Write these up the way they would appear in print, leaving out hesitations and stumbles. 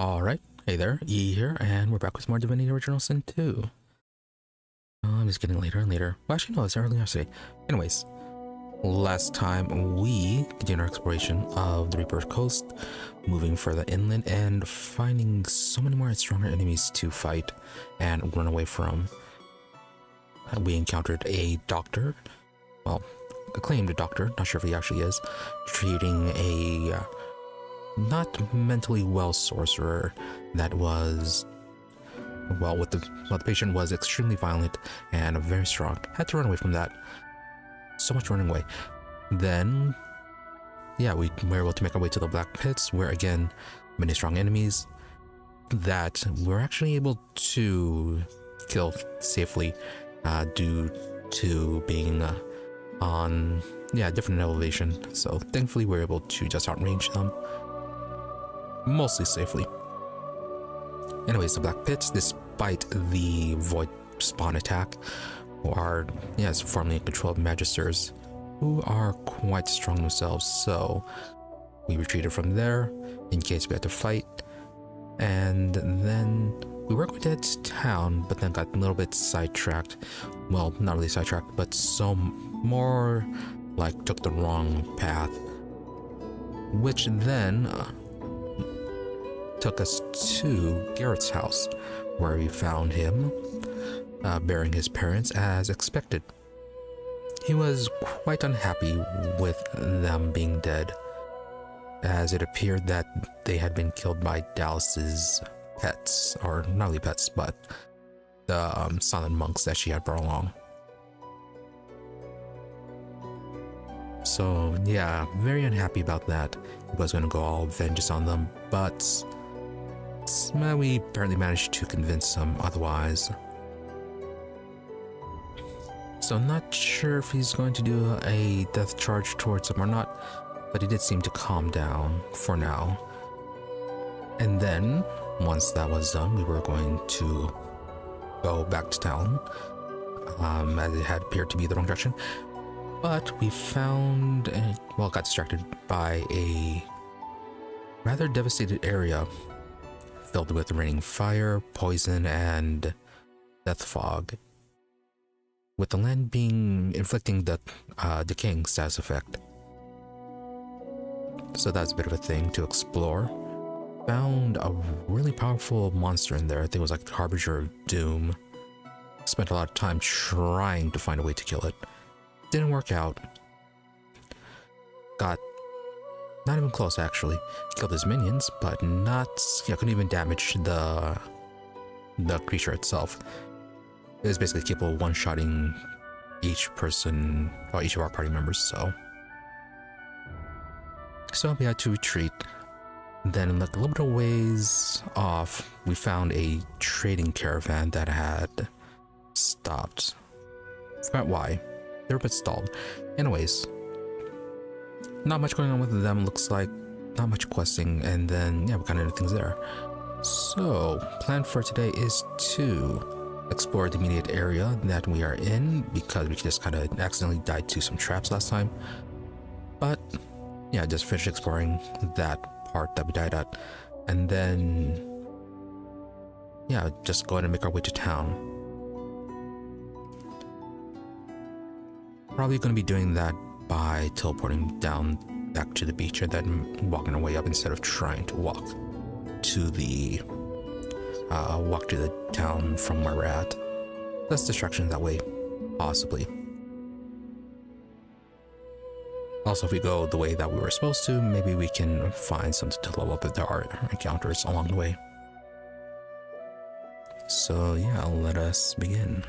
Alright, hey there, E here, and we're back with more Divinity Original Sin 2. I'm just getting later and later. Well, actually, no, it's early yesterday. Anyways, last time we continued our exploration of the Reaper's Coast, moving further inland and finding so many more and stronger enemies to fight and run away from. We encountered a doctor, well, acclaimed doctor, not sure if he actually is, treating a not mentally well sorcerer that was, well, the patient was extremely violent and very strong. Had to run away from that. So much running away. Then, yeah, we were able to make our way to the Black Pits, where again, many strong enemies that we're actually able to kill safely due to being on, different elevation. So thankfully we're able to just outrange them mostly safely. Anyways, the Black Pits, despite the Voidspawn attack, are, formerly in control of Magisters, who are quite strong themselves, so we retreated from there in case we had to fight. And then we were going to head to town, but then got a little bit sidetracked. Well, not really sidetracked, but more like took the wrong path, which then took us to Gareth's house, where we found him burying his parents as expected. He was quite unhappy with them being dead, as it appeared that they had been killed by Dallis's pets, or not really pets, but the silent monks that she had brought along. So yeah, very unhappy about that. He was going to go all vengeance on them, but we apparently managed to convince him otherwise. So I'm not sure if he's going to do a death charge towards him or not, but he did seem to calm down for now. And then, once that was done, we were going to go back to town, as it had appeared to be the wrong direction. But we found, got distracted by a rather devastated area filled with raining fire, poison, and death fog, with the land inflicting the decaying status effect. So that's a bit of a thing to explore. Found a really powerful monster in there. I think it was like the Harbinger of Doom. Spent a lot of time trying to find a way to kill it. Didn't work out. Got not even close, actually. Killed his minions, but couldn't even damage the creature itself. It was basically capable of one-shotting each person, or each of our party members, so we had to retreat. Then, like a little bit of ways off, we found a trading caravan that had stopped. Forgot why. They were a bit stalled. Anyways, not much going on with them, looks like. Not much questing, and then, we kind of did things there. So, plan for today is to explore the immediate area that we are in, because we just kind of accidentally died to some traps last time. But, just finish exploring that part that we died at, and then, just go ahead and make our way to town. Probably going to be doing that by teleporting down back to the beach and then walking our way up instead of trying to walk to the town from where we're at. Less distraction that way, possibly. Also, if we go the way that we were supposed to, maybe we can find something to level up if there are encounters along the way. So let us begin.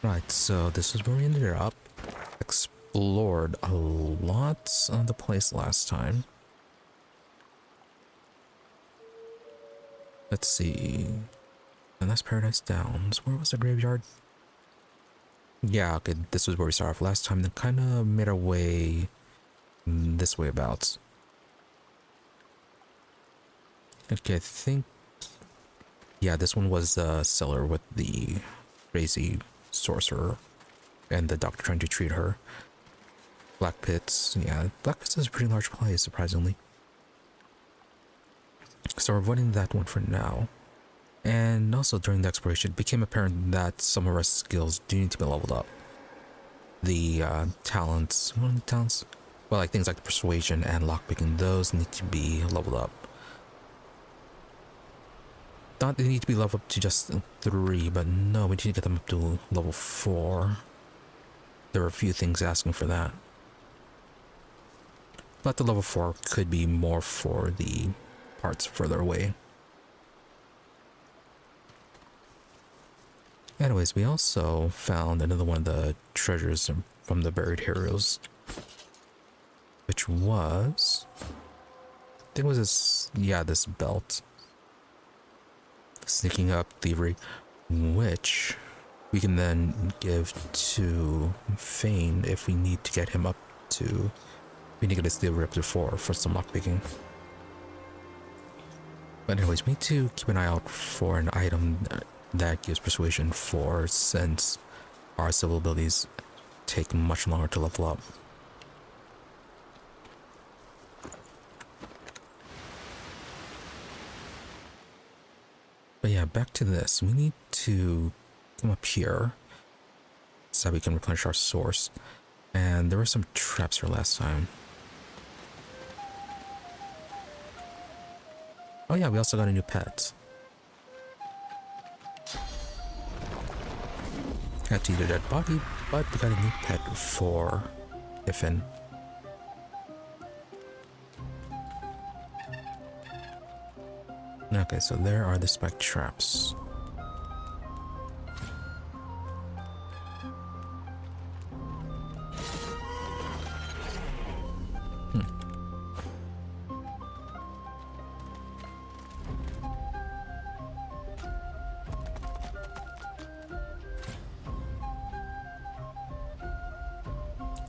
Right, so this is where we ended up. Explored a lot of the place last time. Let's see. And that's Paradise Downs. Where was the graveyard? Yeah, okay, this was where we started off last time. Then kind of made our way this way about. Okay, I think... Yeah, this one was the cellar with the crazy sorcerer and the doctor trying to treat her. Black Pits. Yeah, Black Pits is a pretty large place, surprisingly. So we're avoiding that one for now. And also during the exploration, it became apparent that some of our skills do need to be leveled up. The talents, what are the talents? Well, like things like persuasion and lockpicking, those need to be leveled up. Thought they need to be leveled up to just 3, but no, we need to get them up to level 4. There were a few things asking for that. But the level 4 could be more for the parts further away. Anyways, we also found another one of the treasures from the buried heroes, which was, I think it was this, yeah, this belt. Sneaking up thievery, which we can then give to Fane if we need to get him up to, we need to get his thievery up to 4 for some lockpicking. But anyways, we need to keep an eye out for an item that gives persuasion 4, since our civil abilities take much longer to level up. But yeah, back to this. We need to come up here so we can replenish our source. And there were some traps here last time. Oh yeah, we also got a new pet. Had to eat a dead body, but we got a new pet for Ifin. Okay, so there are the spike traps.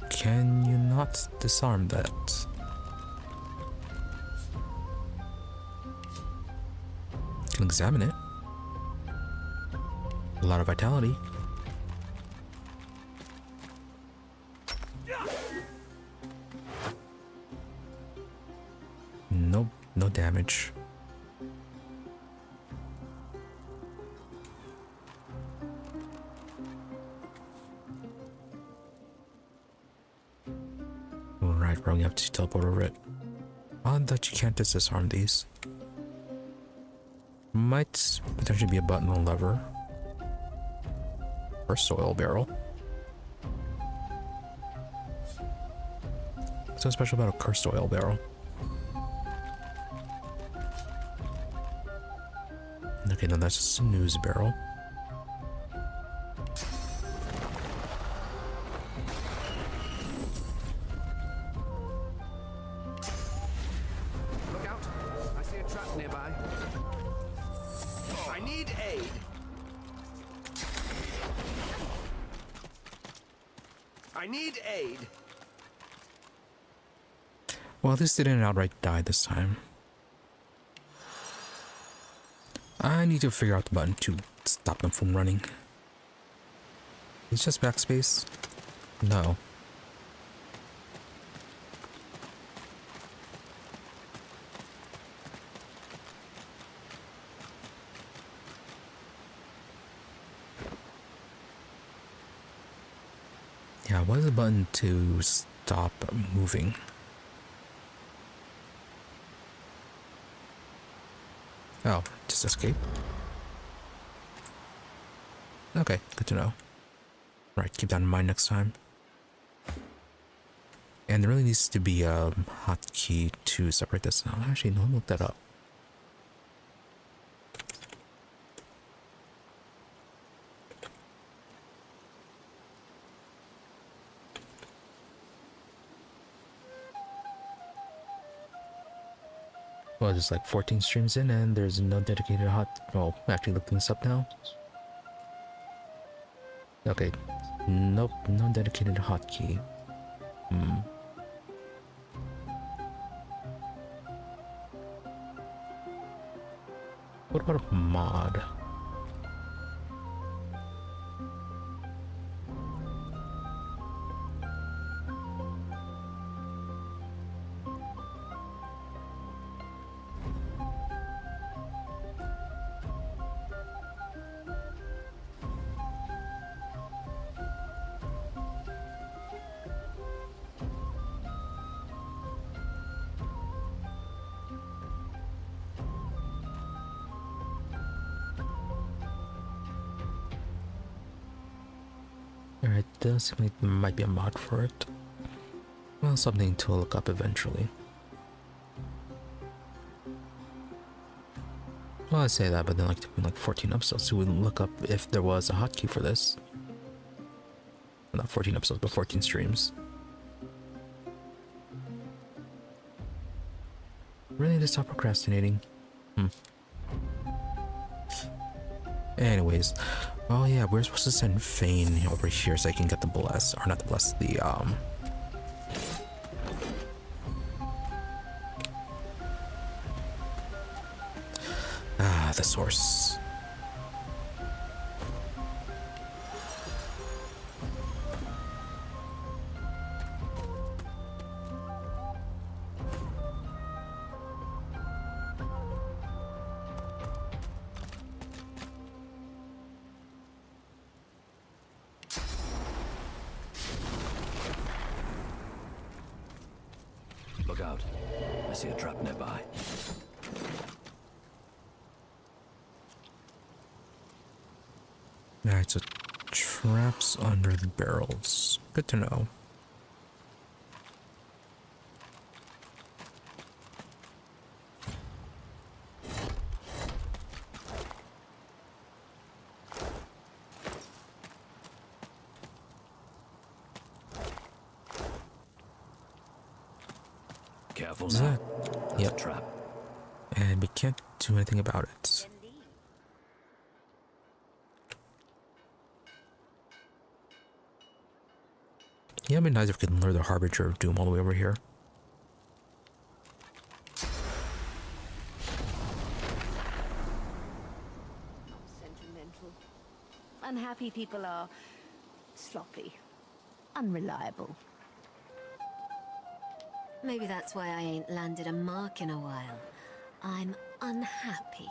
Can you not disarm that? Can examine it. A lot of vitality. Nope, no damage. Alright, we're going to have to teleport over it. Odd that you can't just disarm these. Might potentially be a button or lever. Or soil barrel. What's so special about a cursed oil barrel? Okay, no, that's just a snooze barrel. Look out! I see a trap nearby. I need aid. I need aid. Well, at least they didn't outright die this time. I need to figure out the button to stop them from running. It's just backspace? No. Yeah, what is the button to stop moving? Oh, just escape? Okay, good to know. Right, keep that in mind next time. And there really needs to be a hotkey to separate this. Oh, actually, no, look that up. Well, just like 14 streams in, and there's no dedicated hot. Oh, actually looking this up now. Okay, nope, no dedicated hotkey. What about a mod? Alright, does seem like there might be a mod for it. Well, something to look up eventually. Well, I say that, but then like 14 episodes, so we look up if there was a hotkey for this. Well, not 14 episodes, but 14 streams. Really need to stop procrastinating. Anyways, oh yeah, we're supposed to send Fane over here so I can get the bless, or not the bless, the the source. Look out. I see a trap nearby. Alright, so traps under the barrels. Good to know. Careful Is now. that? That's Yep. a trap. And we can't do anything about it. Yeah, it'd be nice if we could lure the Harbinger of Doom all the way over here. Sentimental. Unhappy people are sloppy, unreliable. Maybe that's why I ain't landed a mark in a while. I'm unhappy.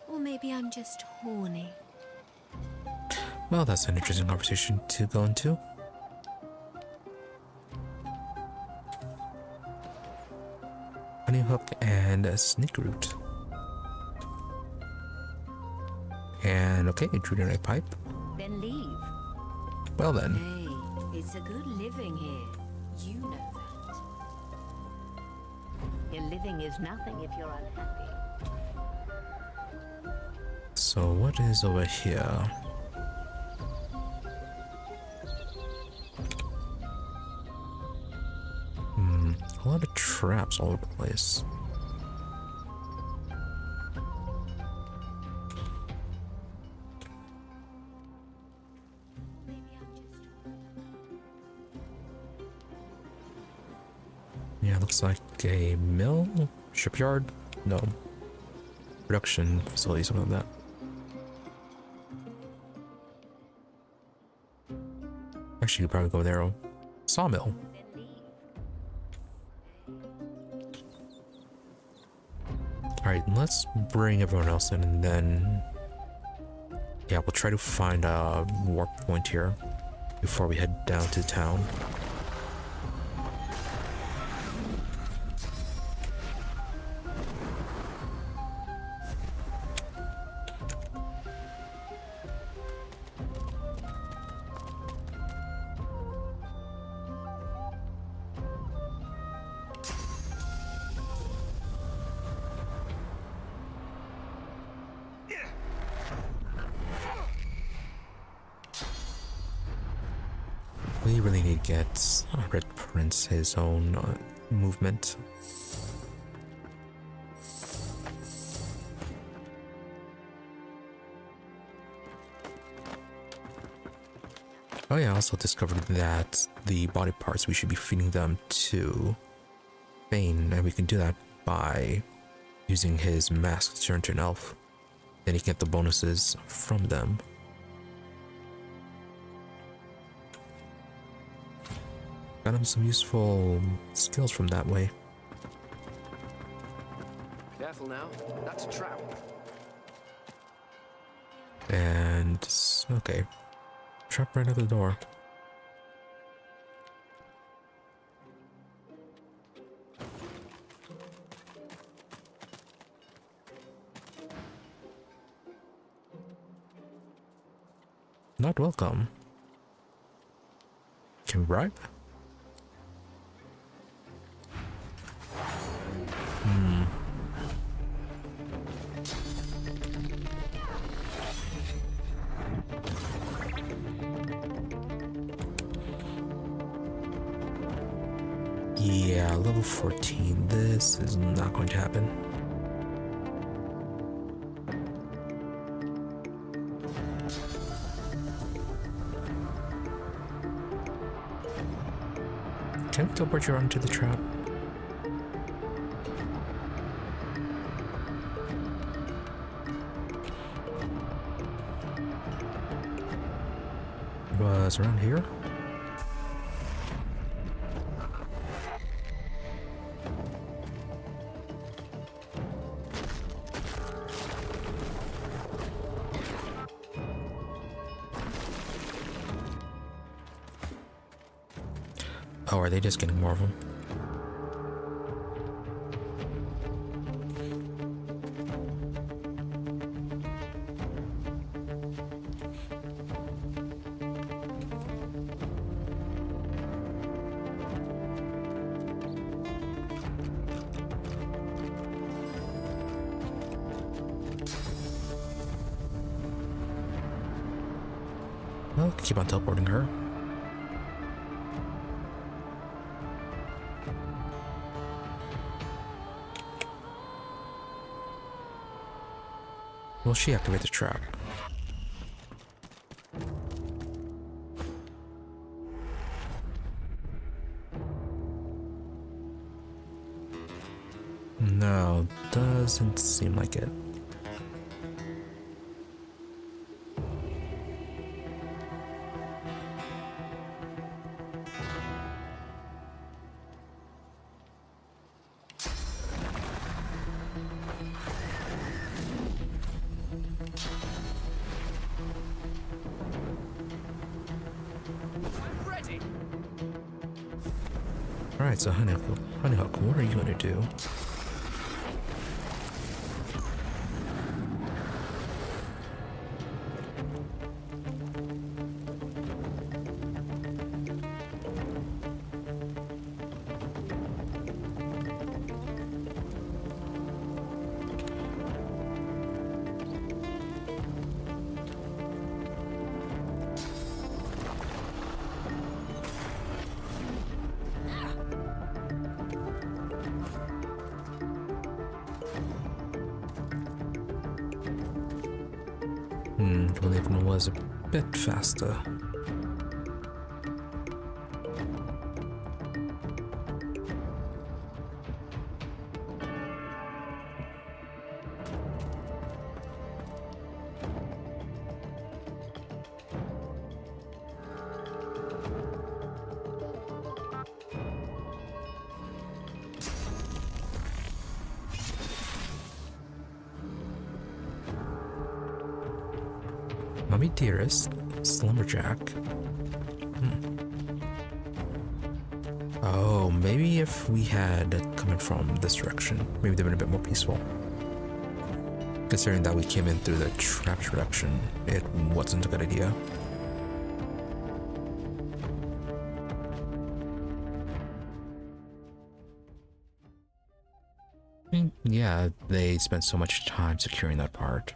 Or maybe I'm just horny. Well, that's an interesting conversation to go into. Honey hook and a snake root. And okay, Druidite pipe. Then leave. Well then. Hey, it's a good living here. You know that. Your living is nothing if you're unhappy. So what is over here? A lot of traps all over the place. Maybe I'm just... Yeah, looks like a mill, shipyard, no, production facility, something like that. Actually, you could probably go there. Sawmill. Alright, let's bring everyone else in and then... Yeah, we'll try to find a warp point here before we head down to town. We really need to get Red Prince his own movement. Oh yeah, I also discovered that the body parts, we should be feeding them to Bane, and we can do that by using his mask to turn to an elf. Then he can get the bonuses from them. Got him some useful skills from that way. Careful now. That's a trap. And okay, trap right at the door. Not welcome. Can we bribe? Yeah, level 14. This is not going to happen. Can we teleport you onto the trap? Was around here? Oh, are they just getting more of them? Well, keep on teleporting her. Will she activate the trap? No, doesn't seem like it. Alright, so Honeyhook, what are you gonna do? Relieving was a bit faster. Mummy Dearest, Slumberjack. Oh, maybe if we had coming from this direction, maybe they'd been a bit more peaceful. Considering that we came in through the trap direction, it wasn't a good idea. I mean, yeah, they spent so much time securing that part.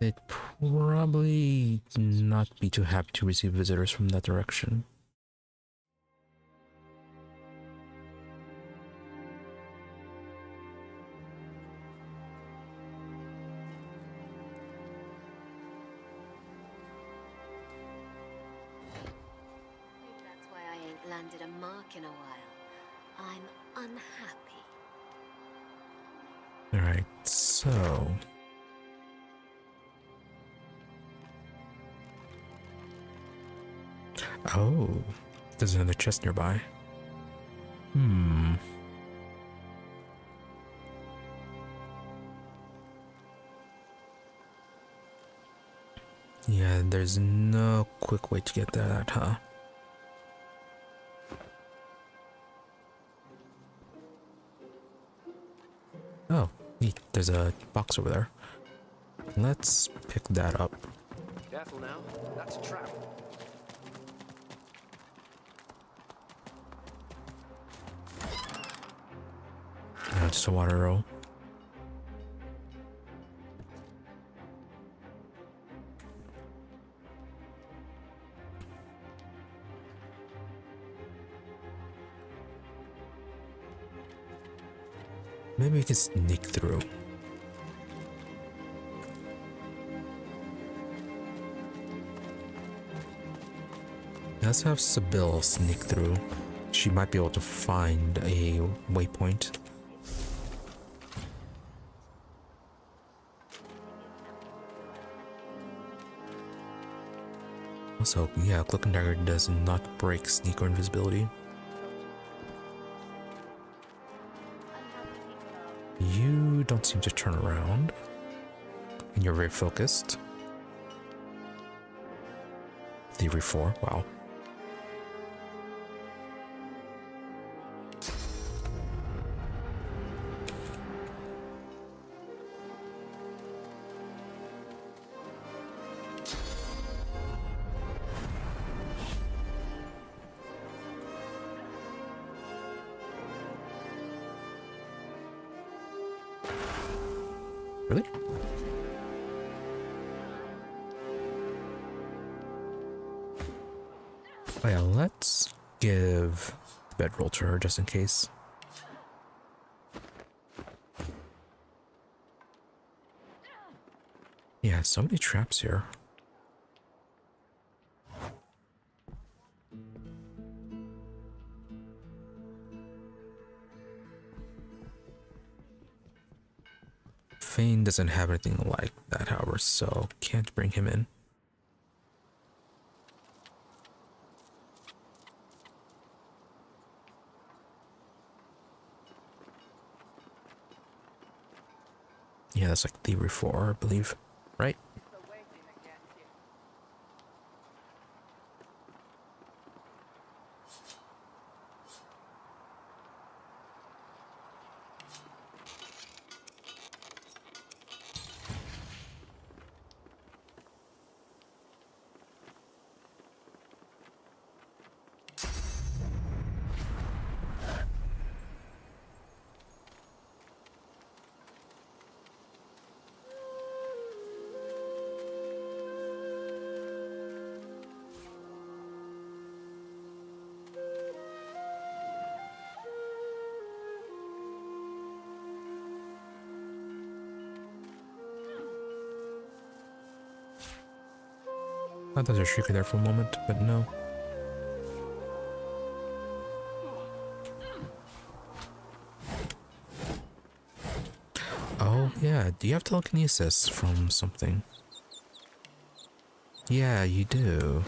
They'd probably not be too happy to receive visitors from that direction. landed a mark in a while. I'm unhappy. Alright, so... Oh, there's another chest nearby. Yeah, there's no quick way to get that, huh? Oh, neat. There's a box over there. Let's pick that up. Careful now. That's a trap. No, just a water roll. Maybe we can sneak through. Let's have Sybil sneak through. She might be able to find a waypoint. Also, yeah, Cloak and Dagger does not break sneak or invisibility. You don't seem to turn around. And you're very focused. Theory 4, wow. Really? Oh yeah, let's give the bedroll to her just in case. Yeah, so many traps here. Fane doesn't have anything like that, however, so can't bring him in. Yeah, that's like Theory 4, I believe. Right? I thought there was a shrieker there for a moment, but no. Oh, yeah. Do you have telekinesis from something? Yeah, you do.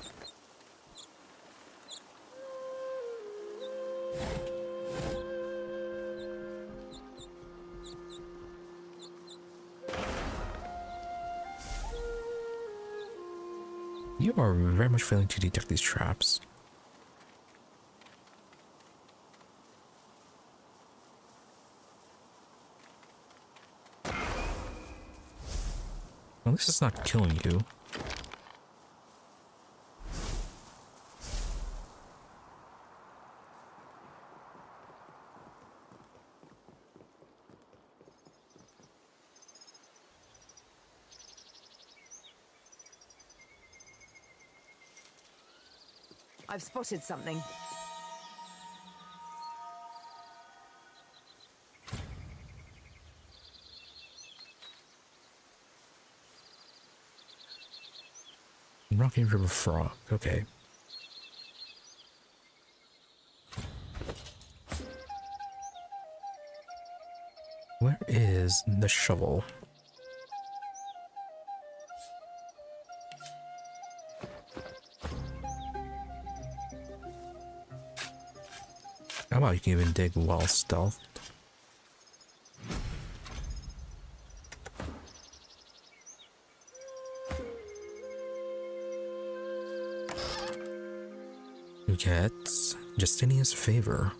You are very much failing to detect these traps. At least it's not killing you. I've spotted something. Rocky River Frog, okay. is the shovel. How about you can even dig while stealth? You get Justinian's favor.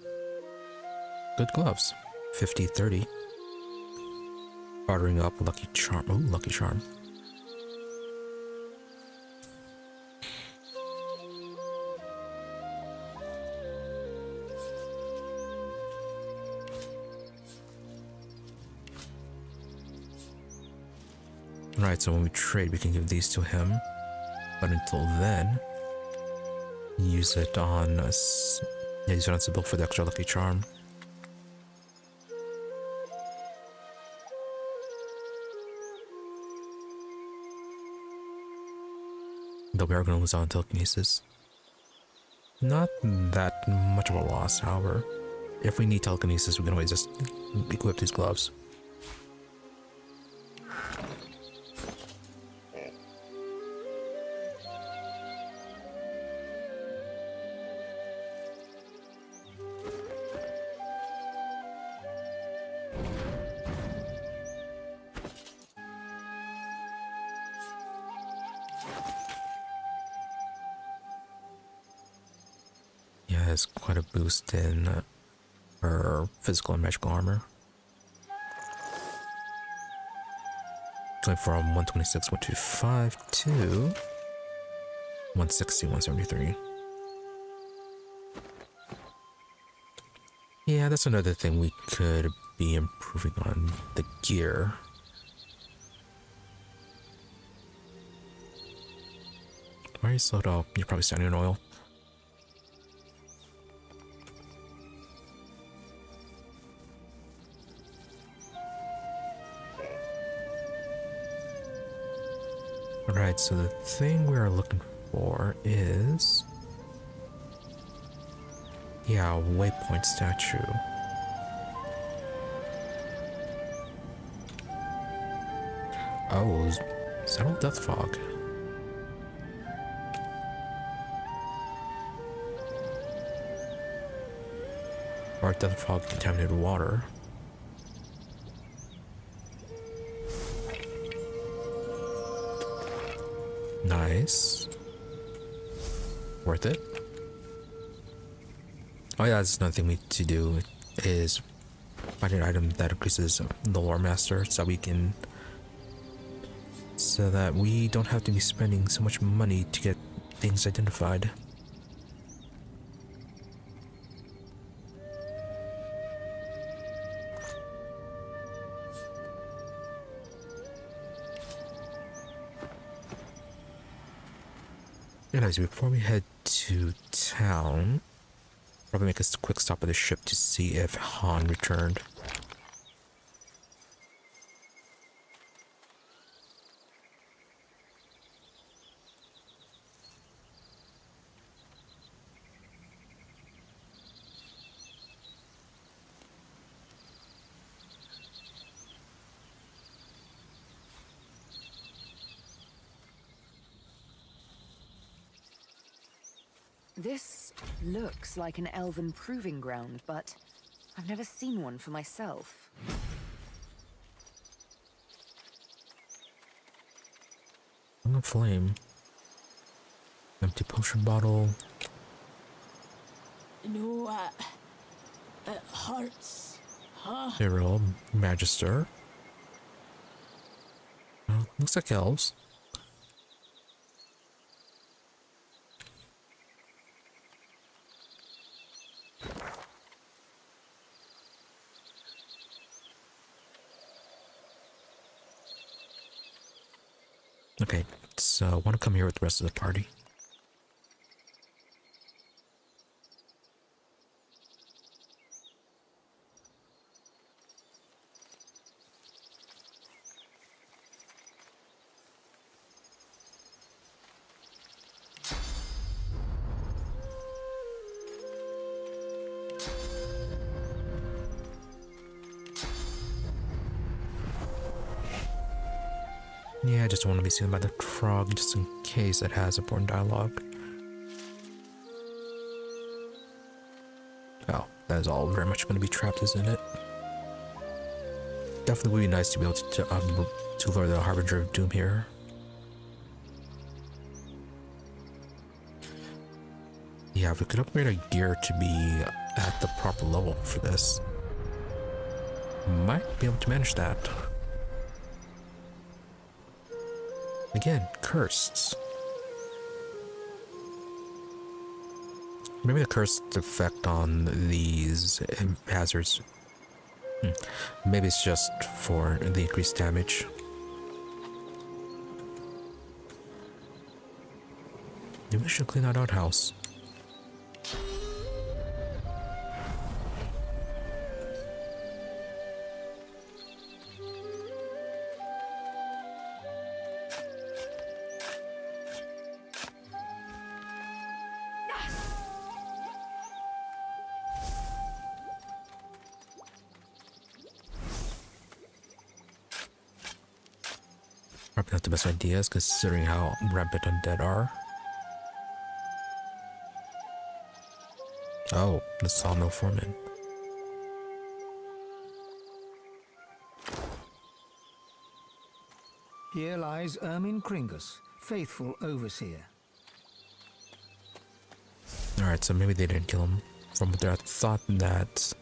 Good gloves. 50-30. Bartering up lucky charm. Ooh, lucky charm. Right, so when we trade, we can give these to him. But until then, use it on us. Yeah, use it on Sybil for the extra lucky charm. Though we are going to lose on telekinesis. Not that much of a loss, however. If we need telekinesis, we can always just equip these gloves. Has quite a boost in her physical and magical armor. Going from 126, 125 to 160, 173. Yeah, that's another thing we could be improving on the gear. Why are you slowed up? You're probably standing in oil. Alright, so the thing we're looking for is... yeah, a waypoint statue. Oh, settle death fog. Or death fog contaminated water. Nice. Worth it. Oh yeah, that's another thing we need to do is find an item that increases the lore master so that we don't have to be spending so much money to get things identified. Anyways, before we head to town, probably make a quick stop at the ship to see if Han returned. This looks like an elven proving ground, but I've never seen one for myself. On the flame. Empty potion bottle. No, it hurts. Huh? Hero, Magister. Looks like elves. Okay, so I want to come here with the rest of the party. Yeah, I just don't want to be seen by the frog, just in case it has important dialogue. Oh, that is all very much going to be trapped, isn't it? Definitely would be nice to be able to lure the Harbinger of Doom here. Yeah, if we could upgrade our gear to be at the proper level for this, might be able to manage that. Again, cursed. Maybe the cursed effect on these hazards. Maybe it's just for the increased damage. Maybe we should clean that outhouse. Probably not the best ideas considering how rampant undead are. Oh, the sawmill foreman. Here lies Ermin Kringus, faithful overseer. Alright, so maybe they didn't kill him. From what I thought that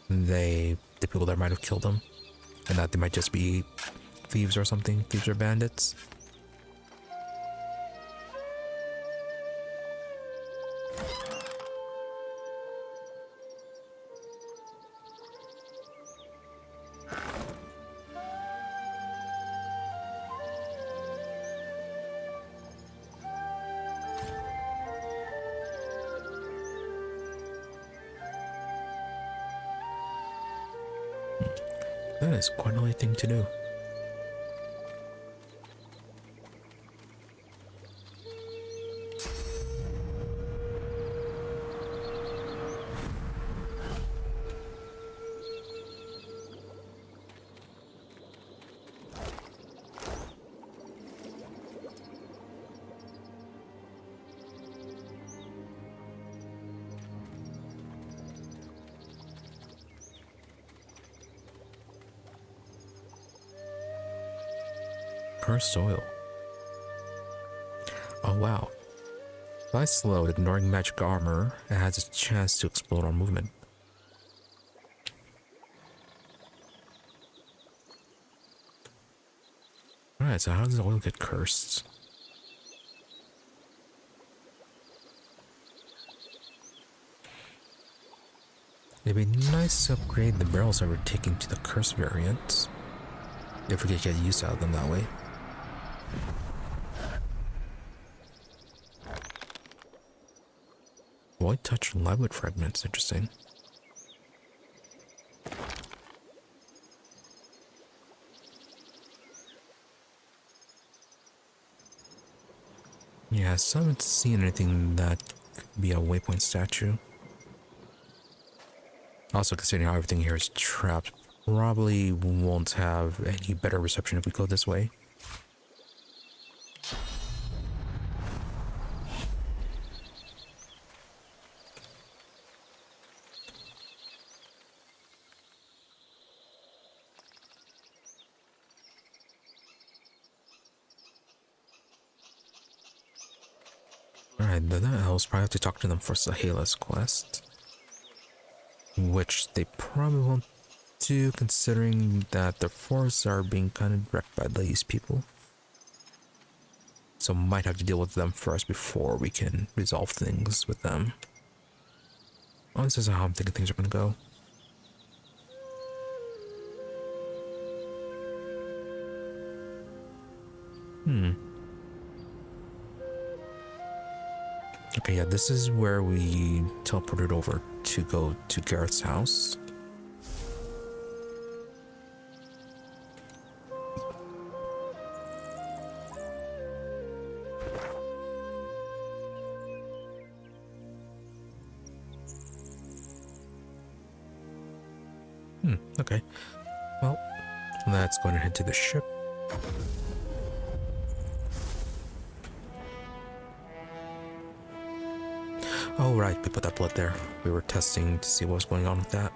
the people there might have killed him. And that they might just be thieves or something. Thieves or bandits. That is quite an early thing to do. Cursed soil. Oh wow. Fly slow, ignoring magic armor, it has a chance to explode on movement. Alright, so how does the oil get cursed? It'd be nice to upgrade the barrels that we're taking to the curse variant. If we could get use out of them that way. Void touch livelihood fragments, interesting. Yeah, so I haven't seen anything that could be a waypoint statue. Also, considering how everything here is trapped, probably won't have any better reception if we go this way. Alright, then I'll probably have to talk to them for Sahela's quest. Which they probably won't do, considering that the forests are being kind of wrecked by these people. So might have to deal with them first before we can resolve things with them. Oh, this is how I'm thinking things are going to go. Okay, yeah, this is where we teleported over to go to Gareth's house. Okay. Well, let's go ahead and head to the ship. Oh right, we put that blood there. We were testing to see what was going on with that.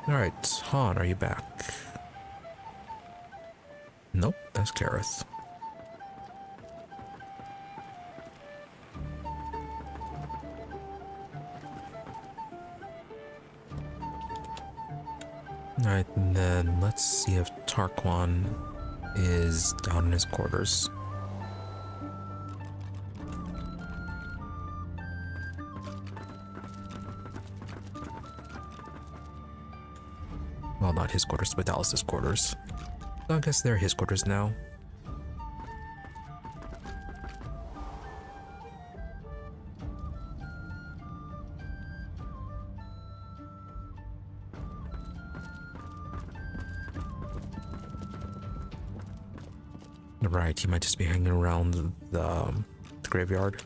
Alright, Han, are you back? Nope, that's Gareth. Alright, and then let's see if Tarquin is down in his quarters. Well, not his quarters, but Dallas's quarters. So I guess they're his quarters now. Right, he might just be hanging around the graveyard.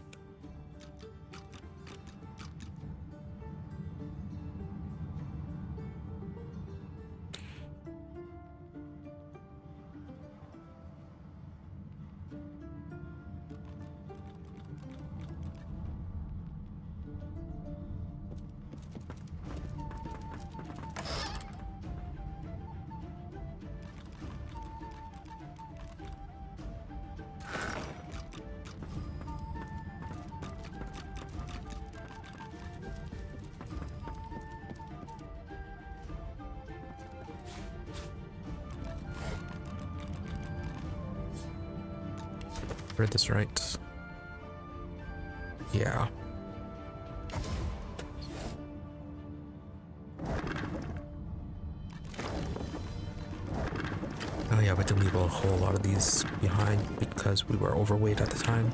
Read this right? Yeah. Oh yeah, we did leave a whole lot of these behind because we were overweight at the time.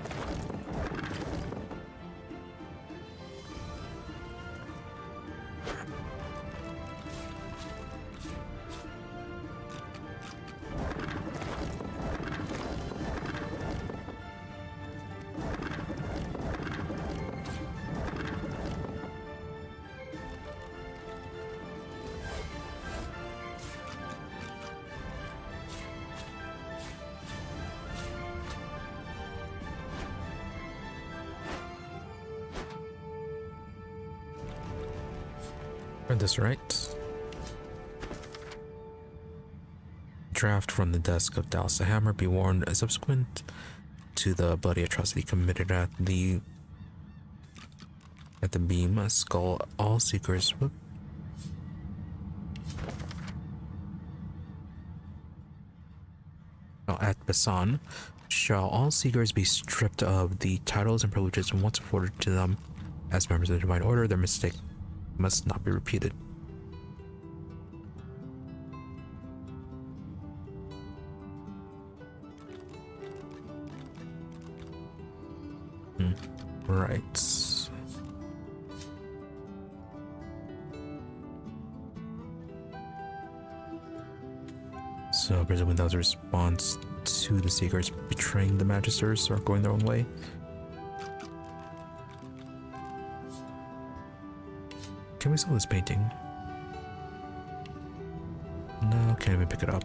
Read this right? Draft from the desk of Dallis the Hammer. Be warned, subsequent to the bloody atrocity committed at the beam skull, all seekers at Basan shall all seekers be stripped of the titles and privileges once afforded to them as members of the Divine Order. Their mistake must not be repeated. Right. So presumably that was a response to the Seekers betraying the Magisters or going their own way. Can we sell this painting? No, can't even pick it up.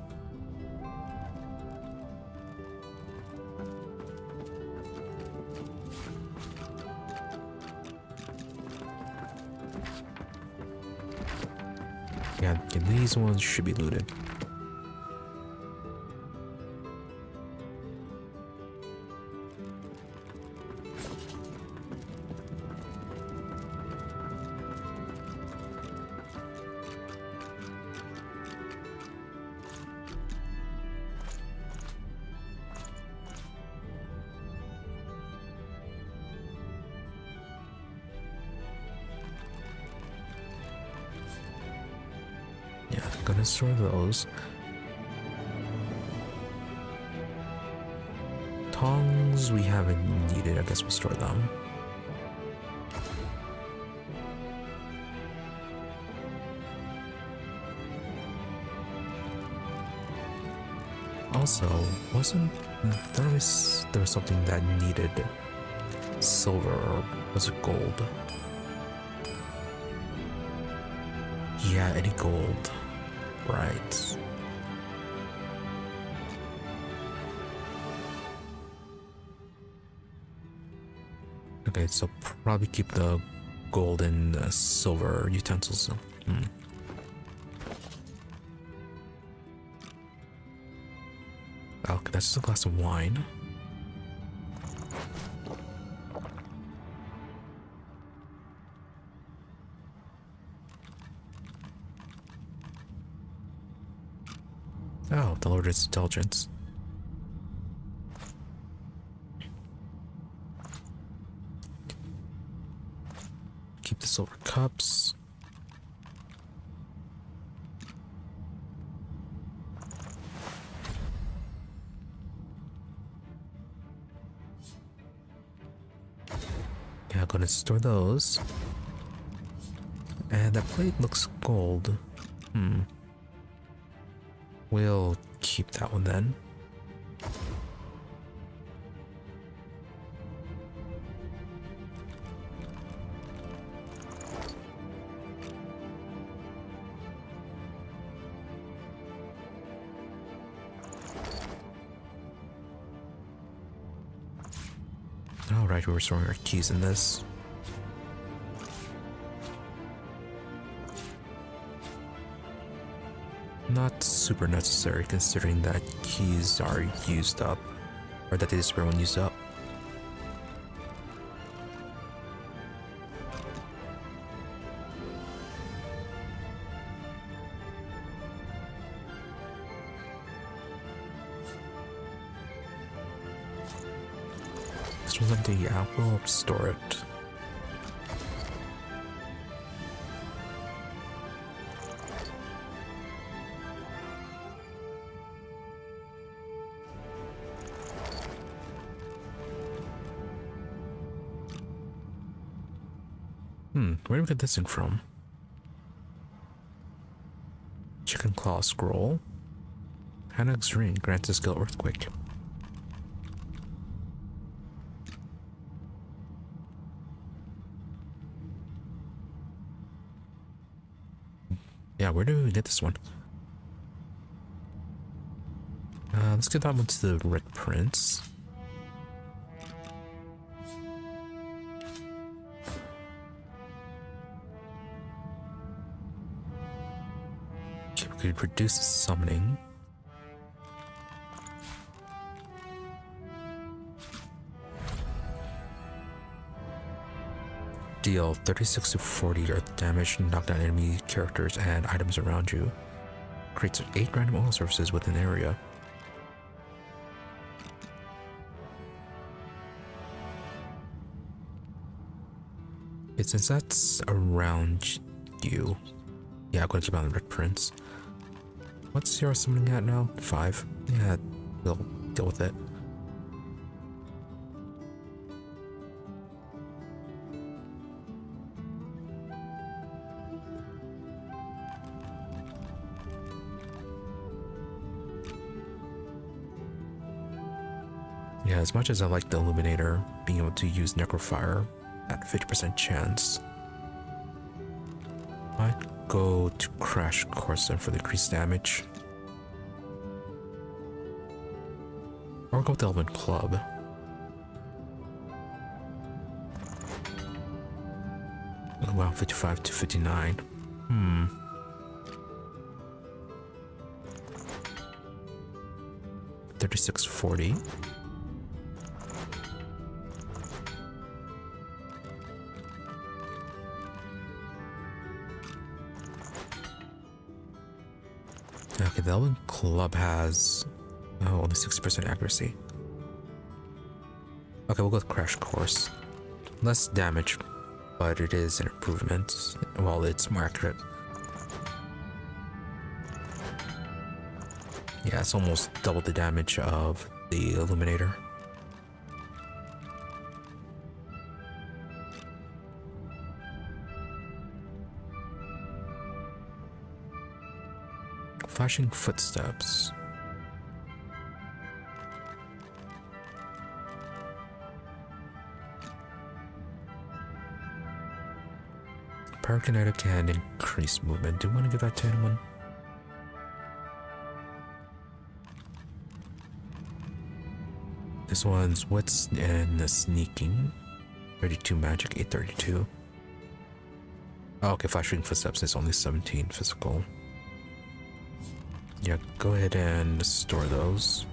Yeah, these ones should be looted. Gonna store those. Tongs we haven't needed, I guess we'll store them. Also, there was something that needed silver, or was it gold? Yeah, any gold. Right. Okay, so probably keep the gold and silver utensils. Okay, that's just a glass of wine. Oh, the Lord's Indulgence. Keep the silver cups. Yeah, I'm gonna store those. And that plate looks gold. We'll keep that one then. Alright, we're storing our keys in this. Not super necessary considering that keys are used up, or that they disappear when used up. This one's empty, yeah, we'll store it. Where did we get this in from? Chicken Claw Scroll. Hanuk's Ring grants a skill Earthquake. Yeah, where do we get this one? Let's get that one to the Red Prince. Could reduce summoning. Deal 36 to 40 earth damage, knock down enemy characters and items around you. Creates 8 random oil surfaces within the area. Since that's around you. Yeah, I'm gonna keep on the Red Prince. What's your summoning at now? 5? Yeah, we'll deal with it. Yeah, as much as I like the Illuminator, being able to use Necrofire at 50% chance, I'd go to Crash Course then for the increased damage. Or go with the Elven Club. Oh, wow, 55 to 59. 3640. Okay, the Elven Club has only 60% accuracy. Okay, we'll go with Crash Course. Less damage, but it is an improvement. Well, it's more accurate. Yeah, it's almost double the damage of the Illuminator. Flashing Footsteps. Parakinetic and increased movement. Do you want to give that to anyone? This one's wits and the sneaking. 32 magic, 832. Oh, okay, flashing footsteps is only 17 physical. Yeah, go ahead and store those.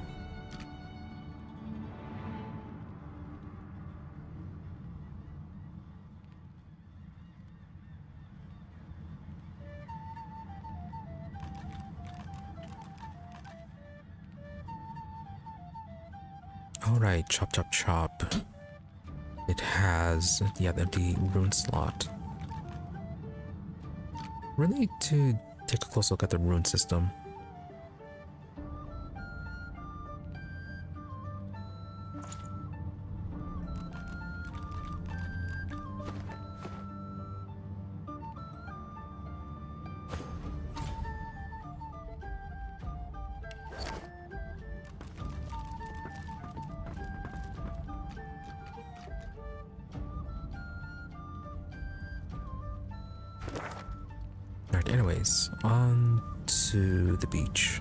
Alright, chop chop chop. It has, yeah, the empty rune slot. Really need to take a close look at the rune system. Alright, anyways, on to the beach.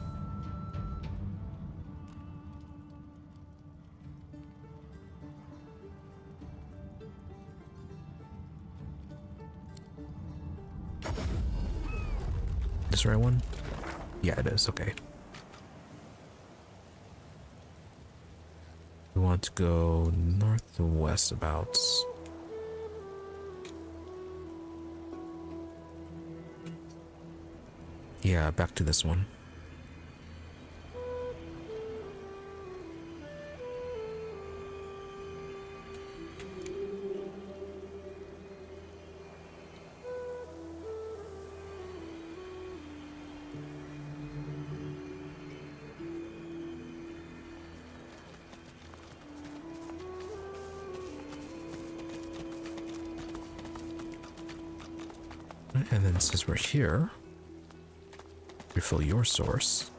This the right one? Yeah, it is, okay. We want to go northwest about. Yeah, back to this one. And then since we're here, refill your source.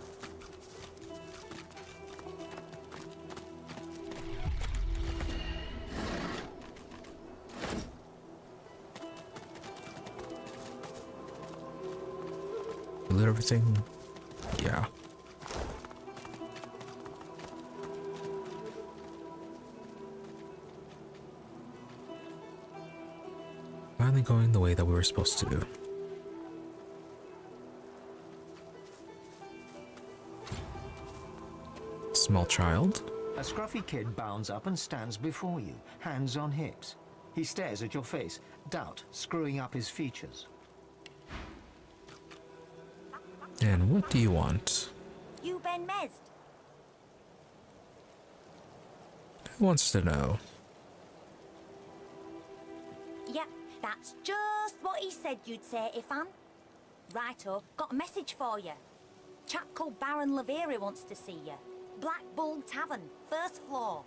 Lit everything? Yeah. Finally going the way that we were supposed to. Small child. A scruffy kid bounds up and stands before you, hands on hips. He stares at your face, doubt screwing up his features. And what do you want? You been mezzed? Who wants to know? Yep, that's just what he said you'd say, Ifan. Righto, got a message for you. Chap called Baron Laveri wants to see you. Black Bull Tavern, first floor.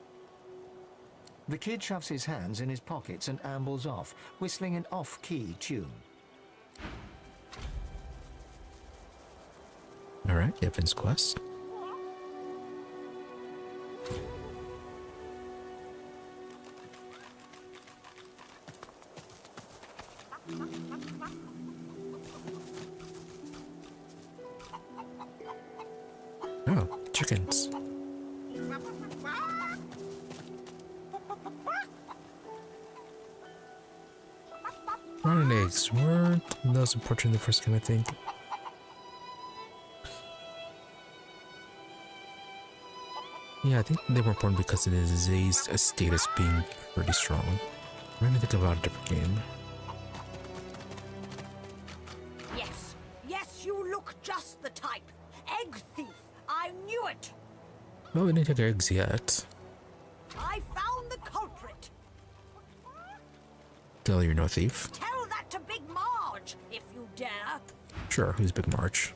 The kid shoves his hands in his pockets and ambles off, whistling an off-key tune. Alright, Evan's quest. Oh, chickens. Rotten eggs. Weren't those important in the first game, I think? Yeah, I think they were important because it is Zay's status being pretty strong. I'm trying to think about a different game. Yes, yes, you look just the type. Egg thief, I knew it. Well, we didn't take eggs yet. I found the culprit. Tell you're no thief. Tell that to Big Marge, if you dare. Sure, who's Big March?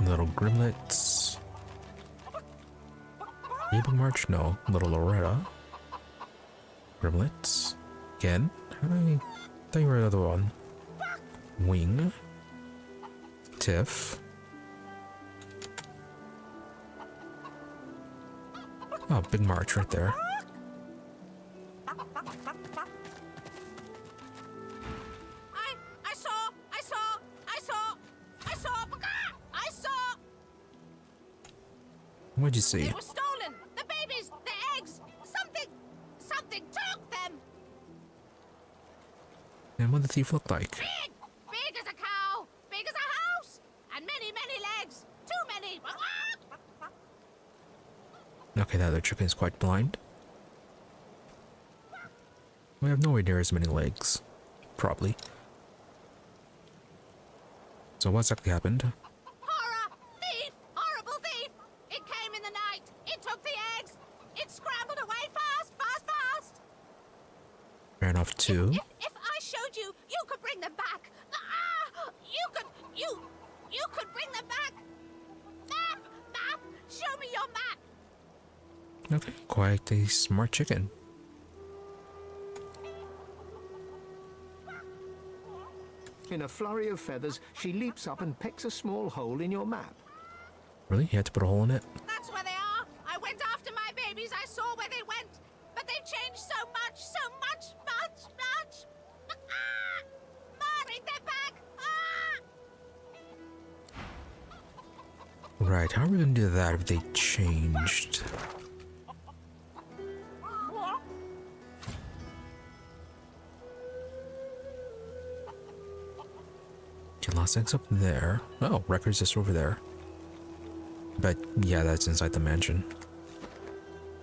Little Grimlets. Big March? No. Little Loretta. Grimlets. Again? I thought you were another one. Wing. Tiff. Oh, big march right there. What'd you see? They were stolen! The babies! The eggs! Something took them! And what did the thief look like? Big! Big as a cow! Big as a house! And many, many legs! Too many! Okay, that other chicken is quite blind. We have nowhere near as many legs. Probably. So what exactly happened? Horror! Thief! Horrible thief! It came in the night! It took the eggs! It scrambled away fast, fast, fast! Ran off too. If I showed you, you could bring them back! Ah! You could bring them back! Map! Show me your map! Okay, quite a smart chicken. In a flurry of feathers, she leaps up and pecks a small hole in your map. Really? You had to put a hole in it? That's where they are! I went after my babies, I saw where they went! But they've changed so much! Ah! Ma, bring them back! Ah! Right, how are we gonna do that if they changed? Okay, last eggs up there. Oh, record's just over there. But yeah, that's inside the mansion.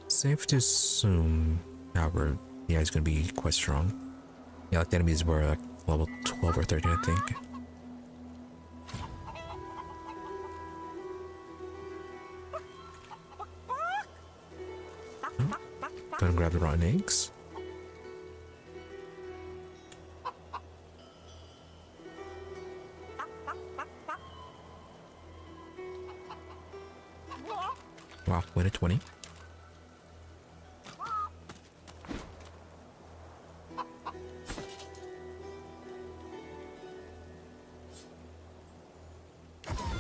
Safe to assume, however, yeah, he's gonna be quite strong. Yeah, like the enemies were like level 12 or 13, I think. Gonna grab the rotten eggs. Wow, win at 20.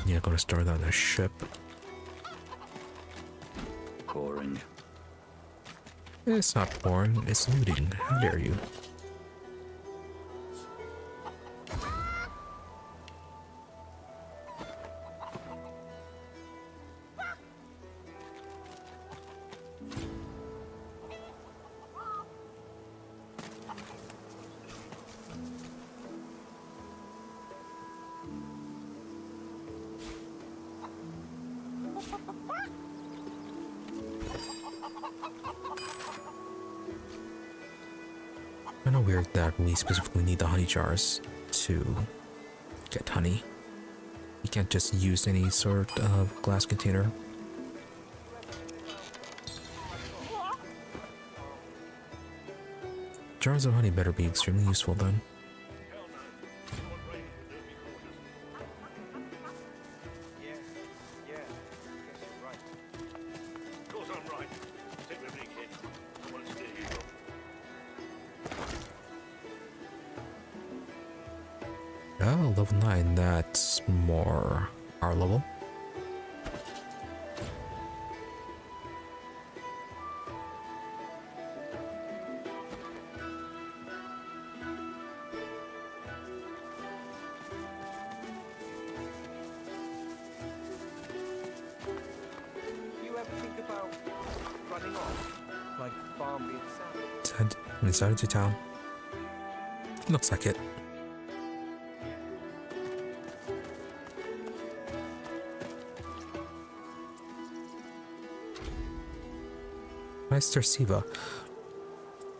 Yeah, gonna store that on a ship. Boring. It's not boring, it's looting. How dare you? Kind of weird that we specifically need the honey jars to get honey. You can't just use any sort of glass container. Jars of honey better be extremely useful then. Oh, level 9, that's more our level. You ever think about running off? Like farm being sad? Head inside into town. Looks like it. Meister Siva.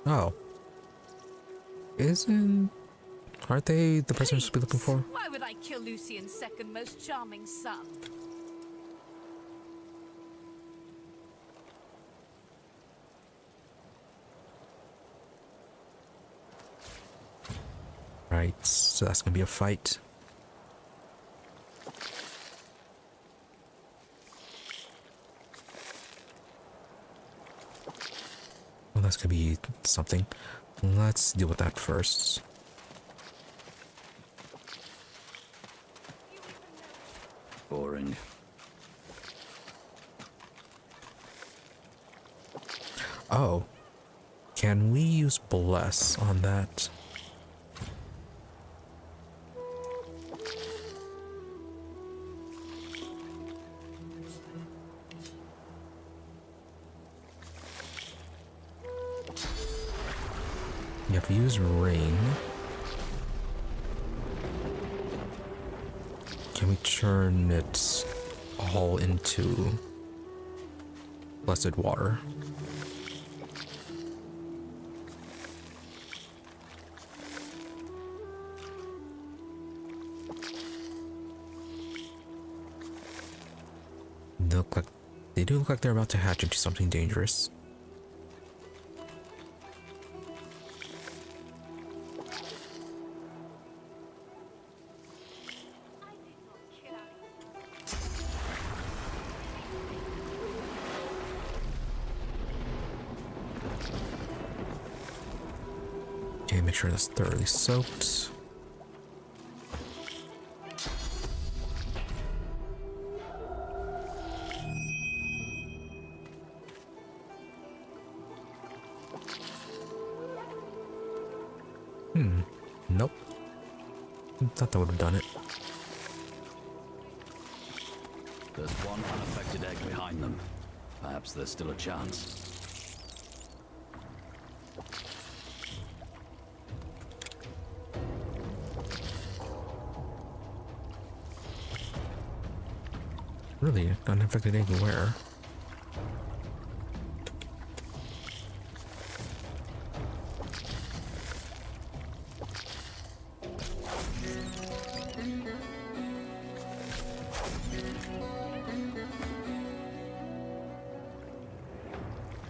Oh. Aren't they the person to be looking for? Why would I kill Lucian's second most charming son? Right, so that's gonna be a fight. Well, that's gonna be something. Let's deal with that first. Boring. Oh. Can we use bless on that? You have to use rain. Can we turn it all into blessed water? They do look like they're about to hatch into something dangerous. Okay, make sure that's thoroughly soaked. Nope. Thought that would have done it. There's one unaffected egg behind them. Perhaps there's still a chance. Really? Unaffected egg where?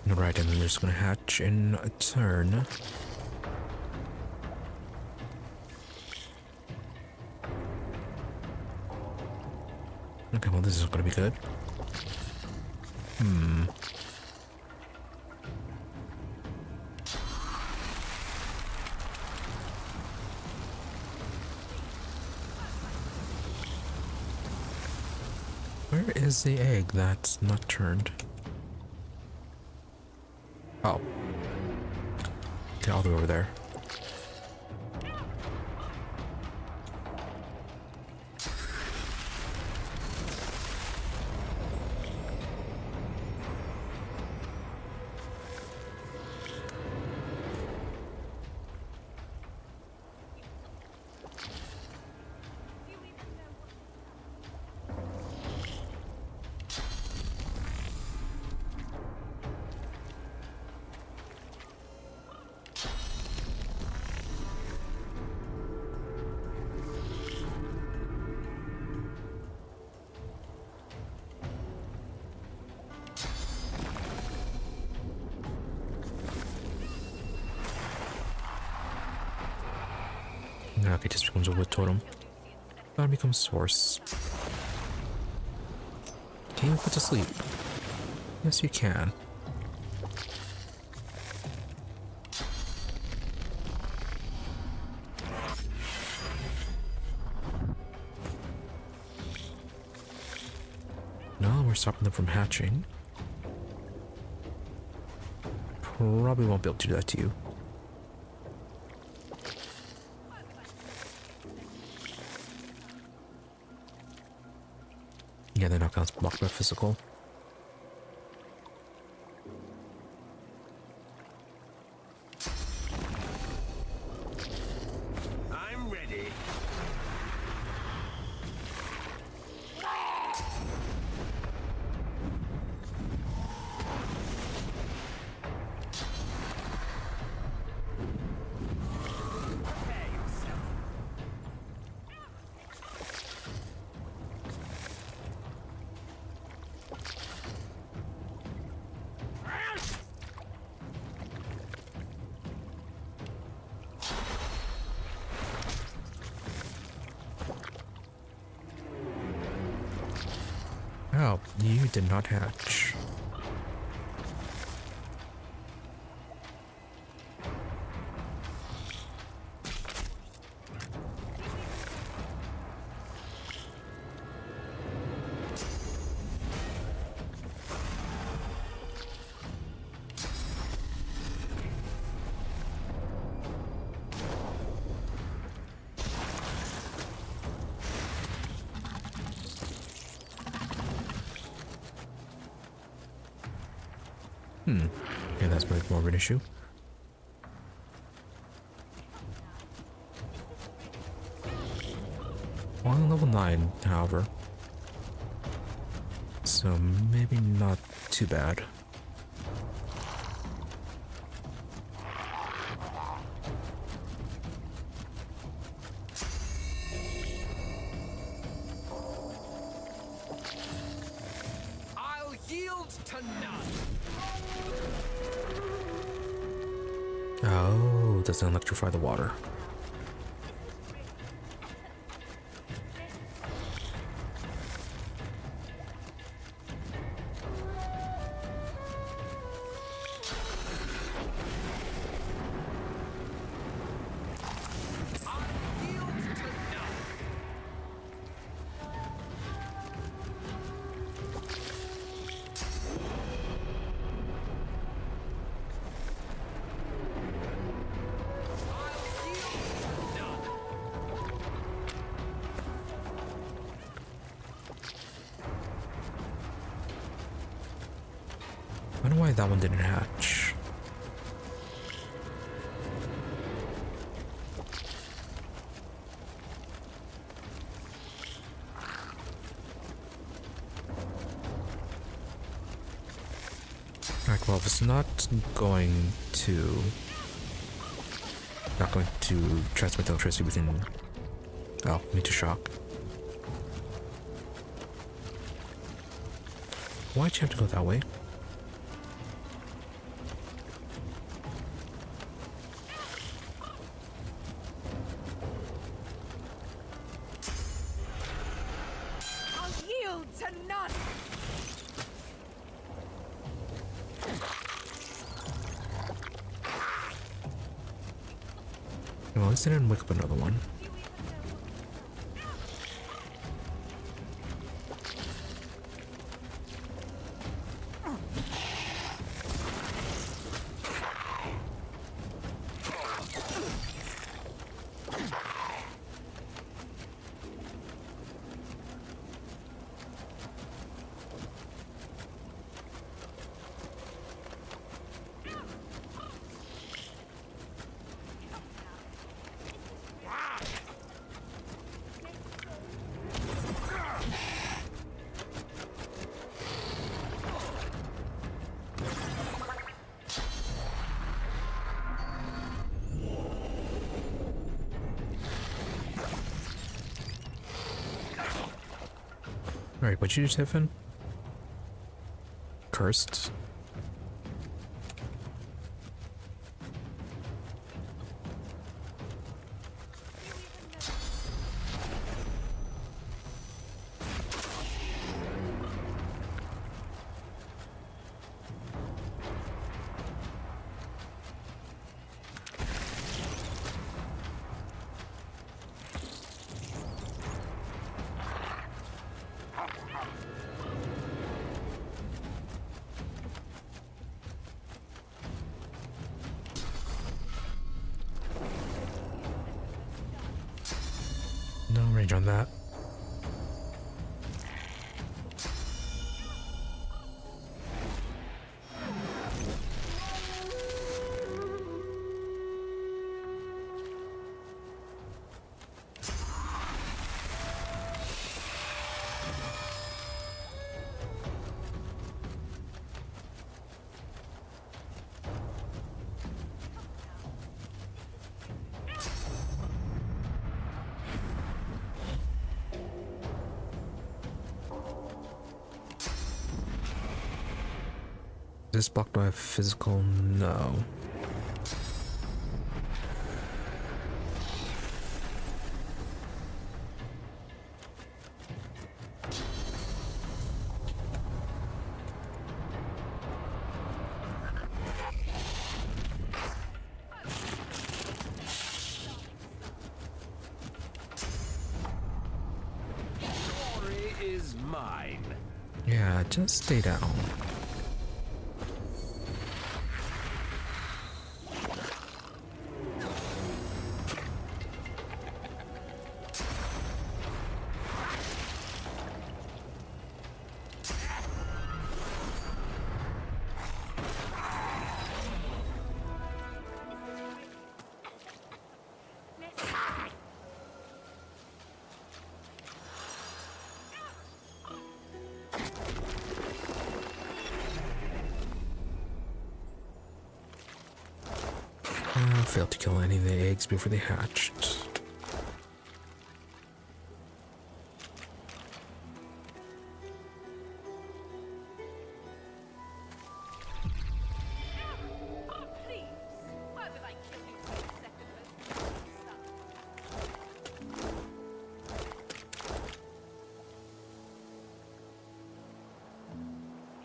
Alright, and then they're just gonna hatch in a turn. Okay, well this is gonna be good. Where is the egg that's not turned? Oh. Okay, all the way over there. Okay, just becomes a wood totem. That becomes source. Can you put to sleep? Yes, you can. No, we're stopping them from hatching. Probably won't be able to do that to you. Yeah, they're not going to block by physical. I'm ready. Oh, you did not hatch. Okay, that's probably more of an issue. Only level 9, however. So maybe not too bad. I'll yield to none. Oh, doesn't electrify the water. I wonder why that one didn't hatch. Alright, well, if it's not going to transmit electricity within, oh, me to shock. Why'd you have to go that way? Well, at least I didn't wake up another one. Alright, what'd you do, Tiffin? Cursed. No range on that. Is this blocked by a physical? No. Glory is mine. Yeah, just stay down. Failed to kill any of the eggs before they hatched. Oh, please. Why would I kill you for a second?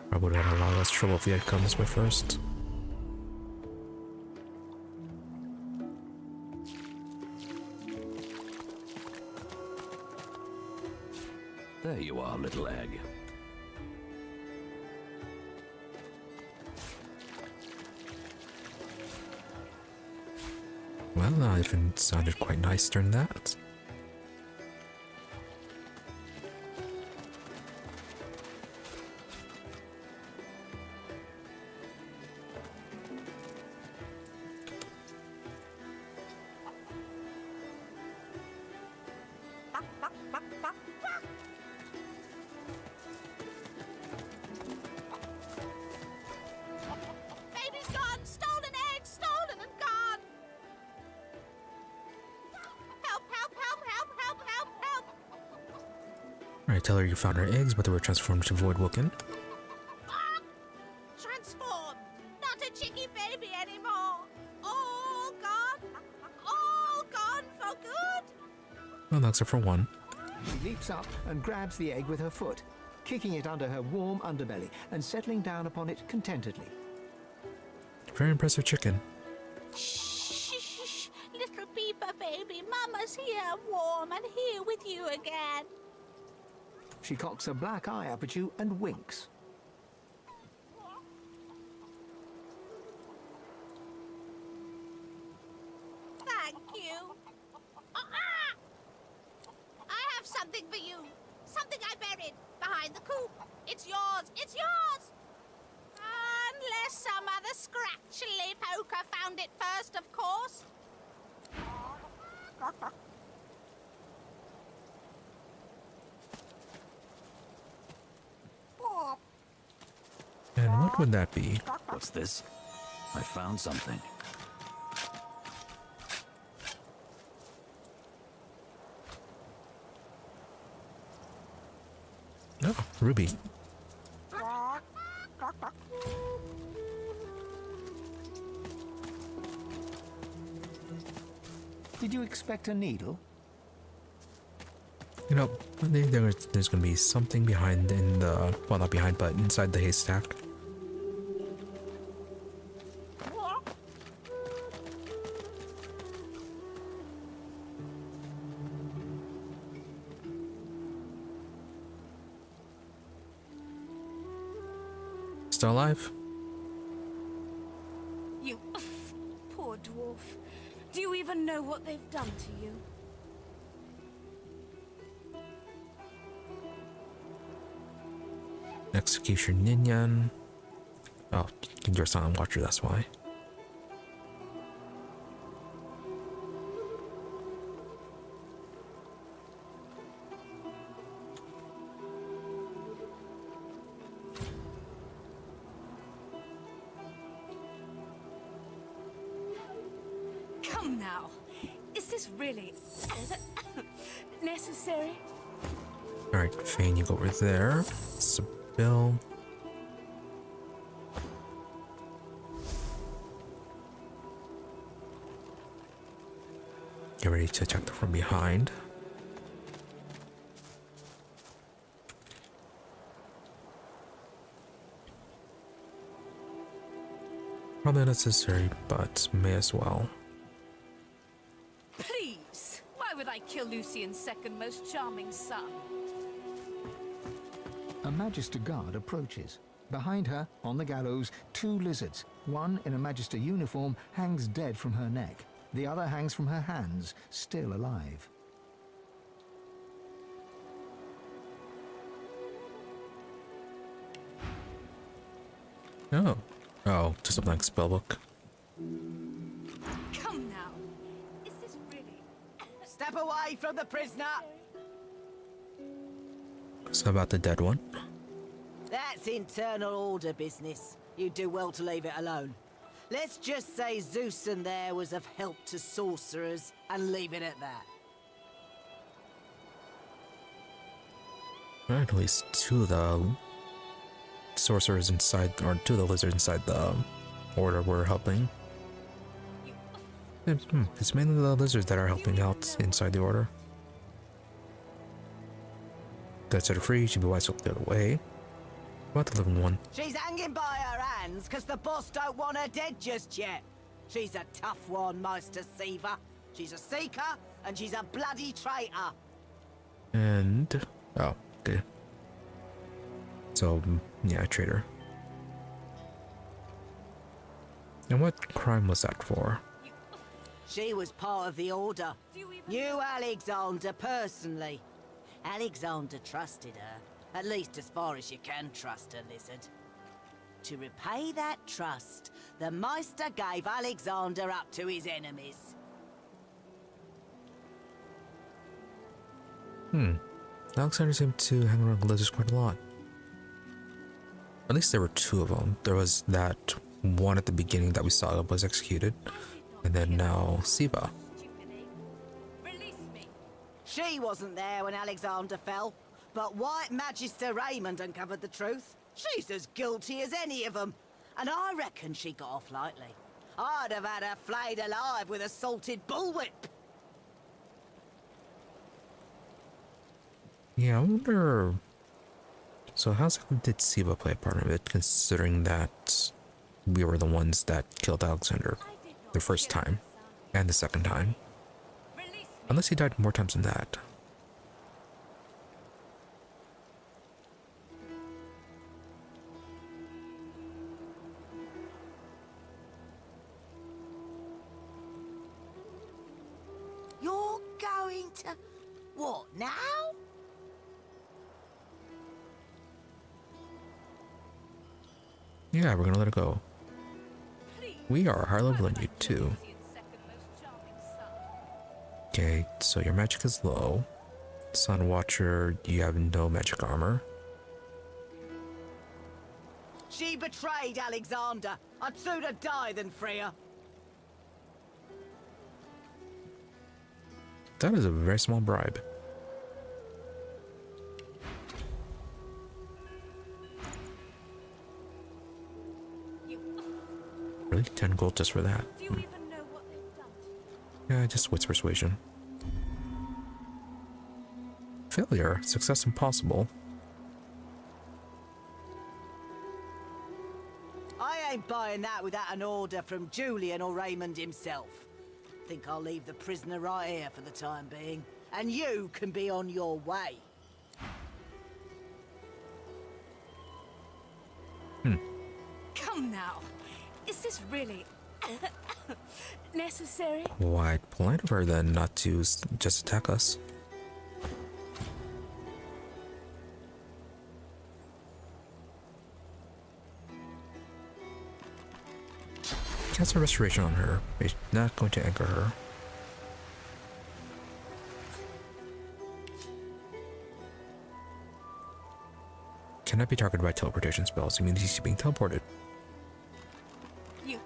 Probably would have had a lot less trouble if the egg comes my first. There you are, little egg. Well, that even sounded quite nice during that. Baby's gone! Stolen egg! Stolen and gone! Help, help, help, help, help, help, help! Alright, tell her you found her eggs, but they were transformed to Voidwoken. Transform! Not a chicky baby anymore! All gone! All gone for good! Well, except for one. She leaps up and grabs the egg with her foot, kicking it under her warm underbelly and settling down upon it contentedly. Very impressive chicken. Shh, shh, shh, little beeper baby, Mama's here, warm and here with you again. She cocks a black eye up at you and winks. Thank you. Ah! I have something for you. Something I buried behind the coop. It's yours. It's yours. Unless some other scratchily poker found it first, of course. And what would that be? What's this? I found something. Oh, ruby. Did you expect a needle? You know, I think there's going to be something behind in the, well, not behind, but inside the haystack. Still alive? You poor dwarf. Do you even know what they've done to you? Execution Ninyan. Oh, you're a silent watcher, that's why. Come now. Is this really necessary? Alright, Fane, you go over there. Bill. Get ready to attack them from behind. Probably necessary, but may as well. Please. Why would I kill Lucian's second most charming son? A Magister guard approaches. Behind her, on the gallows, two lizards. One in a Magister uniform hangs dead from her neck. The other hangs from her hands, still alive. Oh. Oh, just a blank spellbook. Come now. Is this really... Step away from the prisoner! So about the dead one? That's internal order business. You do well to leave it alone. Let's just say Zeus and there was of help to sorcerers, and leave it at that. Right, at least two of the sorcerers inside, or two of the lizards inside the order were helping. It's mainly the lizards that are helping out inside the order. That set her free, she'd be wise to look the other way. What about the living one? She's hanging by her hands because the boss don't want her dead just yet. She's a tough one, Meister Seaver. She's a seeker, and she's a bloody traitor. And... oh, okay. So, yeah, traitor. And what crime was that for? She was part of the Order. Knew Alexander personally. Alexander trusted her, at least as far as you can trust a lizard. To repay that trust, the Meister gave Alexander up to his enemies. Alexander seemed to hang around lizards quite a lot. At least there were two of them. There was that one at the beginning that we saw was executed, and then now Siva. She wasn't there when Alexander fell, but White Magister Raymond uncovered the truth. She's as guilty as any of them, and I reckon she got off lightly. I'd have had her flayed alive with a salted bullwhip. Yeah, I wonder... So how exactly did Siva play a part of it, considering that we were the ones that killed Alexander the first time, and the second time? Unless he died more times than that. You're going to... what, now? Yeah, we're gonna let it go. We are higher level than you too. Okay, so your magic is low. Sun Watcher, you have no magic armor. She betrayed Alexander. I'd sooner die than free her. That is a very small bribe. Really? 10 gold just for that? Yeah, just wits persuasion. Failure. Success impossible. I ain't buying that without an order from Julian or Raymond himself. Think I'll leave the prisoner right here for the time being, and you can be on your way. Come now. Is this really necessary? Quite polite of her then not to just attack us. Cast a restoration on her. It's not going to anchor her. Cannot be targeted by teleportation spells. It means he's being teleported. You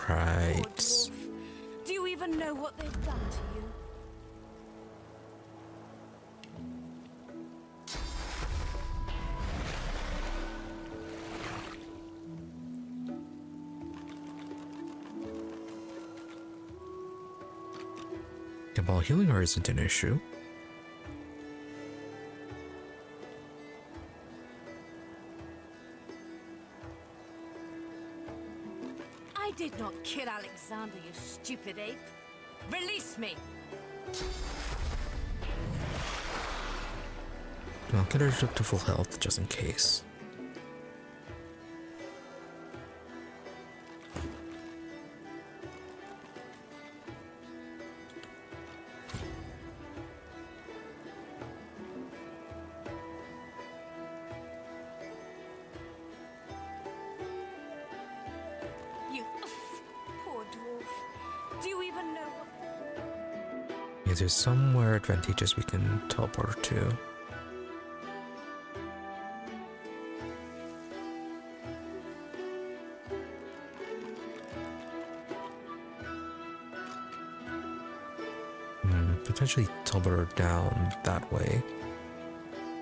Right. poor dwarf. Do you even know what they've done to you? And while healing her isn't an issue, I did not kill Alexander, you stupid ape. Release me! I'll get her up to full health just in case. You poor dwarf. Do you even know what... Is there somewhere advantageous we can teleport her to? potentially teleport her down that way.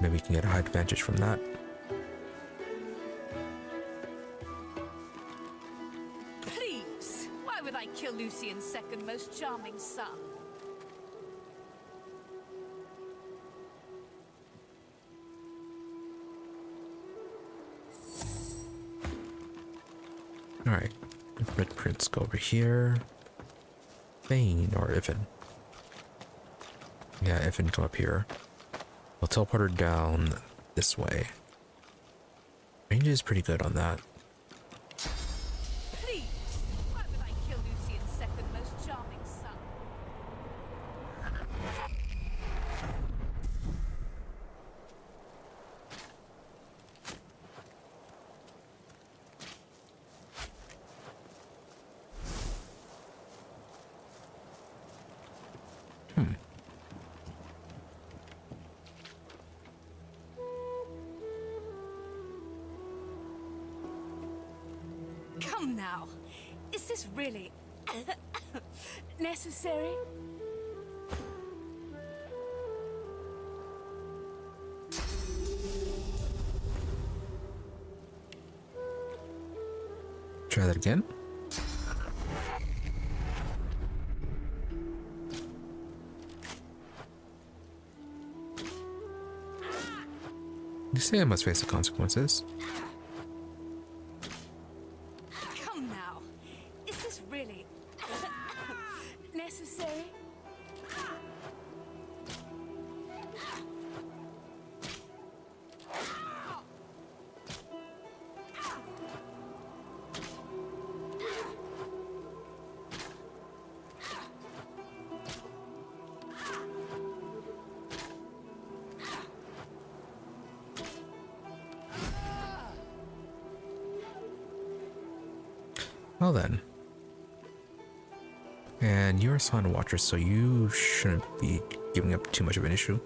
Maybe we can get a high advantage from that. Please! Why would I kill Lucian's second most charming son? Alright, Red Prince, go over here. Bane or Ivan. Yeah, Ivan, come up here. We'll teleport her down this way. Range is pretty good on that. Please! Why would I kill Lucian's second most charming son? Come now. Is this really necessary? Try that again. You say I must face the consequences. Come now. Is this really necessary? Well then. And you're a Silent Watcher, so you shouldn't be giving up too much of an issue.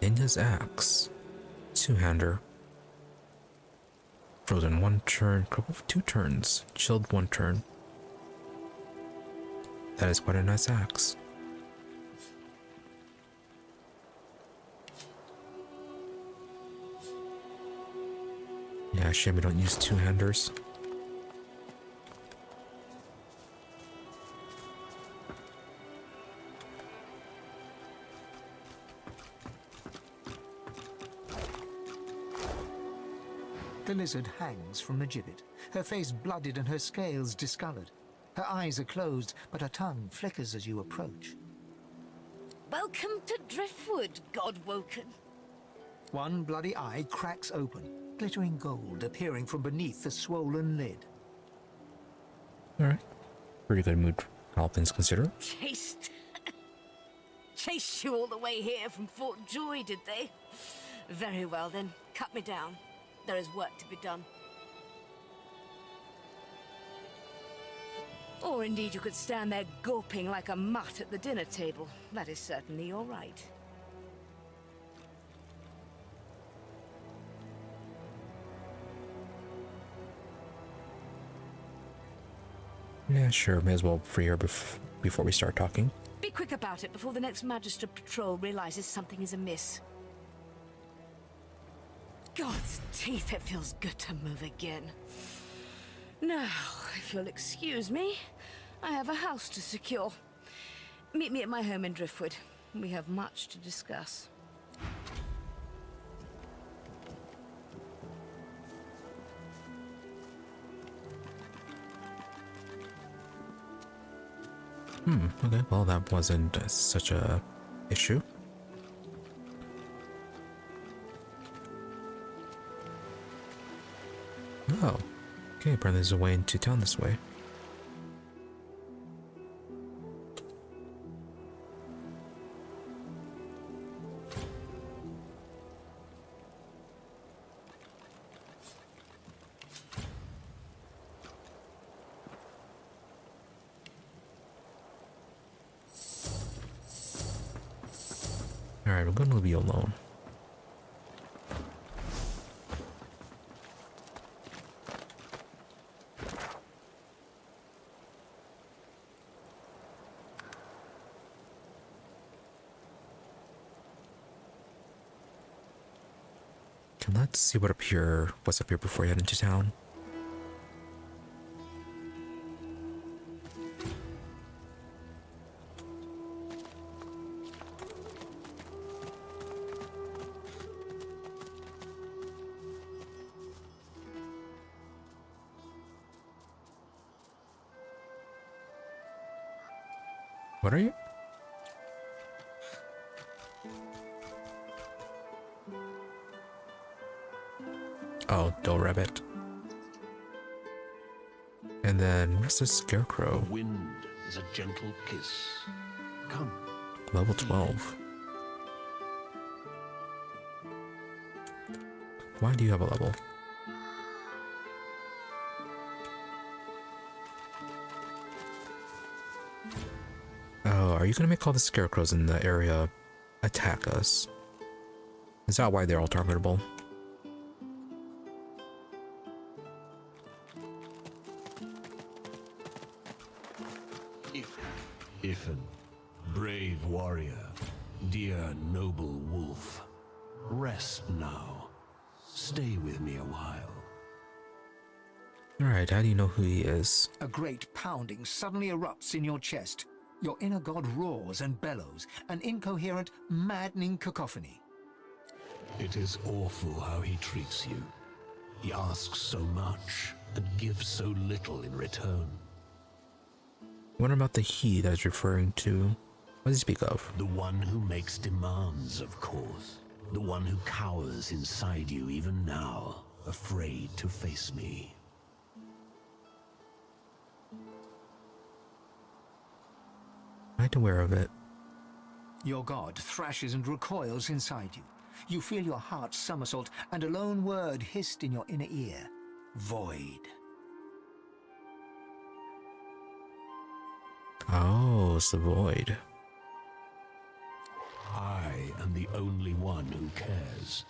Ninja's Axe. Two-hander. Frozen 1 turn, crippled for 2 turns, chilled 1 turn. That is quite a nice axe. Yeah, shame we don't use two-handers. The lizard hangs from the gibbet, her face blooded and her scales discolored. Her eyes are closed, but her tongue flickers as you approach. Welcome to Driftwood, God-woken. One bloody eye cracks open, glittering gold appearing from beneath the swollen lid. Alright. Pretty good mood, all things considered. Chased you all the way here from Fort Joy, did they? Very well then, cut me down. There is work to be done. Or indeed you could stand there gulping like a mutt at the dinner table. That is certainly your right. Yeah, sure. May as well free her before we start talking. Be quick about it before the next Magister patrol realizes something is amiss. God's teeth, it feels good to move again. Now, if you'll excuse me, I have a house to secure. Meet me at my home in Driftwood. We have much to discuss. Okay, well that wasn't such a issue. Oh, okay, apparently there's a way into town this way. Alright, we're gonna leave you alone. let's see what's up here before we head into town. What are you? Oh, dull rabbit. And then where's this scarecrow? The wind is a gentle kiss. Come. Level 12. Why do you have a level? Oh, are you gonna make all the scarecrows in the area attack us? Is that why they're all targetable? Ifan, brave warrior, dear noble wolf, rest now. Stay with me a while. Alright, how do you know who he is? A great pounding suddenly erupts in your chest. Your inner god roars and bellows, an incoherent, maddening cacophony. It is awful how he treats you. He asks so much and gives so little in return. What about the he that is referring to? What does he speak of? The one who makes demands, of course. The one who cowers inside you even now, afraid to face me. I'm aware of it. Your god thrashes and recoils inside you. You feel your heart somersault and a lone word hissed in your inner ear. Void. Oh, it's the void. I am the only one who cares.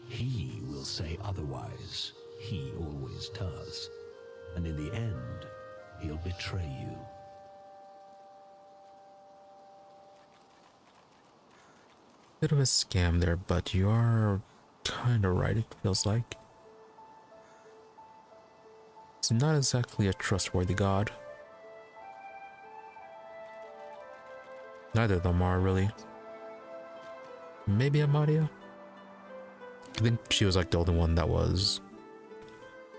He will say otherwise. He always does. And in the end, he'll betray you. Bit of a scam there, but you are kind of right, it feels like. It's not exactly a trustworthy god. Neither of them are, really. Maybe Amadia? I think she was like the only one that was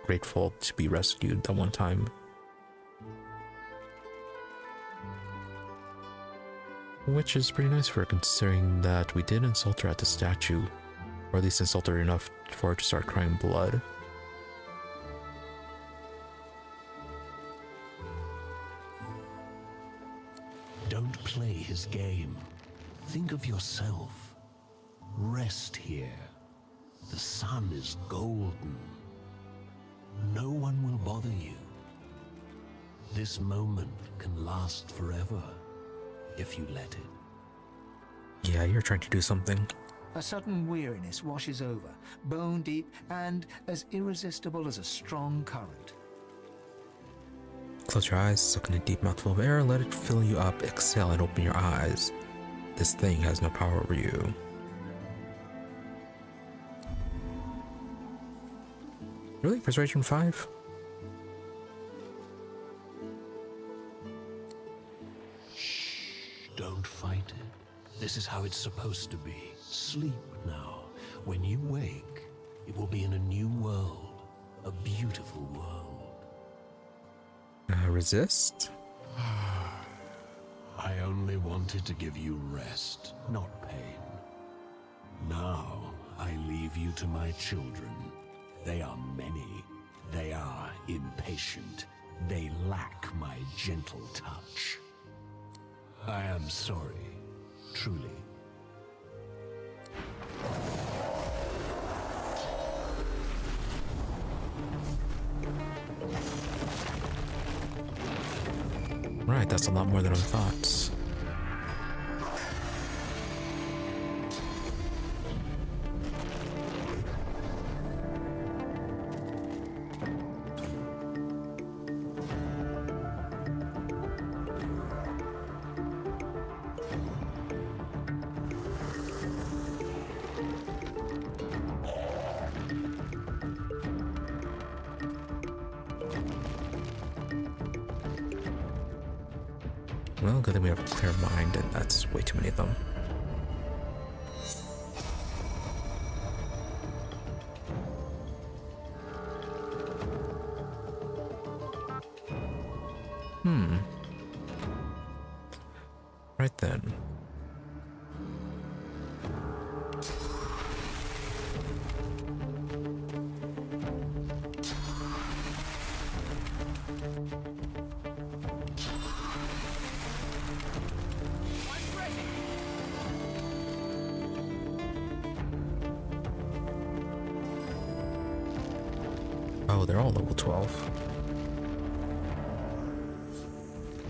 grateful to be rescued that one time. Which is pretty nice for her, considering that we did insult her at the statue. Or at least insult her enough for her to start crying blood. Don't play his game. Think of yourself. Rest here. The sun is golden. No one will bother you. This moment can last forever, if you let it. Yeah, you're trying to do something. A sudden weariness washes over, bone deep and as irresistible as a strong current. Close your eyes, suck in a deep mouthful of air, let it fill you up, exhale and open your eyes. This thing has no power over you. Really? Persuasion 5? Shh, don't fight it. This is how it's supposed to be. Sleep now. When you wake, it will be in a new world, a beautiful world. Resist? I only wanted to give you rest, not pain. Now, I leave you to my children. They are many. They are impatient. They lack my gentle touch. I am sorry, truly. Right, that's a lot more than I thought. Well, good thing we have a clear mind, and that's way too many of them. Right then. Oh, they're all level 12.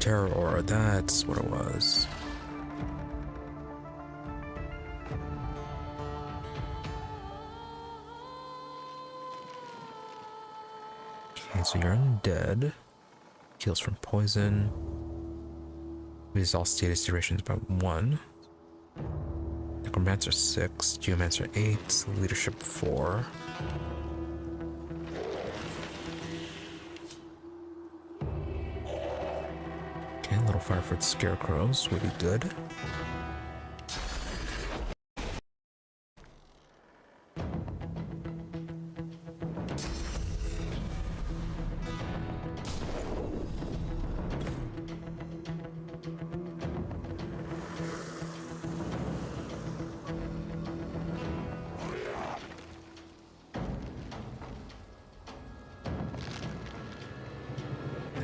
Terror Aura, that's what it was. Okay, so you're undead. Heals from poison. Reduces all status durations by 1. Necromancer 6. Geomancer 8. Leadership 4. Okay, little Firefoot Scarecrows would be good.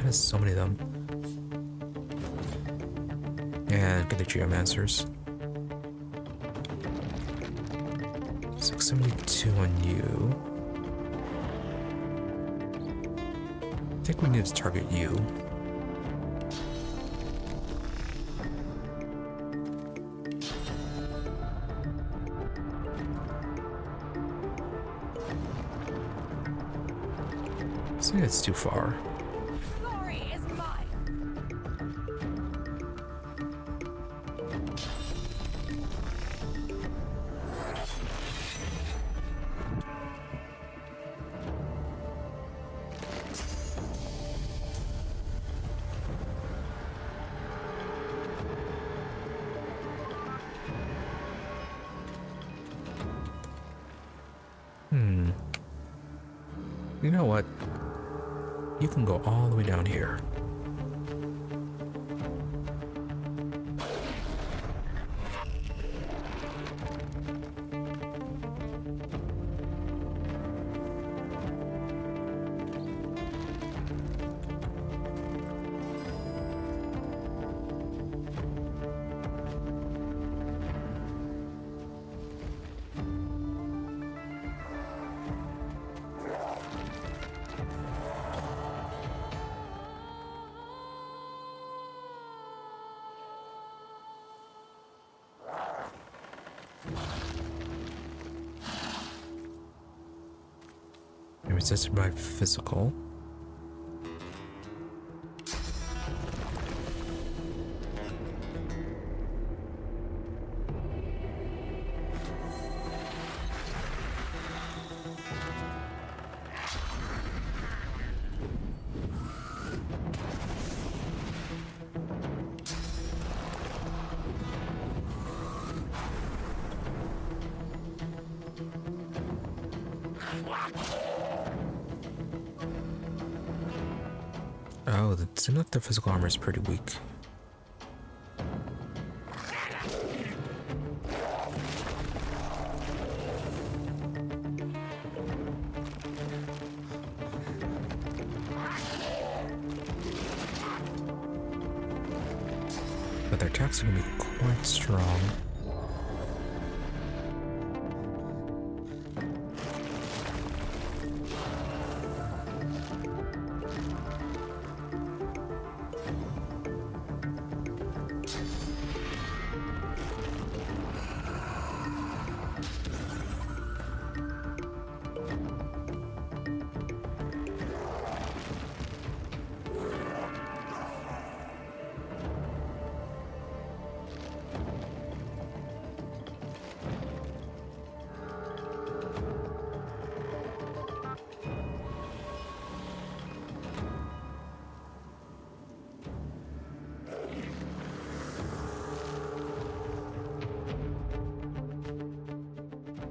There's so many of them. And get the Geomancers. 672 on you. I think we need to target you. I think it's too far. You know what? You can go all the way down here. Resisted by physical. Oh, it seems like their physical armor is pretty weak. But their attacks are going to be quite strong.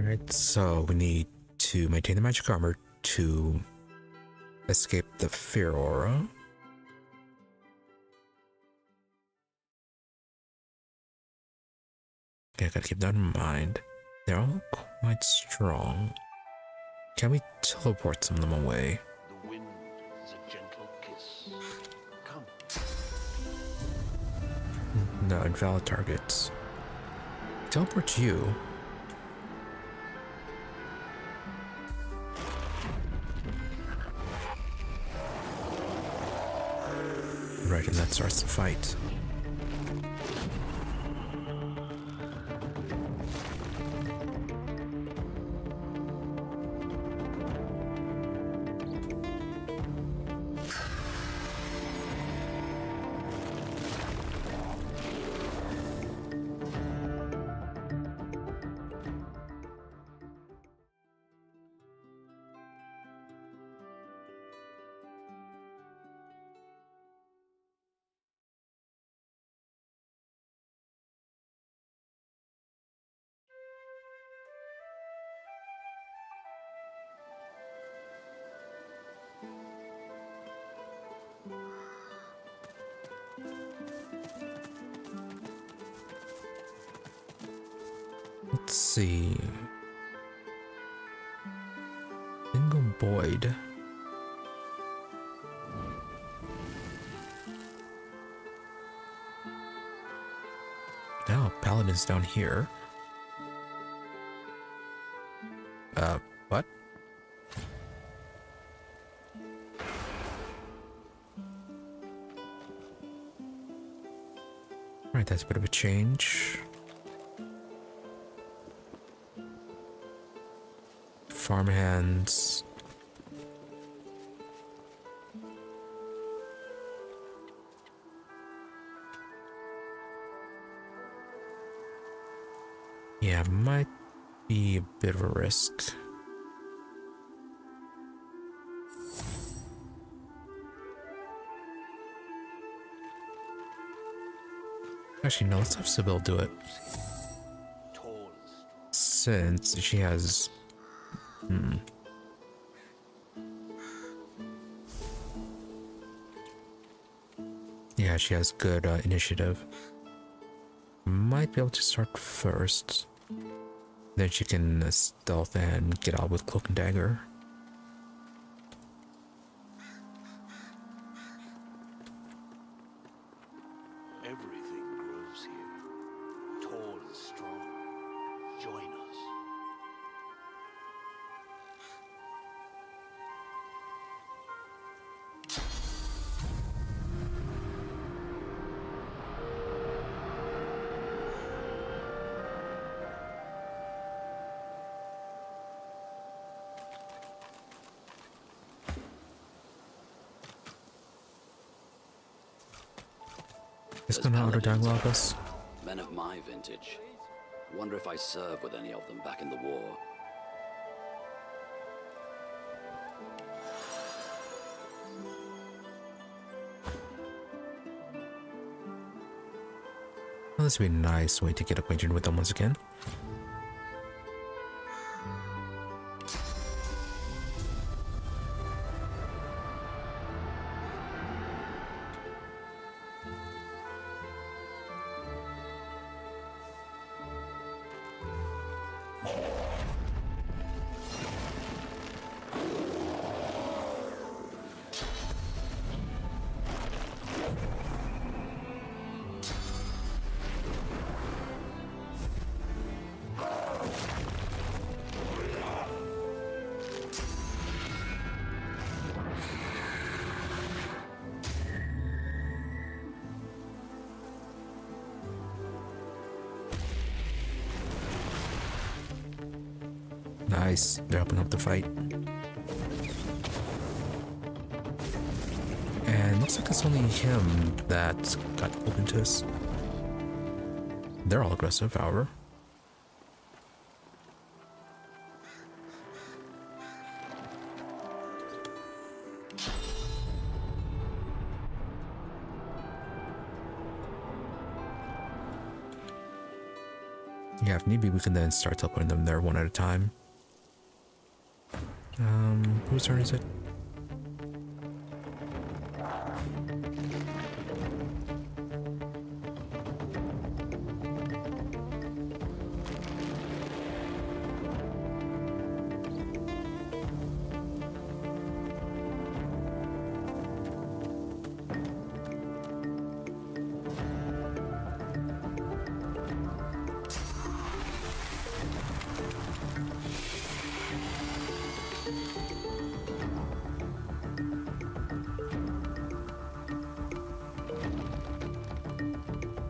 Alright, so we need to maintain the magic armor to escape the fear aura. Okay, I gotta keep that in mind. They're all quite strong. Can we teleport some of them away? The wind is a gentle kiss. Come. No, invalid targets. Teleport you. Right, and that starts the fight. Let's see. Single Boyd. Now, Paladin's down here. What? Alright, that's a bit of a change. Farmhands. Yeah, might be a bit of a risk. Actually, no, let's have Sybil do it. Since she has... Yeah, she has good initiative. Might be able to start first. Then she can stealth and get out with Cloak and Dagger. Everything grows here. Tall and strong. Join us. It's gonna auto dialogue us. Men of my vintage. Wonder if I served with any of them back in the war. Well, this would be a nice way to get acquainted with them once again. Nice, they're helping up the fight. And looks like it's only him that got open to us. They're all aggressive, however. Yeah, if need be, we can then start teleporting them there one at a time. Whose turn is it?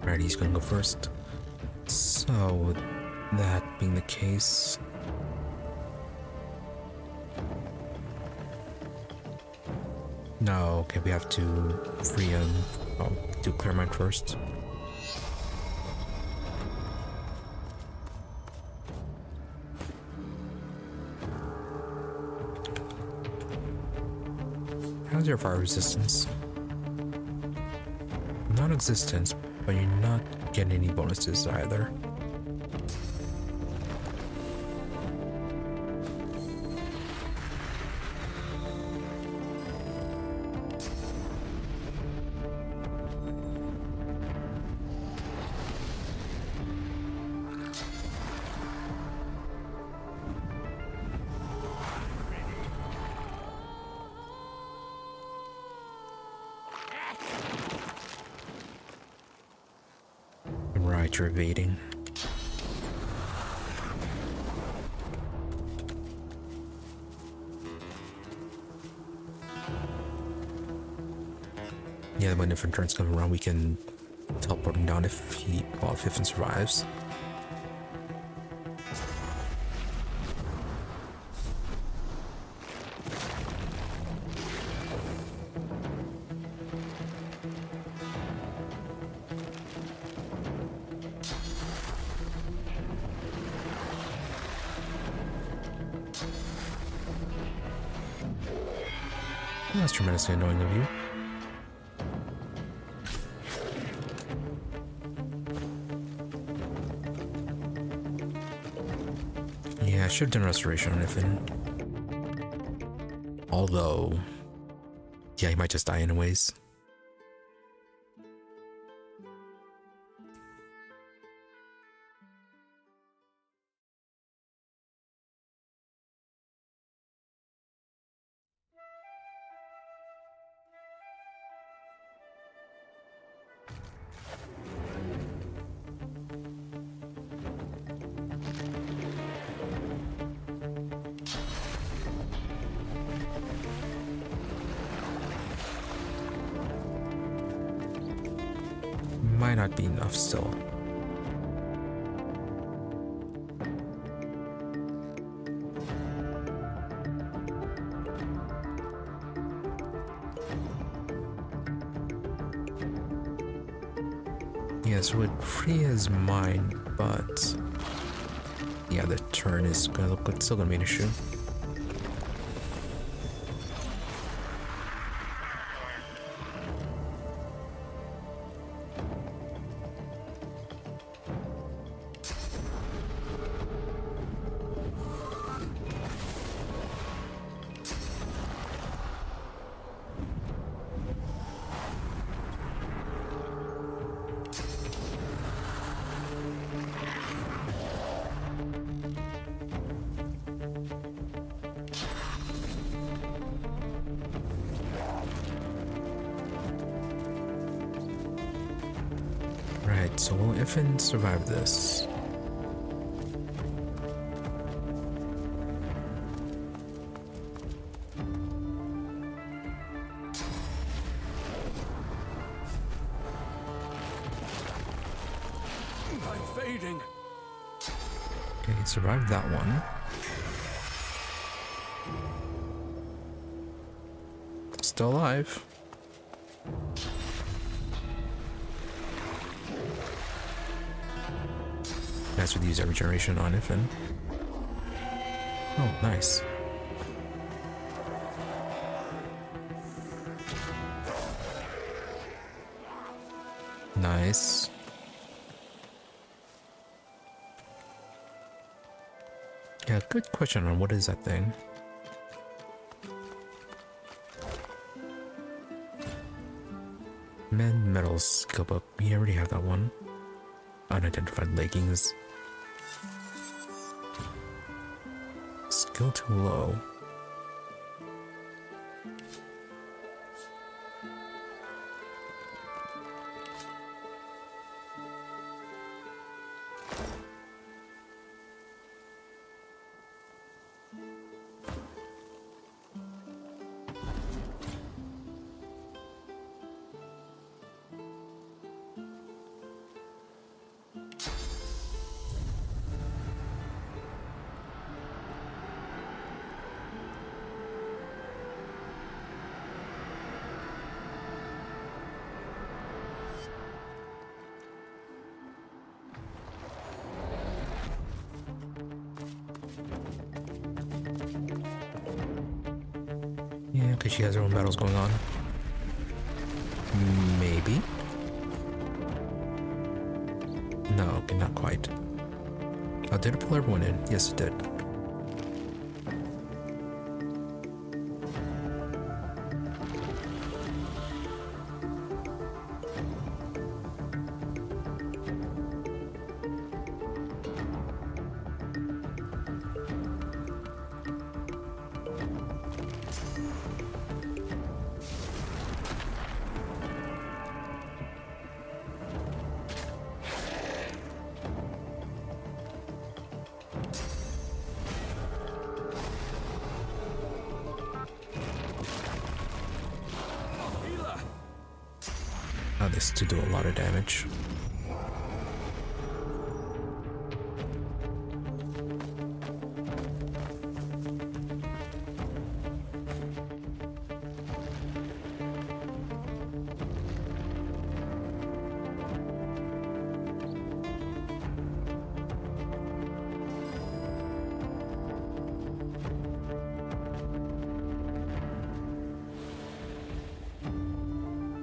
Alright, he's gonna go first. So, with that being the case... No, okay, we have to free him. Oh, do clear mind first. How's your fire resistance? Non-existent, but you're not getting any bonuses either. Right, you're evading. Yeah, when different turns come around, we can teleport him down if he, well, if Ifan survives. That's tremendously annoying of you. Yeah, I should have done restoration on Ifan. Although, yeah, he might just die anyways. Might not be enough still. Yes, would free his mind, but yeah, the turn is gonna look good, still gonna be an issue. Right, so will Ifan survive this? I'm fading. Okay, he survived that one. Still alive. That's with use every generation on Ifan. Oh, nice. Nice. Yeah, good question on what is that thing. Men metal skill book. We already have that one. Unidentified leggings. Skill too low. Yeah, because she has her own battles going on. Maybe? No, okay, not quite. Oh, did it pull everyone in? Yes, it did. This to do a lot of damage.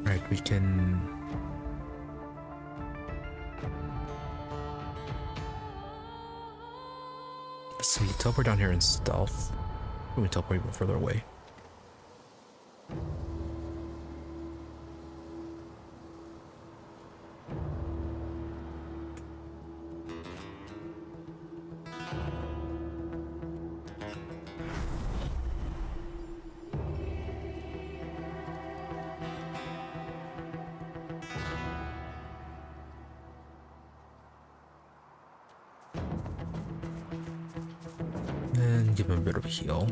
Right, we can... So you teleport down here in stealth. We can teleport even further away. And give him a bit of a heal.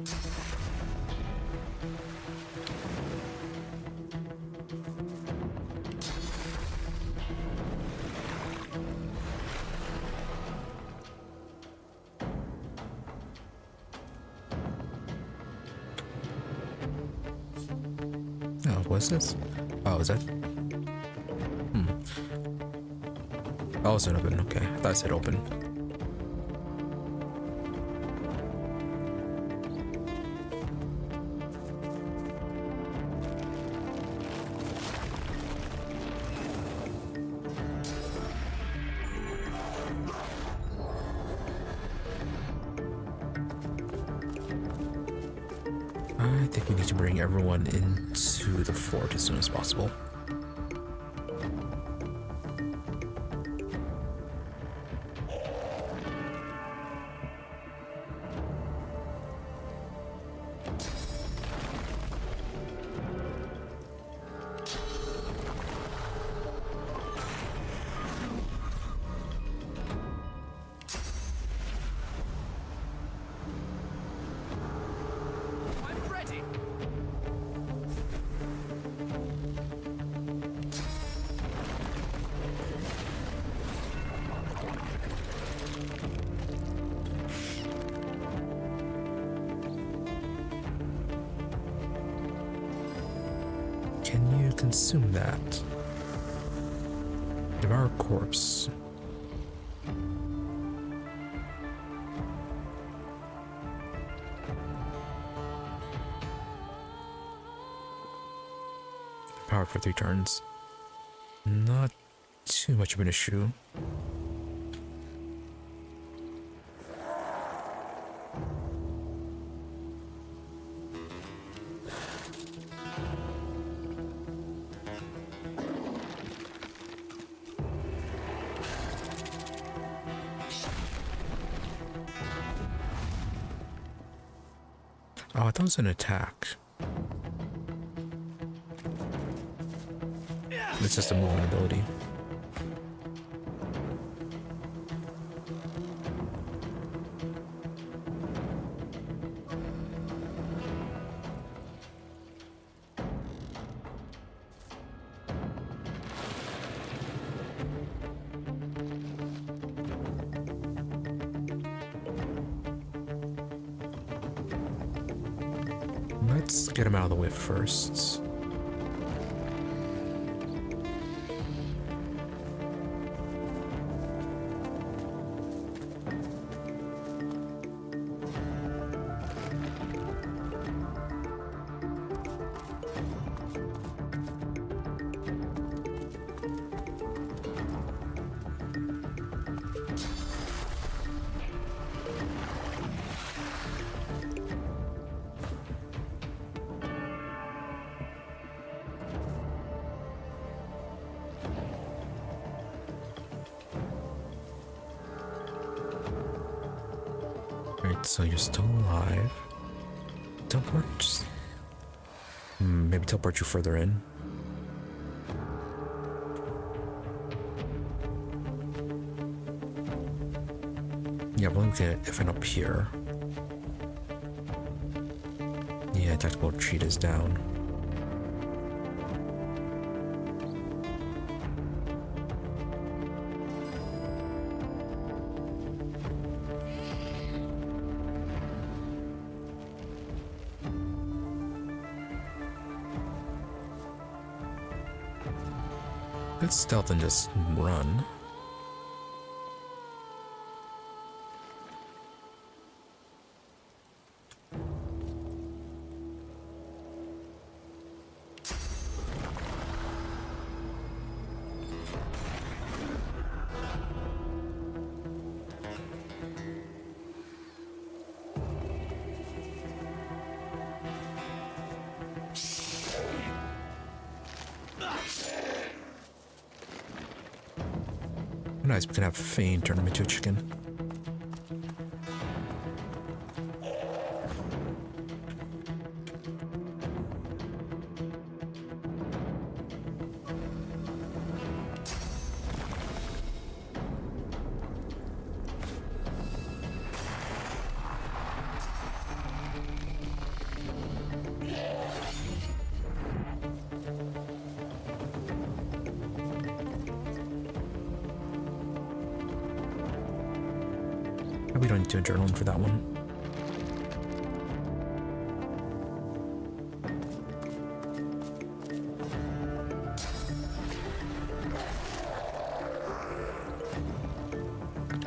Oh, what's this? Oh, is that? Oh, it's an open. Okay, I thought it said open. I think we need to bring everyone into the fort as soon as possible. Can you consume that? Devour corpse. Power for 3 turns. Not too much of an issue. Oh, I thought it was an attack. It's just a movement ability. Let's get him out of the way first. Right, so you're still alive. Teleport? Maybe teleport you further in. Yeah, we'll look at if I'm up here. Yeah, tactical retreat is down. Let's stealth and just run. Nice, we can have Fane turn him into a chicken. We don't need to adrenaline for that one.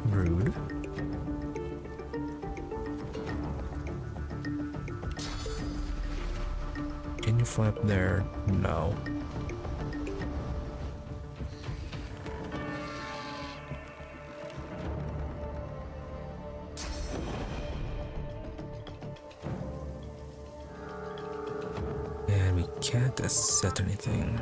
Rude. Can you fly up there? No. Can't set anything.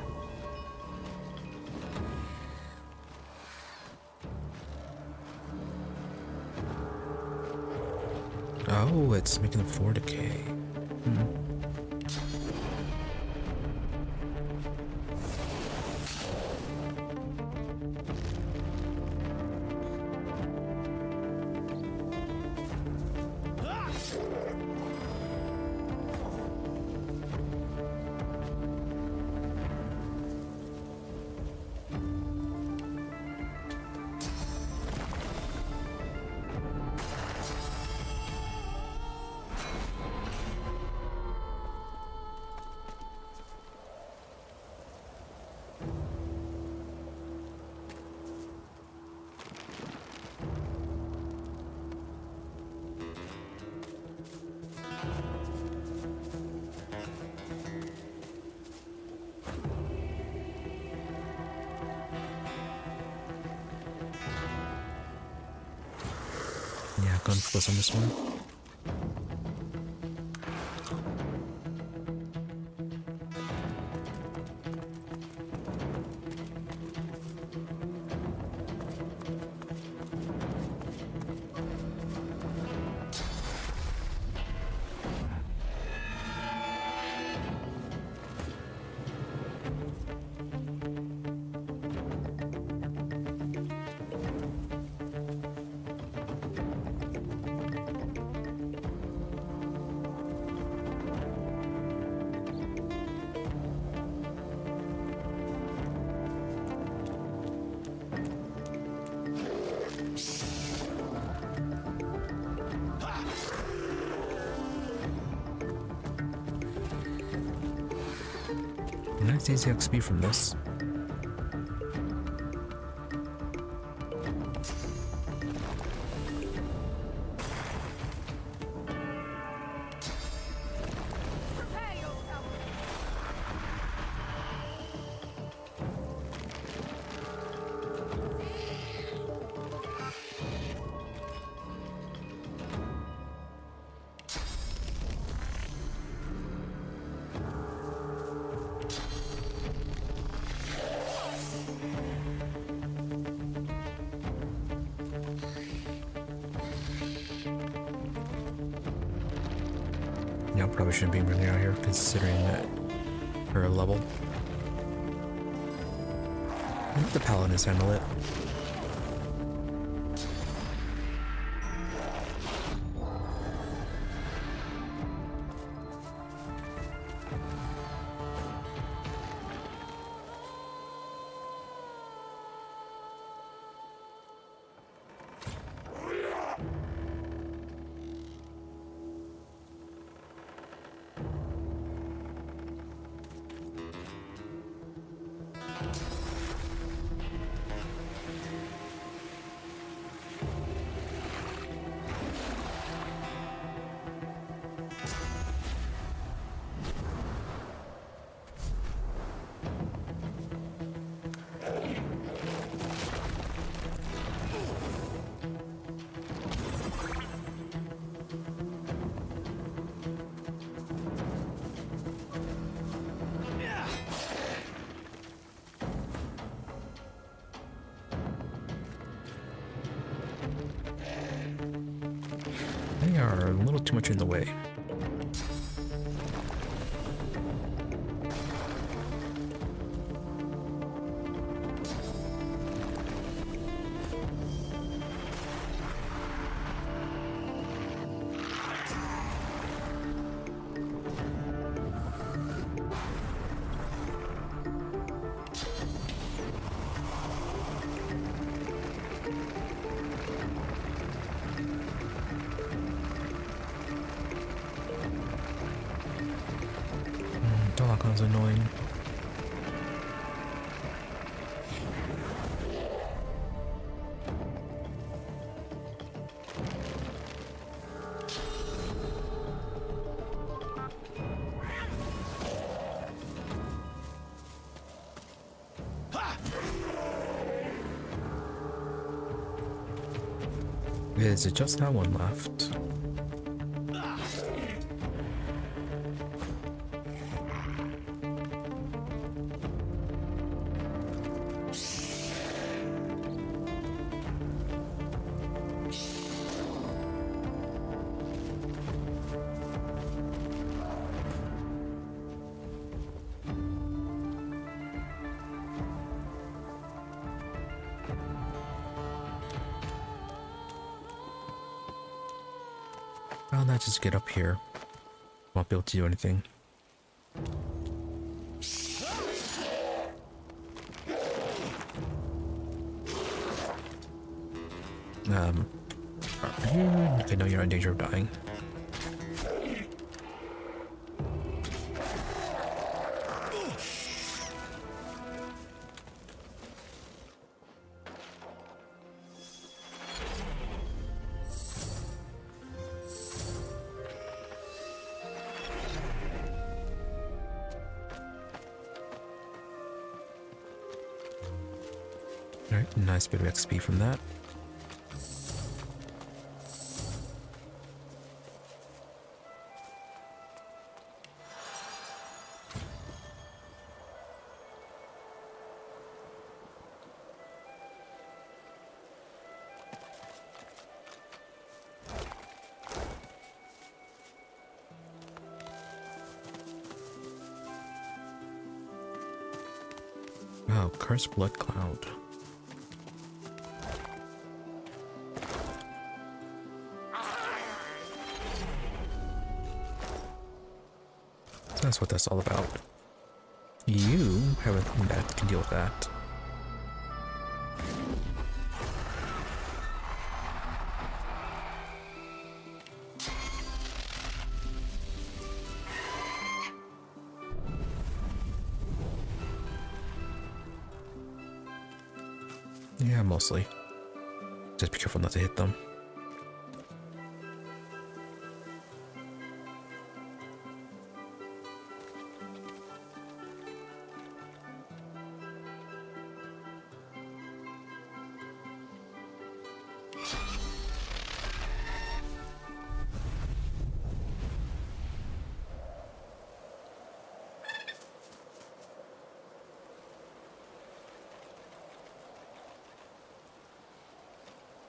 Oh, it's making the floor decay. Yeah, gun focus on this one. Nice easy XP from this. Yeah, probably shouldn't be bringing out here considering that her level. Let the paladins handle it. They are a little too much in the way. Dolacon's annoying. Is it just that one left? Well, let's just get up here. Won't be able to do anything. Are you? Okay, no, you're in danger of dying. Alright, nice bit of XP from that. Wow, cursed blood cloud. That's what that's all about. You have a thing that can deal with that. Yeah, mostly. Just be careful not to hit them.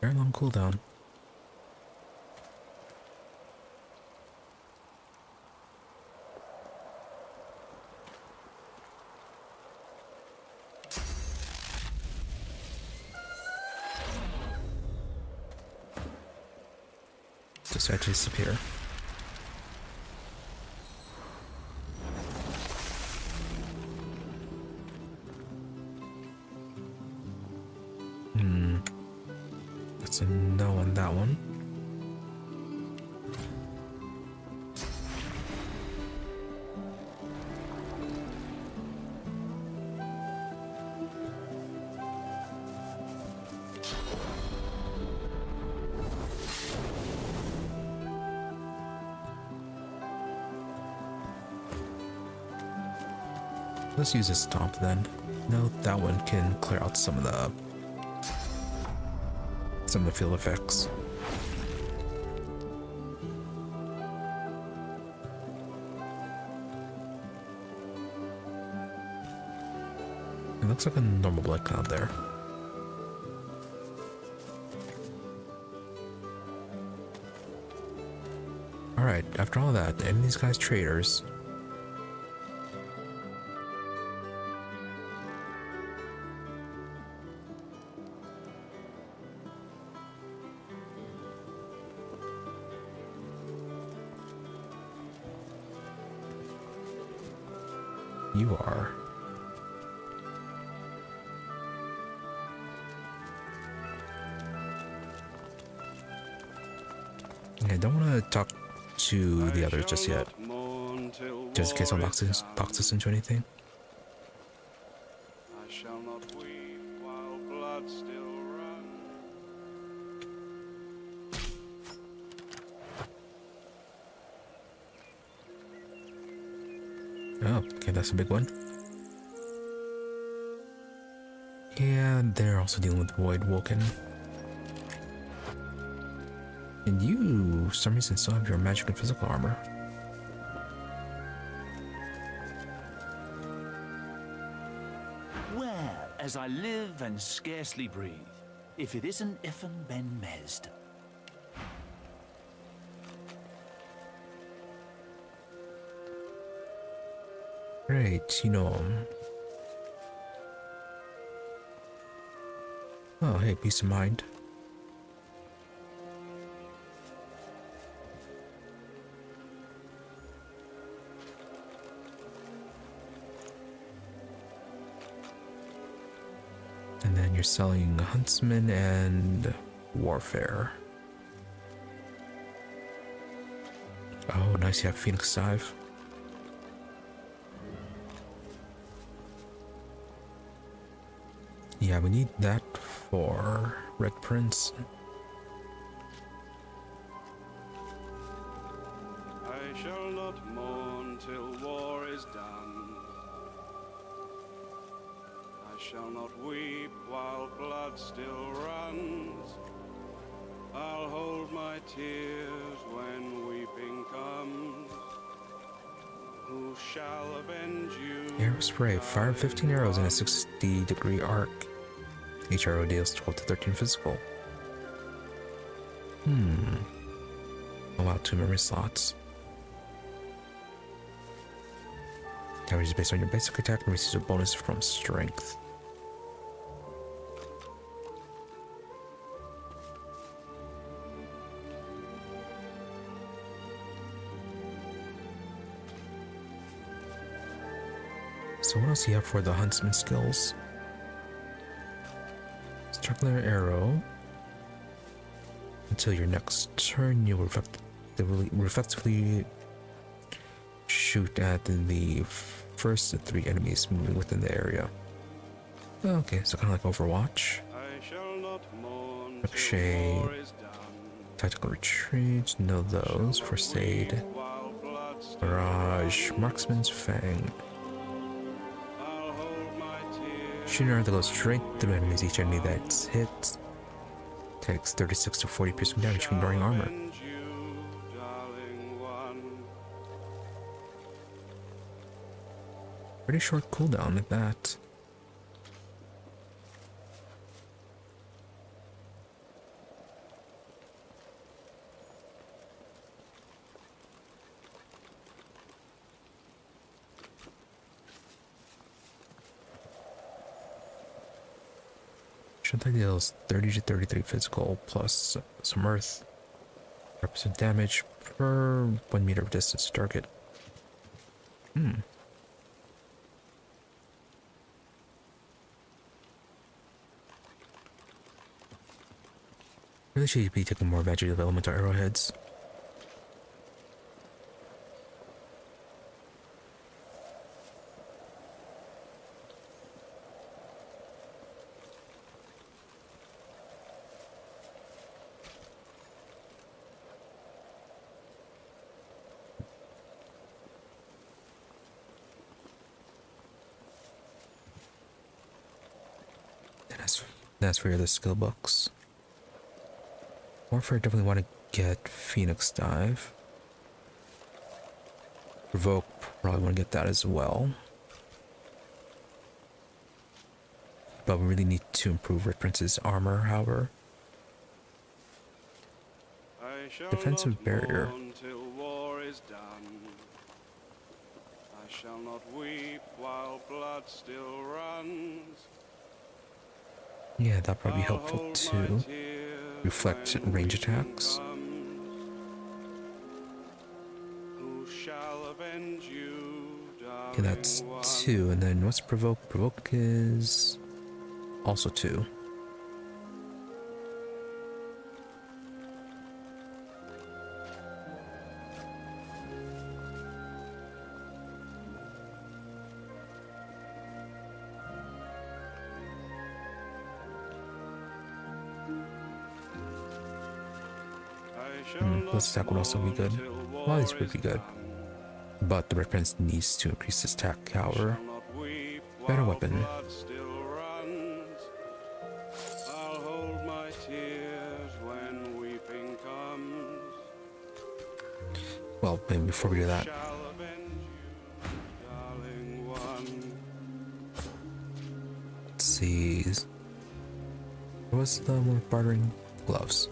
Very long cooldown. Just had to disappear. That's a no on that one. Let's use a stomp then. No, that one can clear out some of the field effects. It looks like a normal blood cloud there. Alright, after all that, any of these guys traitors? You are. I don't want to talk to the others just yet. Just in case I'll box us into anything. I shall not weep while blood still runs. Oh, okay, that's a big one. Yeah, they're also dealing with Void Woken. And you, for some reason, still have your magic and physical armor. Well, as I live and scarcely breathe, if it isn't Ifan Ben Mesd. Great, you know him. Oh, hey, peace of mind. And then you're selling Huntsman and Warfare. Oh, nice, you have Phoenix Dive. Yeah, we need that for Red Prince. I shall not mourn till war is done. I shall not weep while blood still runs. I'll hold my tears when weeping comes. Who shall avenge you? Arrow spray. Fire 15 arrows in a 60-degree arc. Each arrow deals 12 to 13 physical. Oh wow, 2 memory slots. Damage is based on your basic attack and receives a bonus from strength. So what else do you have for the Huntsman skills? Circular arrow. Until your next turn, you will effectively shoot at the first 3 enemies moving within the area. Okay, so kind of like Overwatch. I Ricochet, tactical retreat, know those. First aid, barrage, marksman's fang. Shooting arrow that goes straight through enemies. Each enemy that's hit takes 36 to 40 piercing damage from ignoring armor. Pretty short cooldown at that. Shantai deals 30 to 33 physical plus some earth. Represent damage per 1 meter of distance to target. Really should be taking more advantage of elemental arrowheads. That's for your other skill books. Warfare, definitely want to get Phoenix Dive. Provoke, probably want to get that as well. But we really need to improve Red Prince's armor, however. Defensive barrier. Till war is done. I shall not weep while blood still runs. Yeah, that'd probably be helpful too. Reflect range attacks. Okay, that's 2. And then what's provoke? Provoke is also 2. Plus attack would also be good. Well, these would be good. But the Red Prince needs to increase his attack, however. Better weapon. Well, maybe before we do that. Let's see. What was the one with bartering? Gloves.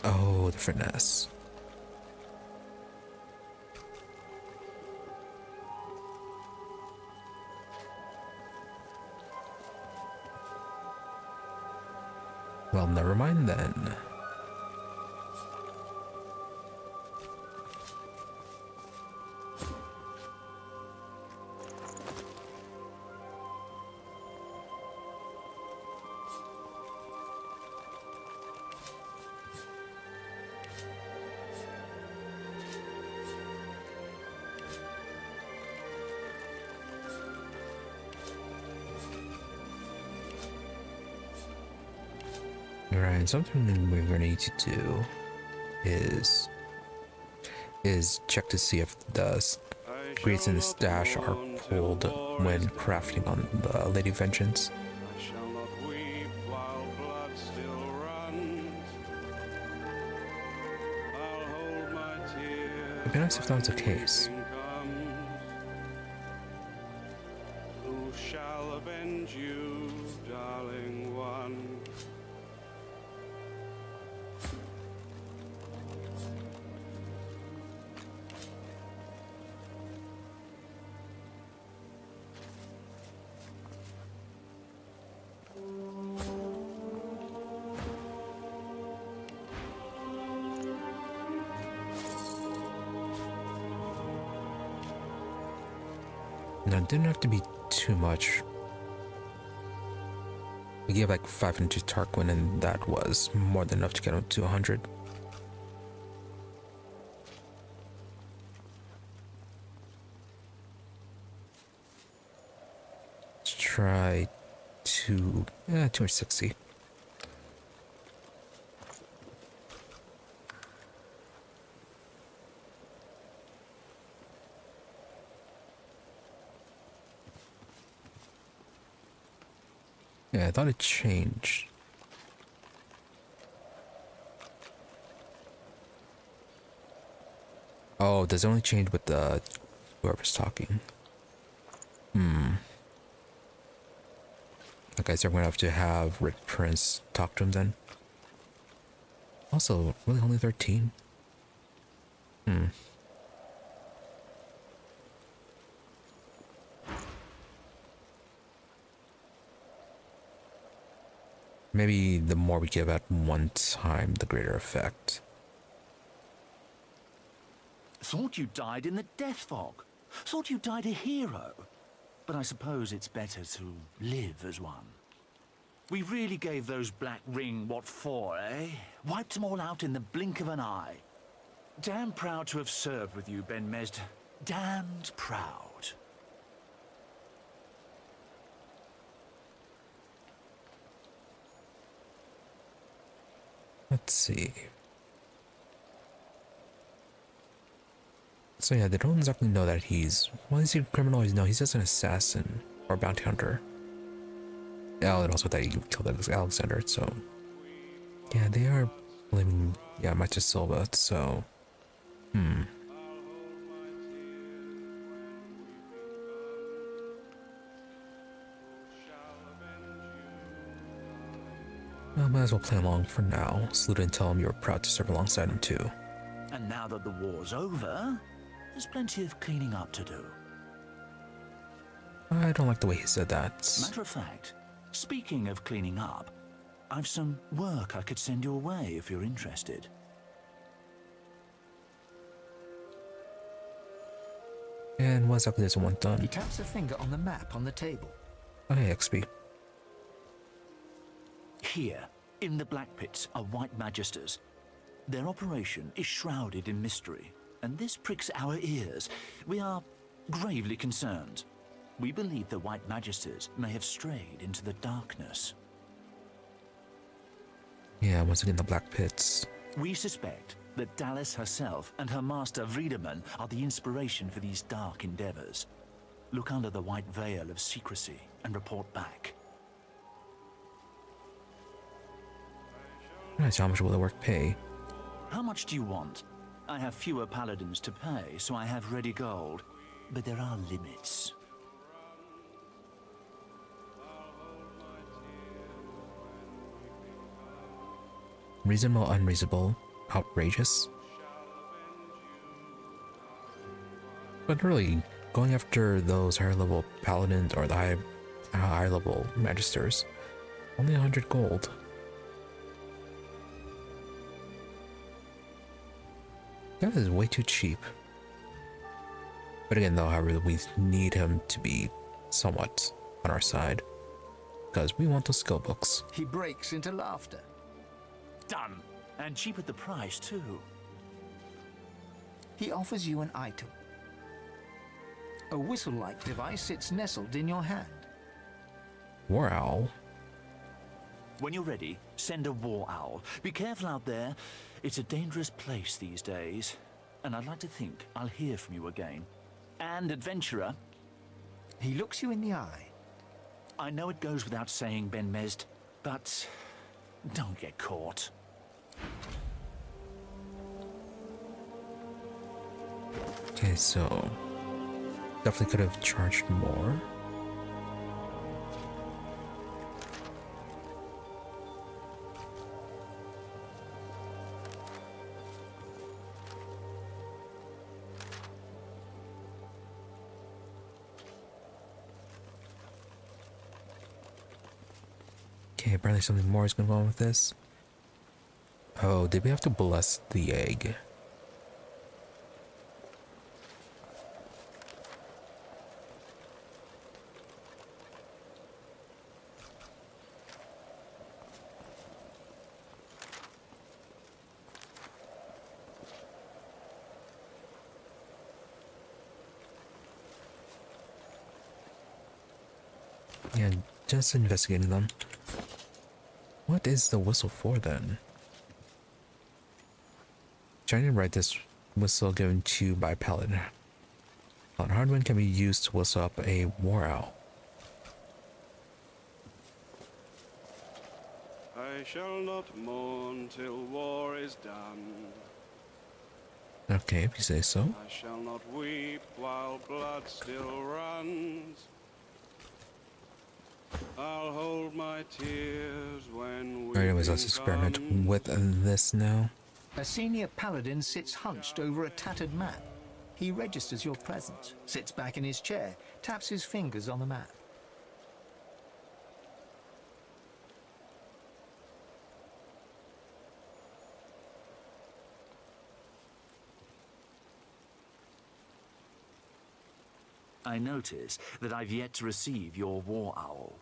Oh, the finesse. Well, never mind then. Alright, something we're going to need to do is check to see if the ingredients in the stash are pulled when crafting on the Lady Vengeance. It'd be nice if that was the case. Who shall avenge you, darling one? No, it didn't have to be too much. We gave like 500 to Tarquin, and that was more than enough to get him to 100. try 260. Yeah, I thought it changed. Oh, does it only change with the whoever's talking? Okay, so we're gonna have to have Red Prince talk to him then. Also, really only 13? Maybe the more we give at one time, the greater effect. Thought you died in the death fog. Thought you died a hero. But I suppose it's better to live as one. We really gave those Black Ring what for, eh? Wiped them all out in the blink of an eye. Damn proud to have served with you, Ben Mesd. Damned proud. Let's see. So yeah, they don't exactly know that he's... Well, is he a criminal? No, he's just an assassin or a bounty hunter. Oh, and also that you killed Alexander, so... Yeah, they are blaming... Yeah, Master Silva, so... Well, might as well play along for now. Salute and tell him you were proud to serve alongside him too. And now that the war's over, there's plenty of cleaning up to do. I don't like the way he said that. Matter of fact, speaking of cleaning up, I've some work I could send your way if you're interested. And what exactly does it want done? He taps a finger on the map on the table. Oh, hey, XP. Here, in the Black Pits, are White Magisters. Their operation is shrouded in mystery, and this pricks our ears. We are gravely concerned. We believe the White Magisters may have strayed into the darkness. Yeah, once again, the Black Pits. We suspect that Dallis herself and her master Vriedemann are the inspiration for these dark endeavors. Look under the white veil of secrecy and report back. Nice, how much will the work pay? How much do you want? I have fewer paladins to pay, so I have ready gold. But there are limits. Reasonable, unreasonable, outrageous. But really, going after those higher level paladins or the higher level magisters, only 100 gold. That is way too cheap. But again, though, however, we need him to be somewhat on our side, because we want those skill books. He breaks into laughter. Done! And cheap at the price, too. He offers you an item. A whistle-like device sits nestled in your hand. War Owl? When you're ready, send a war owl. Be careful out there. It's a dangerous place these days. And I'd like to think I'll hear from you again. And, adventurer... He looks you in the eye. I know it goes without saying, Ben Mesd, but don't get caught. Okay, so... Definitely could have charged more. Okay, apparently something more is going to go on with this. Oh, did we have to bless the egg? Yeah, just investigating them. What is the whistle for then? Trying to write this whistle given to you by Paladin. Paladin Hardwind can be used to whistle up a war owl. I shall not mourn till war is done. Okay, if you say so. I shall not weep while blood still runs. I'll hold my tears when we. Alright, anyways, let's experiment with this now. A senior paladin sits hunched over a tattered map. He registers your presence, sits back in his chair, taps his fingers on the map. I notice that I've yet to receive your war owl.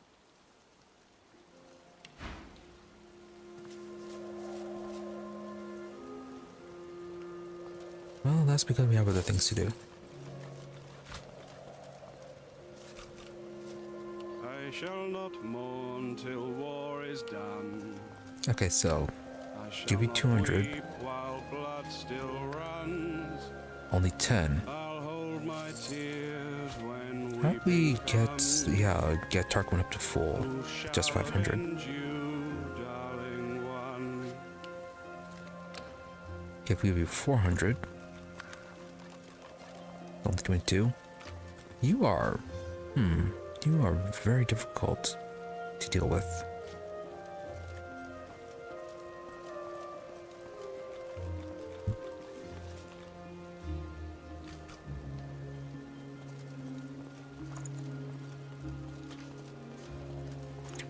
Well, that's because we have other things to do. I shall not mourn till war is done. Okay, so I shall give you not 200. weep while blood still runs. Only 10. I'll hold my tears when How do we weeping get, comes. get Tarquin up to full? Who Just shall 500. avenge you, darling one? If we give you 400. Only 22. You are very difficult to deal with.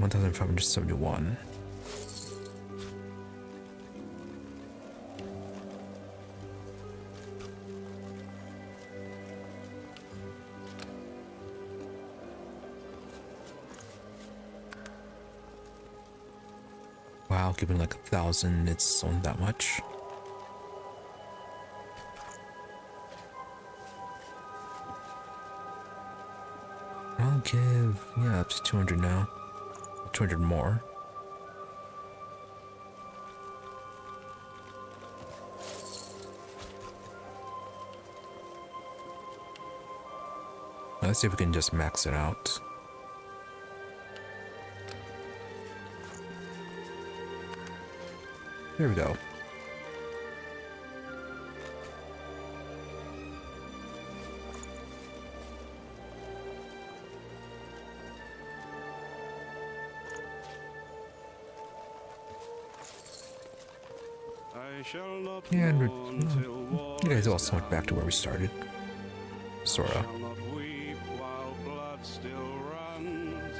$1,571. Wow, given like 1,000, it's only that much. I'll give, yeah, up to 200 now. 200 more. Let's see if we can just max it out. There we go. I shall not And mourn till war you guys is all somewhat back to where we started. Sorta. shall not weep while blood still runs.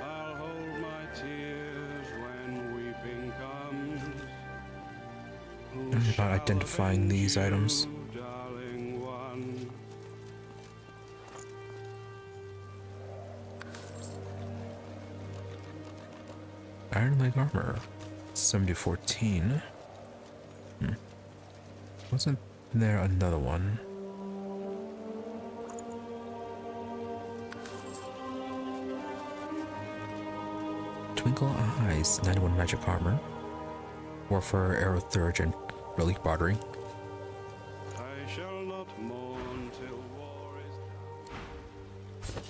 I'll hold my tears when weeping comes. Who About shall identifying these avenge items. you, darling one? Iron leg armor. 7014. Wasn't there another one? Twinkle Eyes, 91 magic armor. Warfare, arrow thurge, and relic bartering. I shall not mourn till war is done.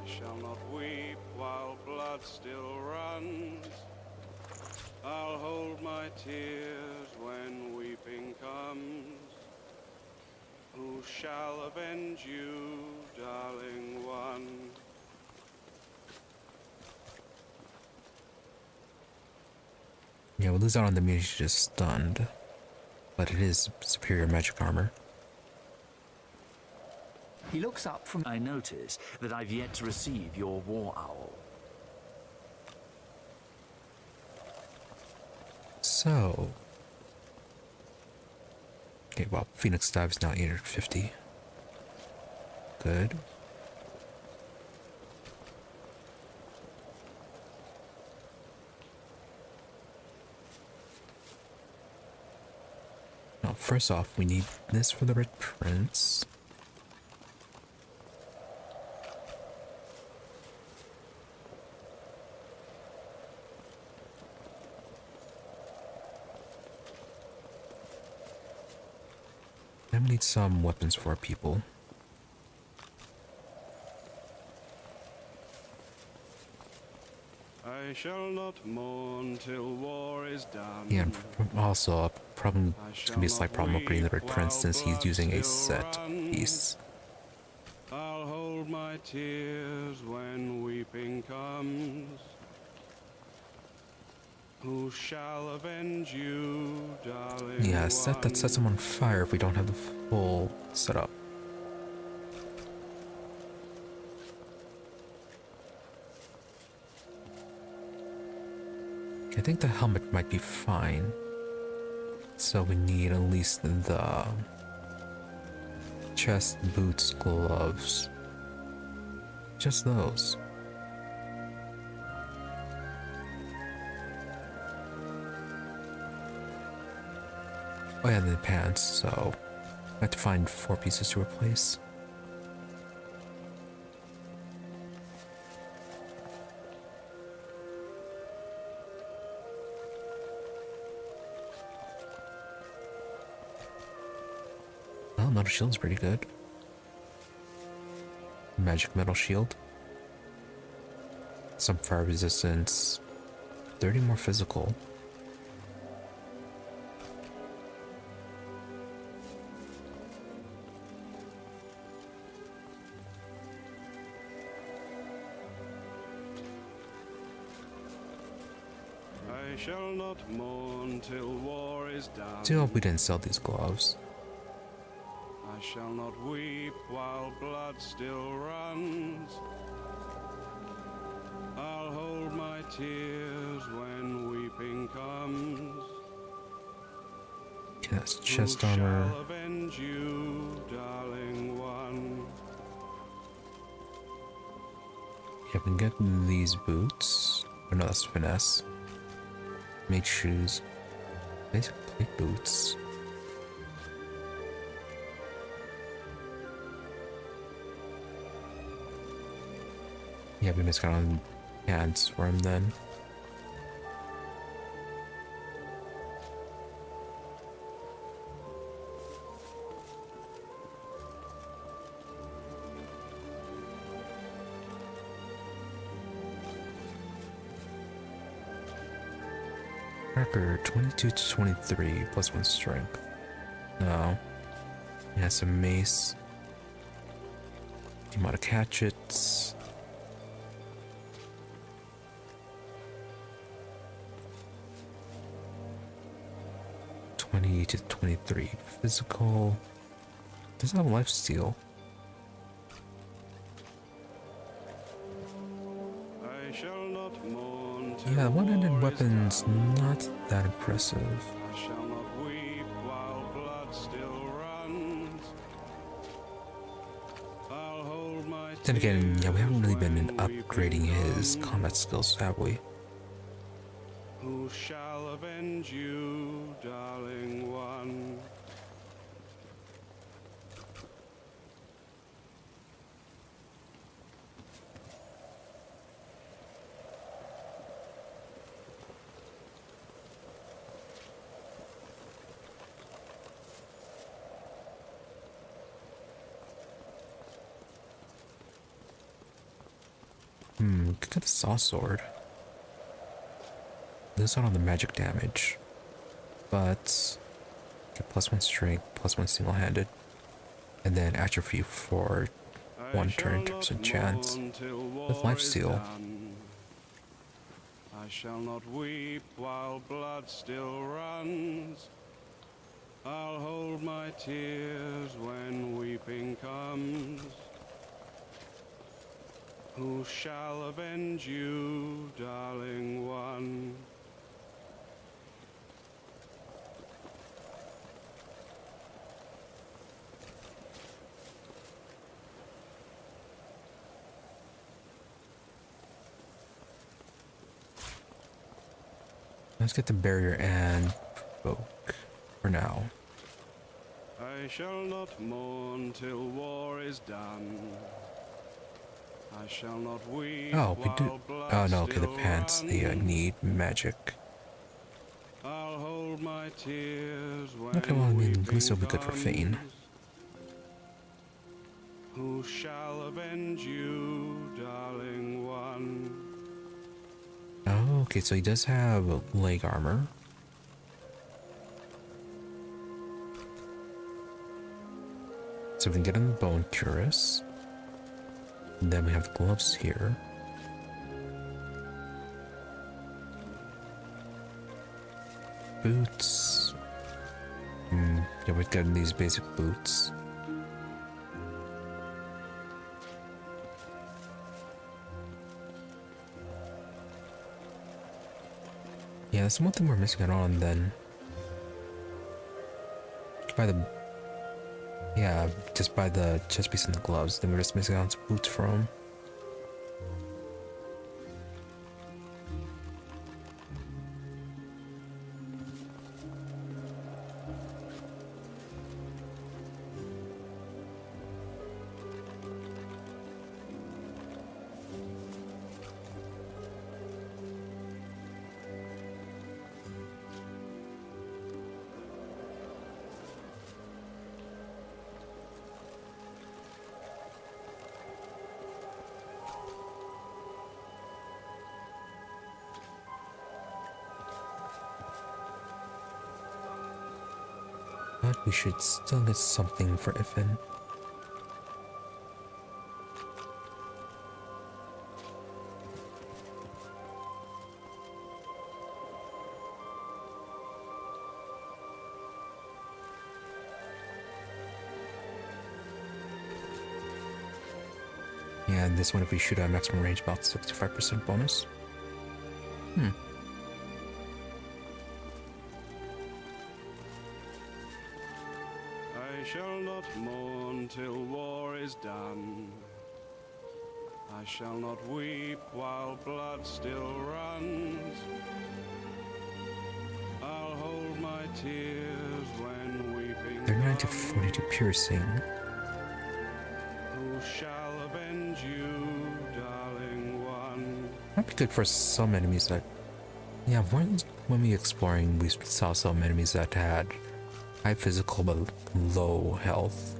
I shall not weep while blood still runs. I'll hold my tears when weeping comes. Who shall avenge you, darling one? Yeah, we lose out on the immunity to stunned, but it is superior magic armor. He looks up from... I notice that I've yet to receive your war owl. So... Okay, well, Phoenix Dive is now 850. Good. Now, first off, we need this for the Red Prince. And we need some weapons for our people. I shall not mourn till war is done. Yeah, and also a problem. It's gonna be a slight problem upgrading the Red Prince since he's using a set piece. I'll hold my tears when weeping comes. Who shall avenge you, darling? Yeah, a set that sets him on fire if we don't have the full setup. I think the helmet might be fine. So we need at least the chest, boots, gloves. Just those. Oh yeah, the pants, so I have to find 4 pieces to replace. Well, metal shield's pretty good. Magic metal shield. Some fire resistance. 30 more physical. I shall not mourn till war is done. Too bad we didn't sell these gloves. I shall not weep while blood still runs. I'll hold my tears when weeping comes. Okay, that's chest armor. Who shall avenge you, darling one? Yeah, we can get these boots. Oh no, that's finesse. Made shoes. Basically boots. Yeah, we missed out on pants for him then. Record 22 to 23 plus 1 strength. No. He has some mace. The amount of hatchets. 20 to 23 physical. Doesn't have lifesteal. I shall not mourn Yeah, one-handed weapons not that impressive. I shall not weep while blood still runs. I'll hold my Then again, yeah, we haven't really been tears when upgrading his combat skills, have we? Who shall avenge you, darling one? Could get a saw sword. This one on the magic damage, but get +1 strength, +1 single-handed, and then atrophy for 1 turn 10% chance with lifesteal. I shall not weep while blood still runs. I'll hold my tears when weeping comes. Who shall avenge you, darling one? Let's get the barrier and provoke for now. I shall not mourn till war is done. I shall not weep. Oh, we do. Oh no, okay, the pants. They need magic. I'll hold my tears when Okay, well, I mean, at least it'll be good for Fane. Who shall avenge you, darling one? Oh, okay, so he does have leg armor. So we can get him the bone cuirass. And then we have the gloves here. Boots. Yeah, we've gotten these basic boots. Yeah, that's one thing we're missing out on then. By the... Yeah, just by the chest piece and the gloves. Then we're just missing out on some boots for him. But we should still get something for Ifin. Yeah, and this one, if we shoot at maximum range, about 65% bonus. I shall not mourn till war is done. I shall not weep while blood still runs. I'll hold my tears when weeping. 39 to 42 piercing. Who shall avenge you, darling one? Might be good for some enemies that... Yeah, when we exploring, we saw some enemies that had high physical but low health.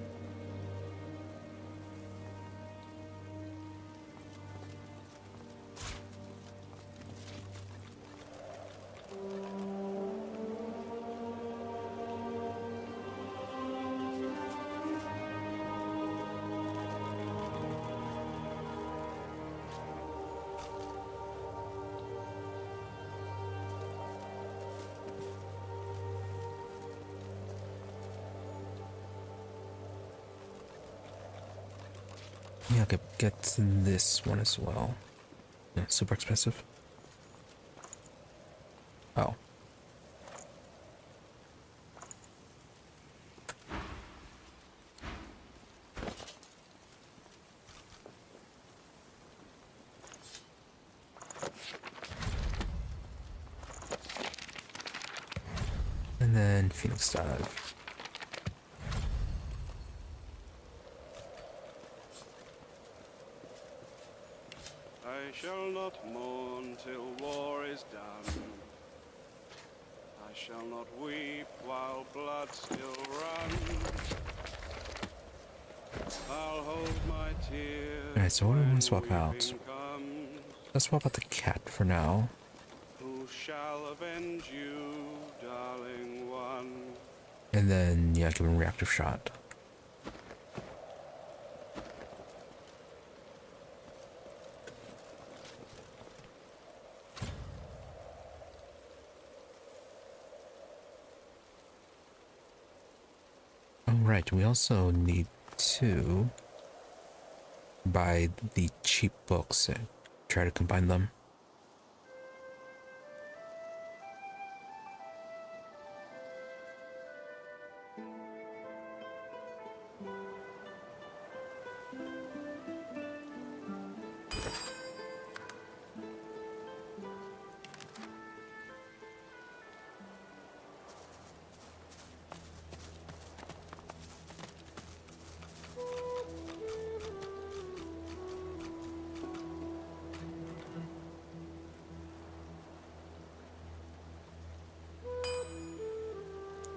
Yeah, I could get this one as well. Yeah, super expensive. Oh. And then Phoenix Dive. I shall not mourn till war is done. I shall not weep while blood still runs. I'll hold my tears. Alright, so what do we want to swap out? weeping comes. Let's swap out the cat for now. Who shall avenge you, darling one? And then, yeah, give him reactive shot. Alright, we also need to buy the cheap books and try to combine them.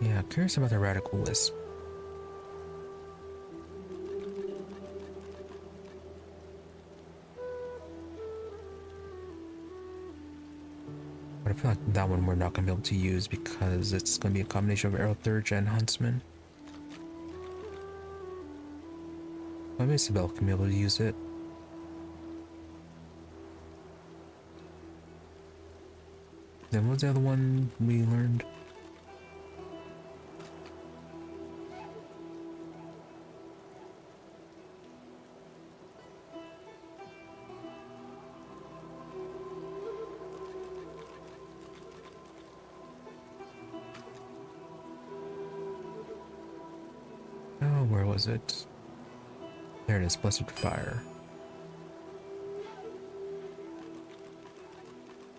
Yeah, curious about the Radical Wisp. But I feel like that one we're not going to be able to use because it's going to be a combination of Arrow Thurge and Huntsman. Maybe Isabel can be able to use it. Then what was the other one we learned? Oh, where was it? There it is, Blessed Fire.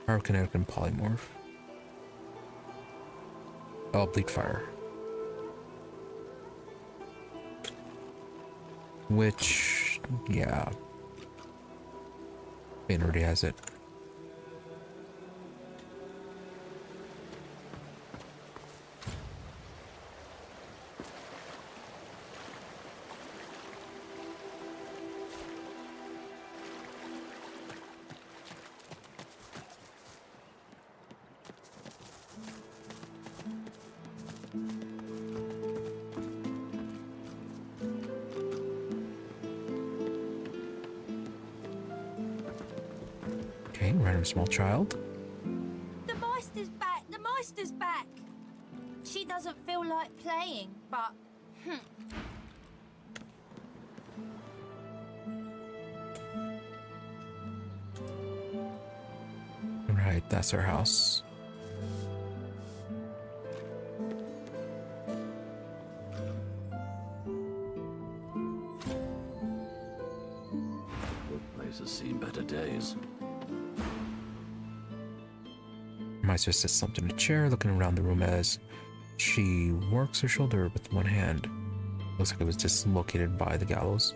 Pyrokinetic and Polymorph. Oh, Bleak Fire. Which, yeah. Bane already has it. Okay, random small child. The Meister's back! The Meister's back! She doesn't feel like playing, but... Right, that's our house. The place has seen better days. Meister sits slumped in a chair, looking around the room as she works her shoulder with one hand. Looks like it was dislocated by the gallows.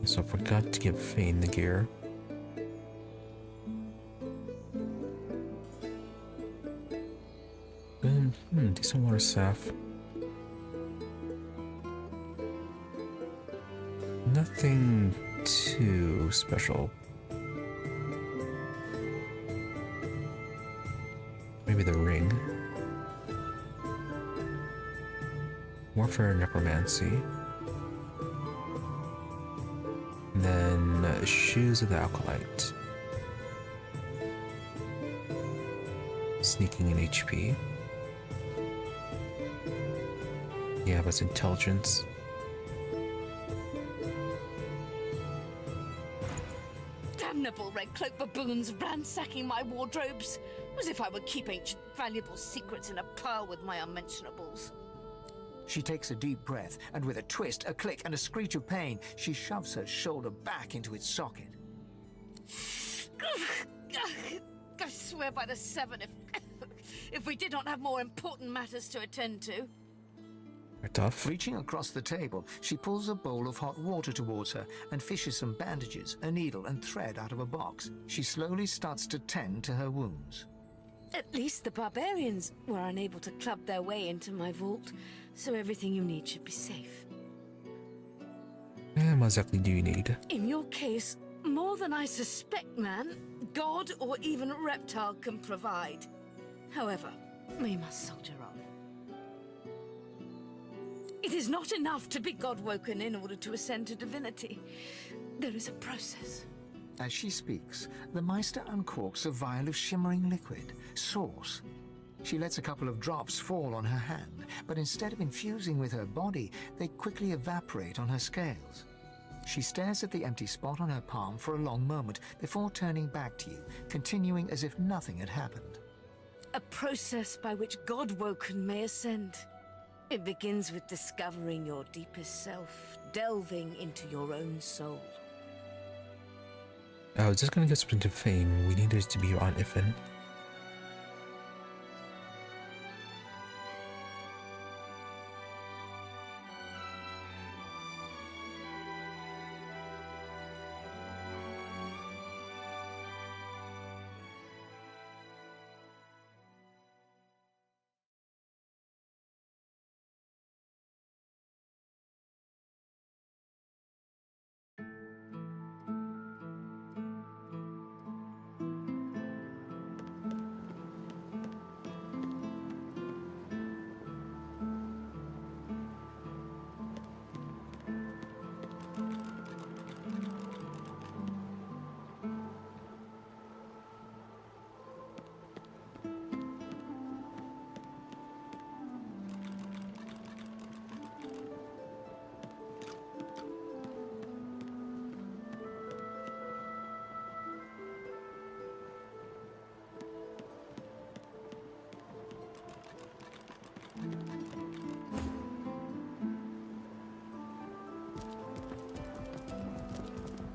So I forgot to give Fane the gear. Decent water staff. Nothing too special. Maybe the ring. Warfare and Necromancy. And then Shoes of the Acolyte. Sneaking in HP. Yeah, but it's intelligence. Damnable red cloak baboons ransacking my wardrobes, as if I would keep ancient valuable secrets in a pile with my unmentionables. She takes a deep breath, and with a twist, a click, and a screech of pain, she shoves her shoulder back into its socket. I swear by the seven, if we did not have more important matters to attend to. Tough. Reaching across the table, she pulls a bowl of hot water towards her and fishes some bandages, a needle, and thread out of a box. She slowly starts to tend to her wounds. At least the barbarians were unable to club their way into my vault, so everything you need should be safe. And what exactly do you need? In your case, more than I suspect, man, god or even reptile can provide. However, we must soldier on. It is not enough to be god-woken in order to ascend to divinity. There is a process. As she speaks, the Meister uncorks a vial of shimmering liquid, Source. She lets a couple of drops fall on her hand, but instead of infusing with her body, they quickly evaporate on her scales. She stares at the empty spot on her palm for a long moment before turning back to you, continuing as if nothing had happened. A process by which god-woken may ascend. It begins with discovering your deepest self, delving into your own soul. I was just gonna get something to Fane. We need this to be on Ifin.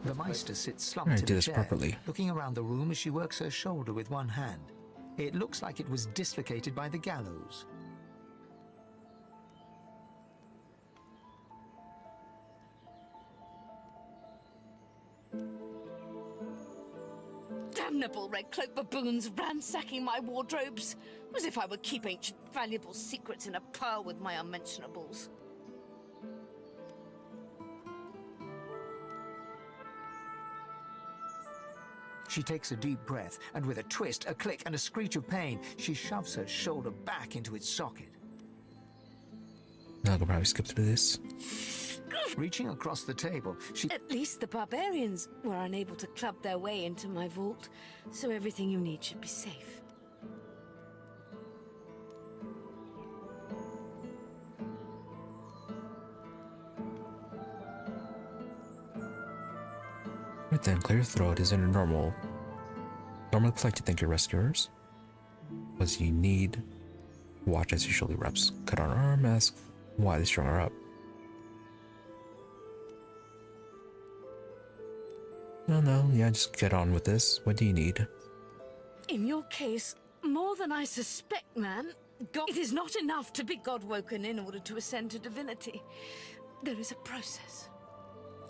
The Meister sits slumped Alright, in do a this chair, properly. looking around the room as she works her shoulder with one hand. It looks like it was dislocated by the gallows. Damnable red cloak baboons ransacking my wardrobes, as if I would keep ancient valuable secrets in a pile with my unmentionables. She takes a deep breath, and with a twist, a click, and a screech of pain, she shoves her shoulder back into its socket. I could probably skip through this. Reaching across the table, she... At least the barbarians were unable to club their way into my vault, so everything you need should be safe. Right then, clear your throat isn't a normal. Normally polite to thank your rescuers. Was you need. Watch as you shoulder reps. Cut on her arm, ask why they strung her up. No, yeah, just get on with this. What do you need? In your case, more than I suspect, man. It is not enough to be God-woken in order to ascend to divinity. There is a process.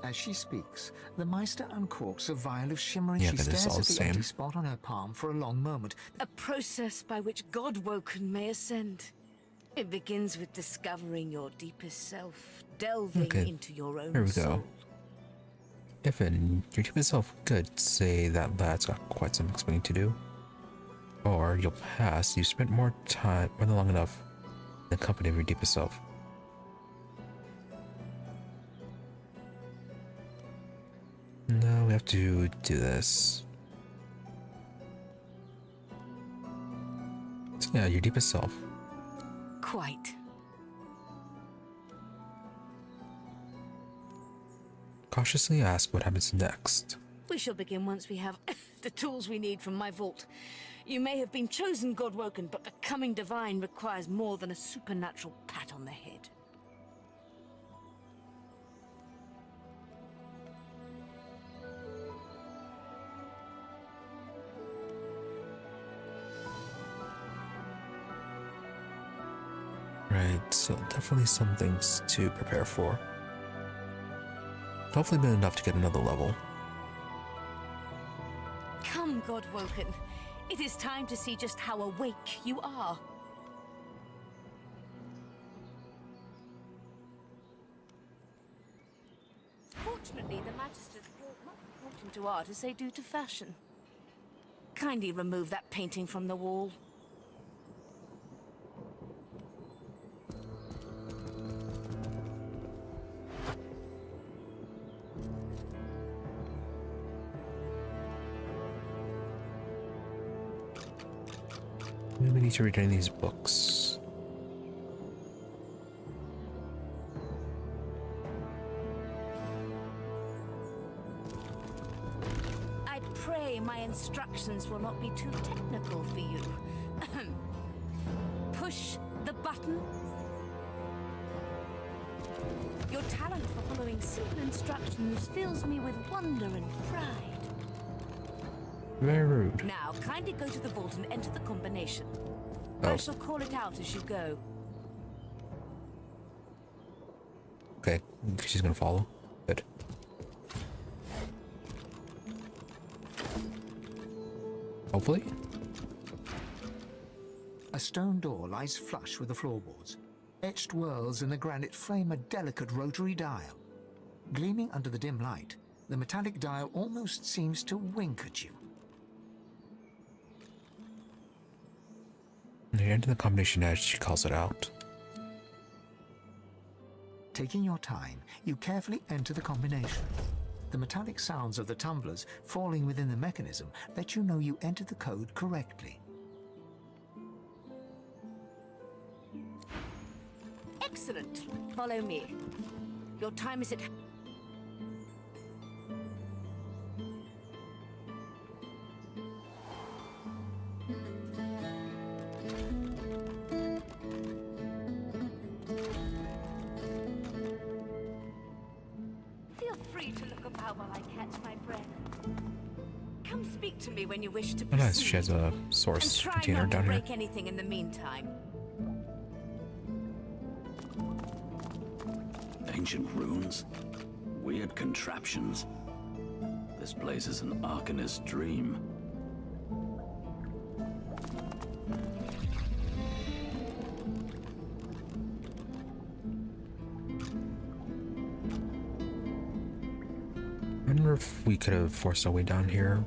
As she speaks, the Meister uncorks a vial of shimmering. Yeah, She but it's stares all at the the empty same. spot on her palm for a long moment. A process by which God-woken may ascend. It begins with discovering your deepest self, delving Okay, into your own here we soul. go. If in your deepest self could say that lad's got quite some explaining to do. Or you'll pass, you spent more than long enough in the company of your deepest self. No, we have to do this. So yeah, your deepest self. Quite. Cautiously ask what happens next. We shall begin once we have the tools we need from my vault. You may have been chosen God-woken, but becoming divine requires more than a supernatural pat on the head. Right, so definitely some things to prepare for. Hopefully been enough to get another level. Come, God-woken. It is time to see just how awake you are. Fortunately, the Magisters brought much attention to art as they do to fashion. Kindly remove that painting from the wall. We need to read any of these books. I pray my instructions will not be too technical for you. Push the button. Your talent for following simple instructions fills me with wonder and pride. Very rude. Now, kindly go to the vault and enter the combination. Oh. I shall call it out as you go. Okay, she's gonna follow. Good. Hopefully. A stone door lies flush with the floorboards. Etched whorls in the granite frame a delicate rotary dial. Gleaming under the dim light, the metallic dial almost seems to wink at you. Near the end of the combination edge, she calls it out. Taking your time, you carefully enter the combination. The metallic sounds of the tumblers falling within the mechanism let you know you entered the code correctly. Excellent. Follow me. Your time is at... Feel free to look about while I catch my breath. Come speak to me when you wish to Oh, nice. proceed. She has a source And try container not to down here. break anything in the meantime. Ancient runes? Weird contraptions? This place is an Arcanist's dream. I wonder if we could have forced our way down here.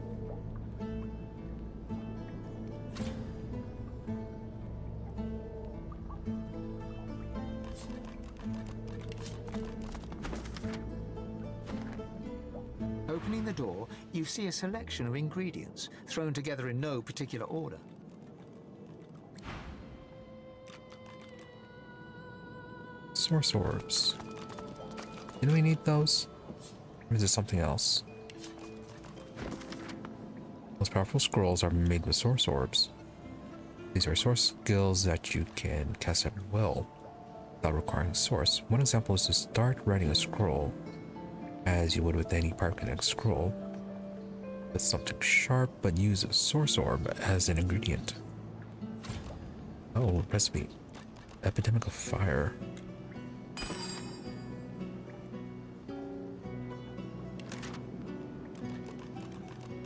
Opening the door, you see a selection of ingredients, thrown together in no particular order. Source orbs. Didn't we need those? Or is it something else? Most powerful scrolls are made with source orbs. These are source skills that you can cast at will without requiring source. One example is to start writing a scroll as you would with any pyrokinetic scroll. With something sharp, but use a source orb as an ingredient. Oh, recipe. Epidemic of fire.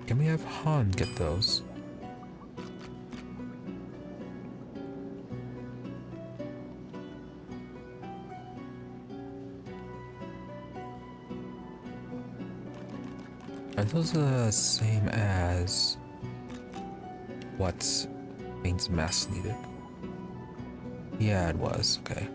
Can we have Han get those? Are those the same as what Bane's mask needed? Yeah, it was. Okay.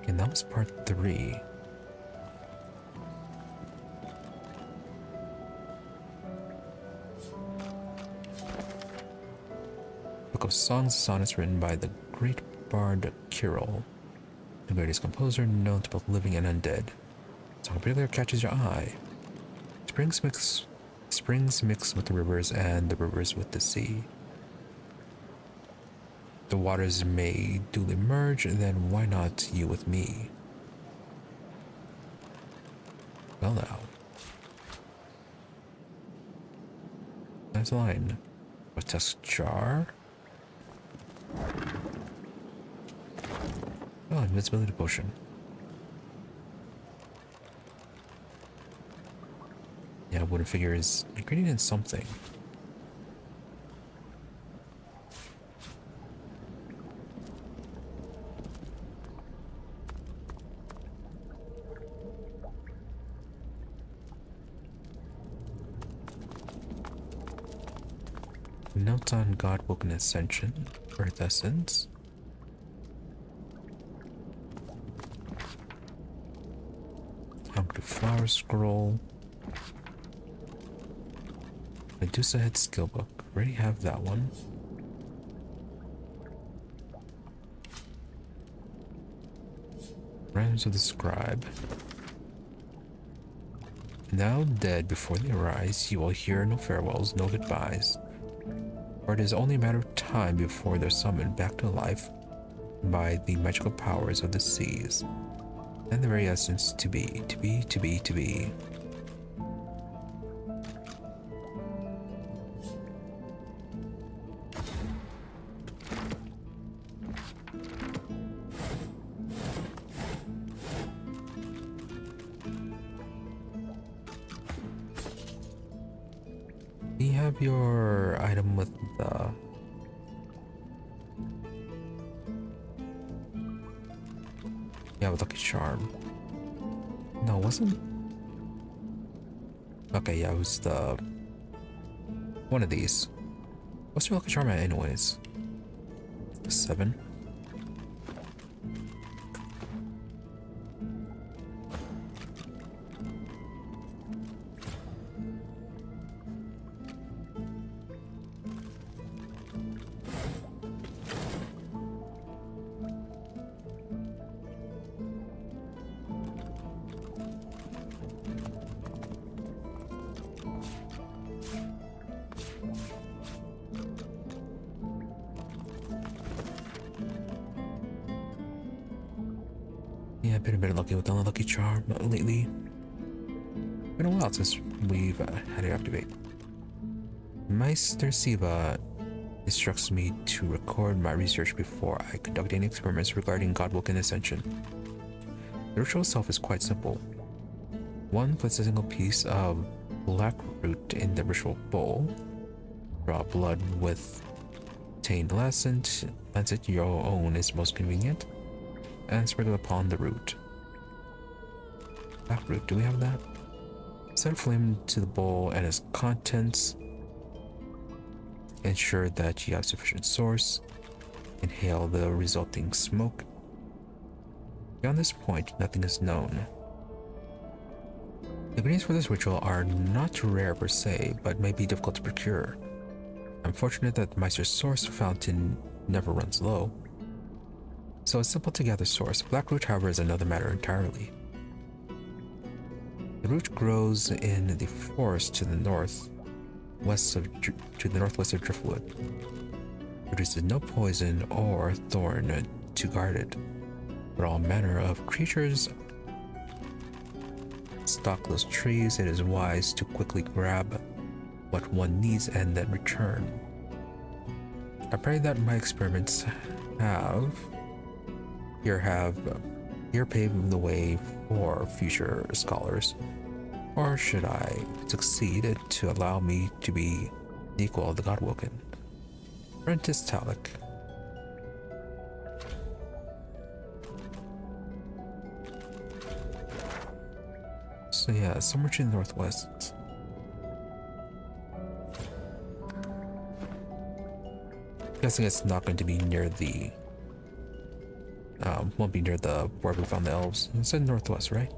And that was part 3. Book of Songs and Sonnets written by the great bard Kirill, the greatest composer known to both living and undead. Song in particular catches your eye. Springs mix with the rivers, and the rivers with the sea. The waters may duly merge, then why not you with me? Well now. Nice line. A test jar. Oh, invisibility potion. Yeah, I wouldn't figure is ingredient in something. Notes on Godwoken Ascension, Earth Essence. Hungry Flower Scroll. Medusa Head Skill Book. Already have that one. Rhymes of the Scribe. Now dead before they arise, you will hear no farewells, no goodbyes. For it is only a matter of time before they're summoned back to life by the magical powers of the seas, and the very essence to be. Do you have your item with the... Yeah, with Lucky Charm. No, it wasn't... Okay, yeah, it was the... one of these. What's your Lucky Charm at anyways? 7? Yeah, been a bit unlucky with the unlucky charm lately. Been a while since we've had it activate. Meister Siva instructs me to record my research before I conduct any experiments regarding Godwoken Ascension. The ritual itself is quite simple. One puts a single piece of black root in the ritual bowl, draw blood with obtained lancet your own is most convenient, and sprinkle upon the root. Black root, do we have that? Set flame to the bowl and its contents. Ensure that you have sufficient source. Inhale the resulting smoke. Beyond this point, nothing is known. The ingredients for this ritual are not rare per se, but may be difficult to procure. I'm fortunate that Meister's source fountain never runs low. So it's simple to gather source. Blackroot, however, is another matter entirely. The root grows in the forest to the northwest of Driftwood. Produces no poison or thorn to guard it, but all manner of creatures stalk those trees. It is wise to quickly grab what one needs and then return. I pray that my experiments here pave the way for future scholars, or should I succeed, to allow me to be the equal of the Godwoken. Apprentice Talik. So yeah, somewhere to the northwest. Guessing it's not going to be near the won't be near the where we found the elves. It said northwest, right?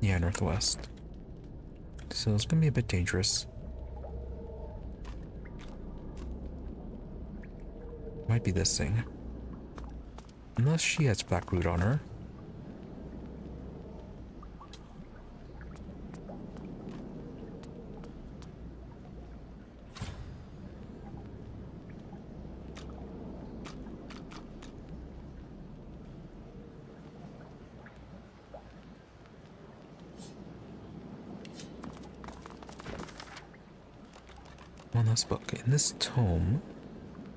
Yeah, northwest. So it's gonna be a bit dangerous. Might be this thing. Unless she has black root on her. One last book. In this tome,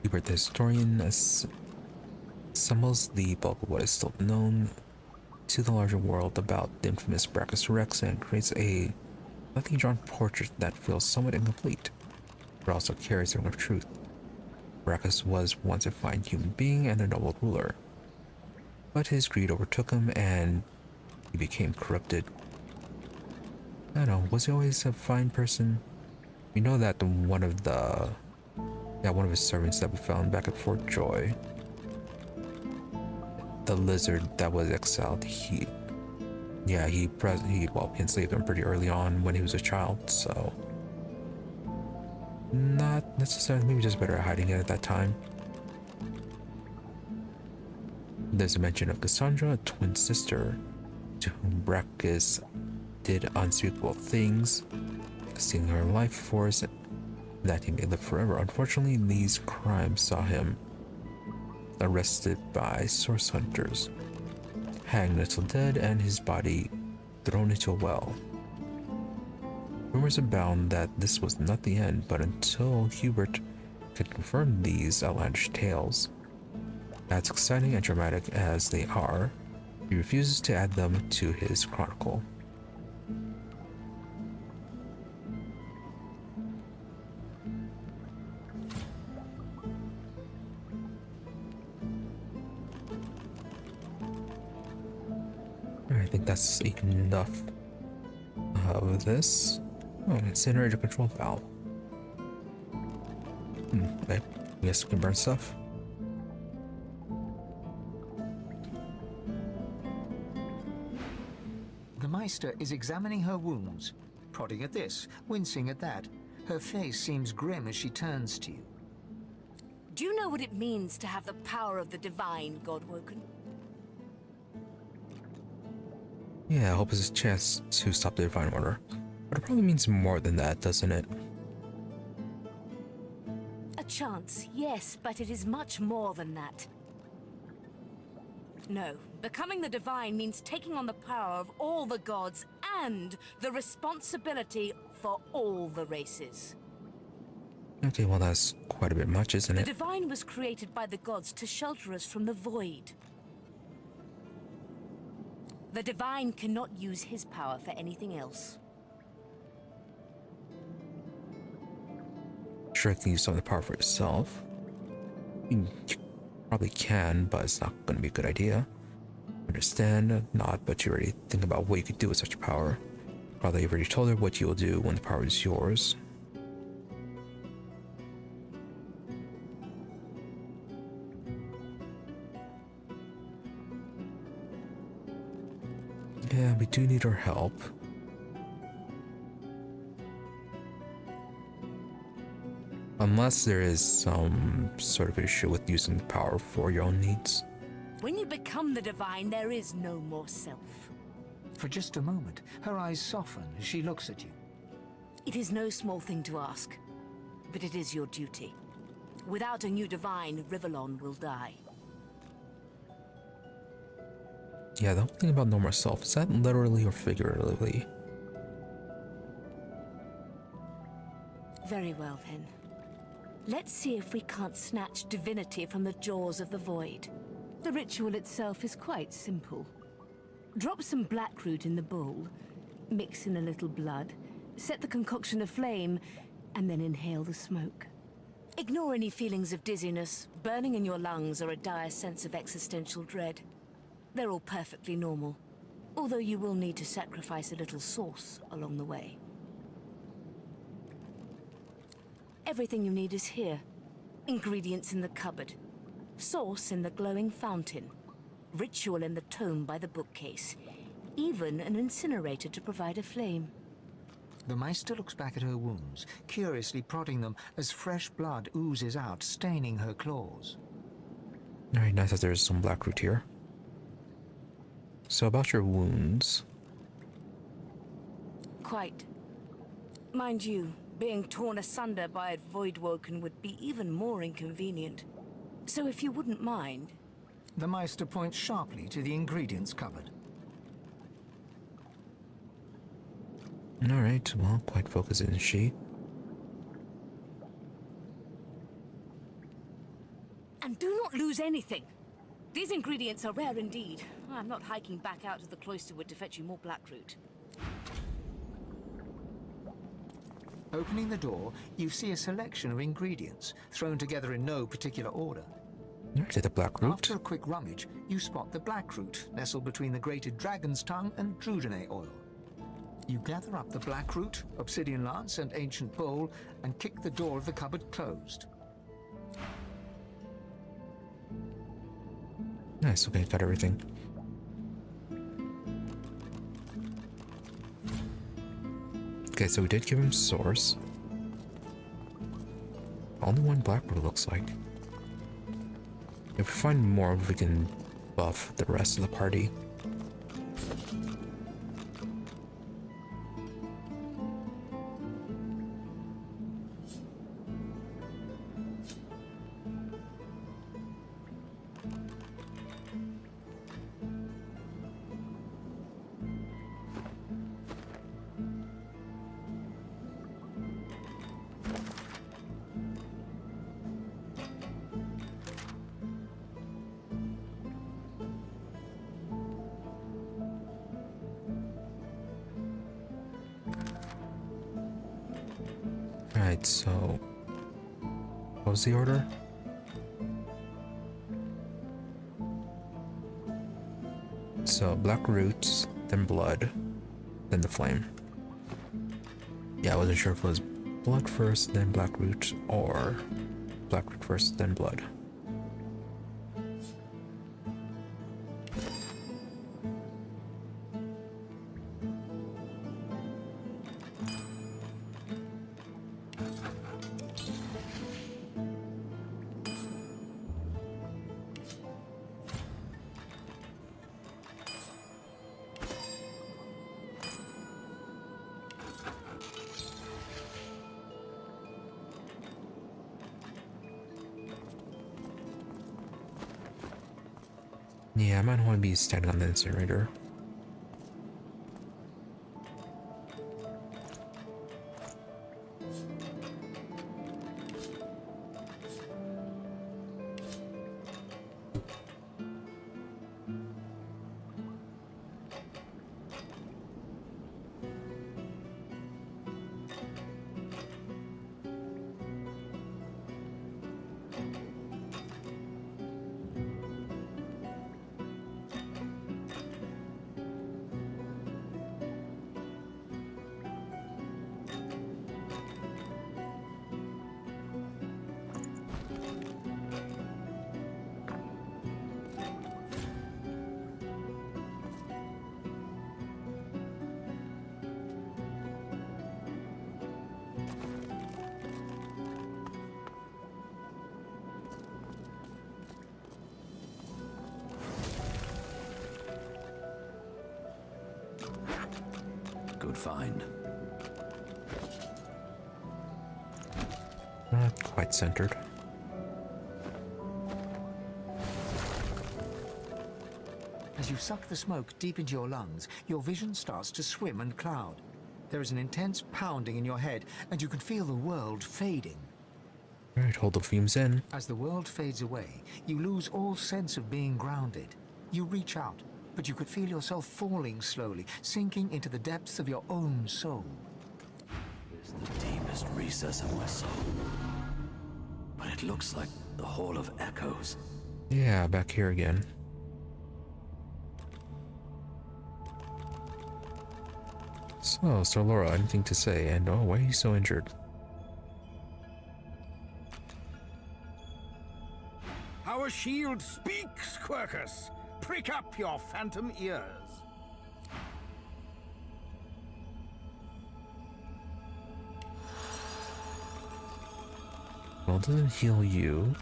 Hubert the historian assembles the bulk of what is still known to the larger world about the infamous Brachus Rex and creates a lightly drawn portrait that feels somewhat incomplete, but also carries the ring of truth. Brachus was once a fine human being and a noble ruler, but his greed overtook him and he became corrupted. I don't know, was he always a fine person? We know that one of his servants that we found back at Fort Joy, the lizard that was exiled, he enslaved him pretty early on when he was a child, so not necessarily, maybe just better at hiding it at that time. There's a mention of Cassandra, a twin sister, to whom Brachus did unspeakable things, stealing her life force that he may live forever. Unfortunately, these crimes saw him arrested by source hunters, hanged until dead, and his body thrown into a well. Rumors abound that this was not the end, but until Hubert could confirm these outlandish tales, as exciting and dramatic as they are, he refuses to add them to his chronicle. I think that's enough of this. Oh, an incinerator control valve. Okay, I guess we can burn stuff. The Meister is examining her wounds, prodding at this, wincing at that. Her face seems grim as she turns to you. Do you know what it means to have the power of the divine, Godwoken? Yeah, I hope it's a chance to stop the Divine Order. But it probably means more than that, doesn't it? A chance, yes, but it is much more than that. No, becoming the Divine means taking on the power of all the gods and the responsibility for all the races. Okay, well that's quite a bit much, isn't The it? Divine was created by the gods to shelter us from the void. The Divine cannot use his power for anything else. Sure, it can use some of the power for itself. I mean, you probably can, but it's not going to be a good idea. Understand? Not, but you already think about what you could do with such power. Probably you've already told her what you will do when the power is yours. Yeah, we do need her help. Unless there is some sort of issue with using the power for your own needs. When you become the Divine, there is no more self. For just a moment, her eyes soften as she looks at you. It is no small thing to ask, but it is your duty. Without a new Divine, Rivellon will die. Yeah, the whole thing about no more self, is that literally or figuratively? Very well then. Let's see if we can't snatch divinity from the jaws of the void. The ritual itself is quite simple. Drop some blackroot in the bowl, mix in a little blood, set the concoction aflame, and then inhale the smoke. Ignore any feelings of dizziness, burning in your lungs, or a dire sense of existential dread. They're all perfectly normal, although you will need to sacrifice a little sauce along the way. Everything you need is here. Ingredients in the cupboard. Sauce in the glowing fountain. Ritual in the tome by the bookcase. Even an incinerator to provide a flame. The Meister looks back at her wounds, curiously prodding them as fresh blood oozes out, staining her claws. Alright, nice that there's some blackroot here. So about your wounds. Quite. Mind you, being torn asunder by a Voidwoken would be even more inconvenient. So if you wouldn't mind... The Meister points sharply to the ingredients cupboard. Alright, well, quite focused, isn't she? And do not lose anything. These ingredients are rare indeed. I'm not hiking back out to the Cloisterwood to fetch you more blackroot. Opening the door, you see a selection of ingredients, thrown together in no particular order. There's the blackroot. After a quick rummage, you spot the blackroot, nestled between the grated dragon's tongue and drudene oil. You gather up the blackroot, obsidian lance, and ancient bowl, and kick the door of the cupboard closed. Nice, okay, got everything. Okay, so we did give him source. Only one blackroot looks like. If we find more, we can buff the rest of the party. Alright, so what was the order? So black roots, then blood, then the flame. Yeah, I wasn't sure if it was blood first, then black root, or black root first, then blood. Yeah, I might want to be standing on the incinerator. Good find. Not quite centered. As you suck the smoke deep into your lungs, your vision starts to swim and cloud. There is an intense pounding in your head, and you can feel the world fading. Alright, hold the fumes in. As the world fades away, you lose all sense of being grounded. You reach out, but you could feel yourself falling slowly, sinking into the depths of your own soul. It's the deepest recess of my soul. But it looks like the Hall of Echoes. Yeah, back here again. So, Sir Laura, anything to say? And oh, why are you so injured? Our shield speaks, Quercus. Prick up your phantom ears. Well, it doesn't heal you.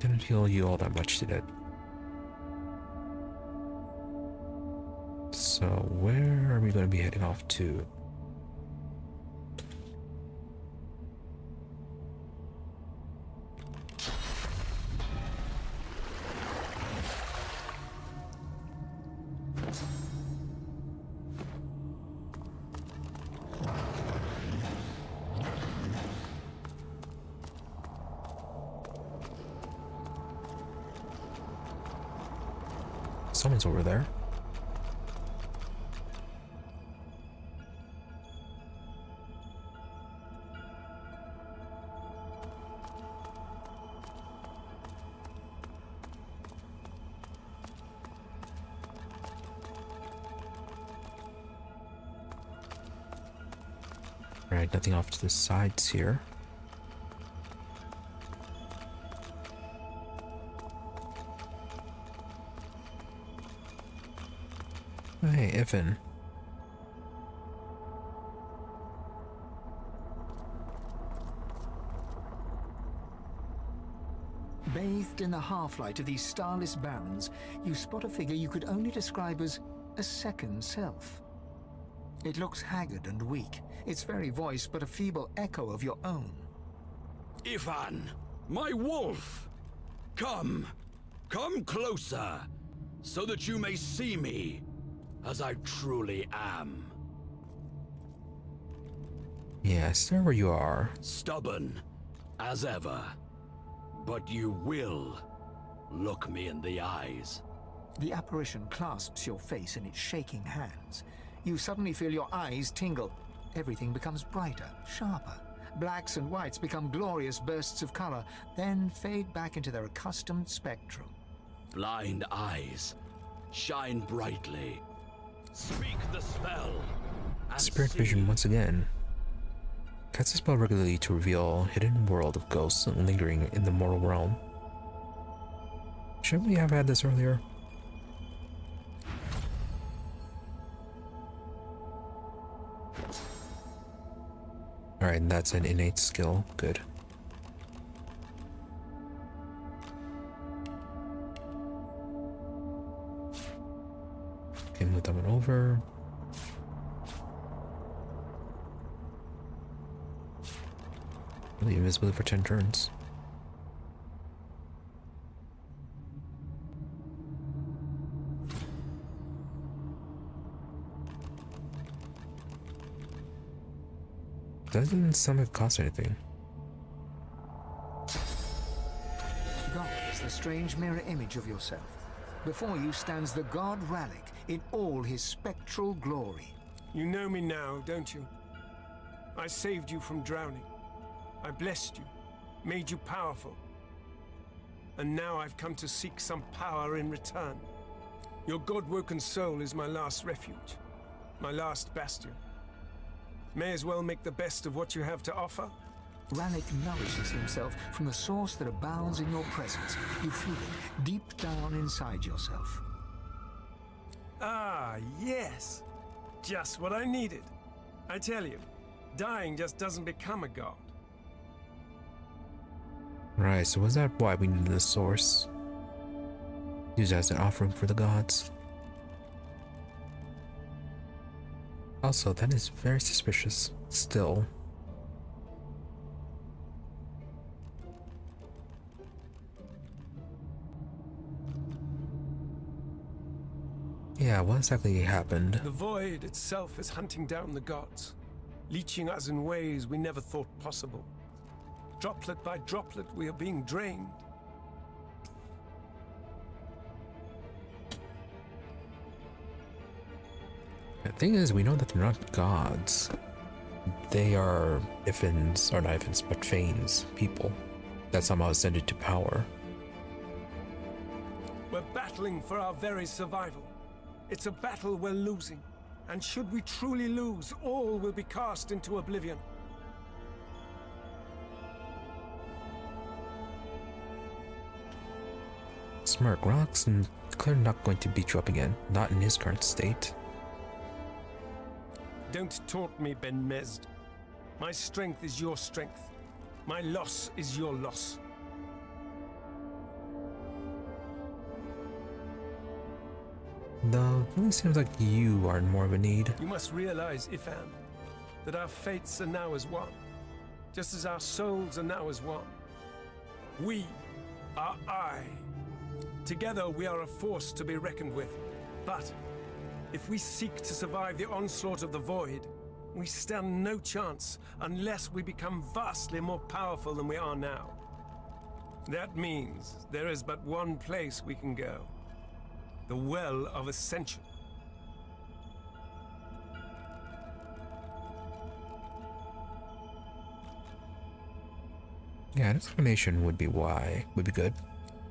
Didn't heal you all that much, did it? So, where are we going to be heading off to? Someone's over there. Right, nothing off to the sides here. Hey, Ivan. Bathed in the half-light of these starless barrens, you spot a figure you could only describe as a second self. It looks haggard and weak, its very voice but a feeble echo of your own. Ivan, my wolf! Come closer, so that you may see me as I truly am. Yes, there where you are. Stubborn, as ever. But you will look me in the eyes. The apparition clasps your face in its shaking hands. You suddenly feel your eyes tingle. Everything becomes brighter, sharper. Blacks and whites become glorious bursts of color, then fade back into their accustomed spectrum. Blind eyes, shine brightly. Speak the spell. Spirit vision once again. Casts a spell regularly to reveal a hidden world of ghosts lingering in the mortal realm. Shouldn't we have had this earlier? Alright, that's an innate skill. Good. move that one over. Really invisible for 10 turns. Doesn't sound like it costs anything. God is the strange mirror image of yourself. Before you stands the god Ralik in all his spectral glory. You know me now, don't you? I saved you from drowning. I blessed you, made you powerful. And now I've come to seek some power in return. Your god-woken soul is my last refuge, my last bastion. May as well make the best of what you have to offer. Ralik nourishes himself from the source that abounds in your presence. You feel it deep down inside yourself. Ah, yes. Just what I needed. I tell you, dying just doesn't become a god. Right, so was that why we needed the source? Use it as an offering for the gods. Also, that is very suspicious still. Yeah, what exactly happened? The void itself is hunting down the gods, leeching us in ways we never thought possible. Droplet by droplet, we are being drained. The thing is, we know that they're not gods. They are Ifins, or not Ifins, but Fanes, people that somehow ascended to power. We're battling for our very survival. It's a battle we're losing, and should we truly lose, all will be cast into oblivion. Smirk, Rock's clearly not going to beat you up again, not in his current state. Don't taunt me, Ben Mezd. My strength is your strength. My loss is your loss. Though, it really seems like you are in more of a need. You must realize, Ifan, that our fates are now as one, just as our souls are now as one. We are I. Together we are a force to be reckoned with. But if we seek to survive the onslaught of the void, we stand no chance unless we become vastly more powerful than we are now. That means there is but one place we can go. The Well of Ascension. Yeah, an explanation would be why. Would be good.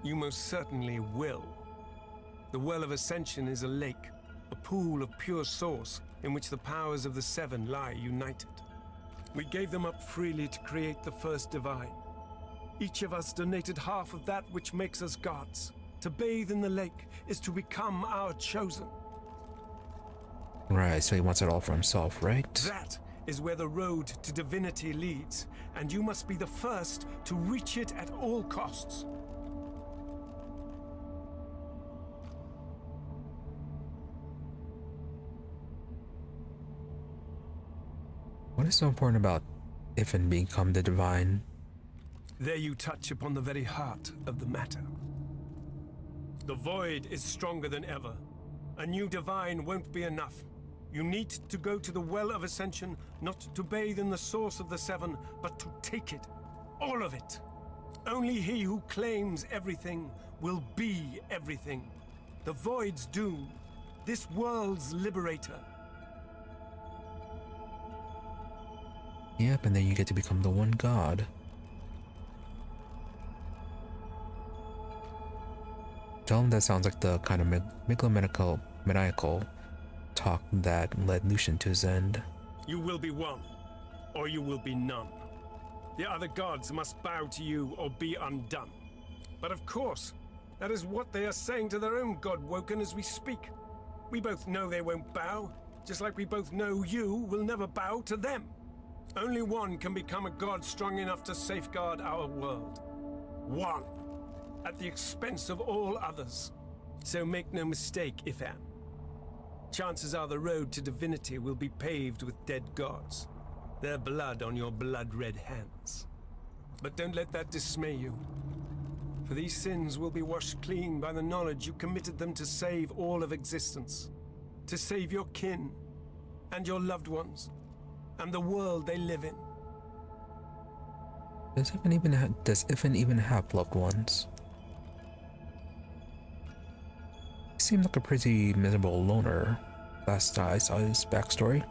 You most certainly will. The Well of Ascension is a lake, a pool of pure source in which the powers of the Seven lie united. We gave them up freely to create the first divine. Each of us donated half of that which makes us gods. To bathe in the lake is to become our chosen. Right, so he wants it all for himself, right? That is where the road to divinity leads, and you must be the first to reach it at all costs. What is so important about Ifan become the divine? There you touch upon the very heart of the matter. The void is stronger than ever. A new divine won't be enough. You need to go to the Well of Ascension, not to bathe in the source of the Seven, but to take it. All of it. Only he who claims everything will be everything. The void's doom. This world's liberator. Yep, and then you get to become the one god. Tell him that sounds like the kind of maniacal talk that led Lucian to his end. You will be one, or you will be none. The other gods must bow to you or be undone. But of course, that is what they are saying to their own god woken as we speak. We both know they won't bow, just like we both know you will never bow to them. Only one can become a god strong enough to safeguard our world. One. At the expense of all others. So make no mistake, Ifan. chances are the road to divinity will be paved with dead gods, their blood on your blood-red hands. But don't let that dismay you, for these sins will be washed clean by the knowledge you committed them to save all of existence, to save your kin, and your loved ones, and the world they live in. Does Ifan even have loved ones? He seemed like a pretty miserable loner last I saw his backstory.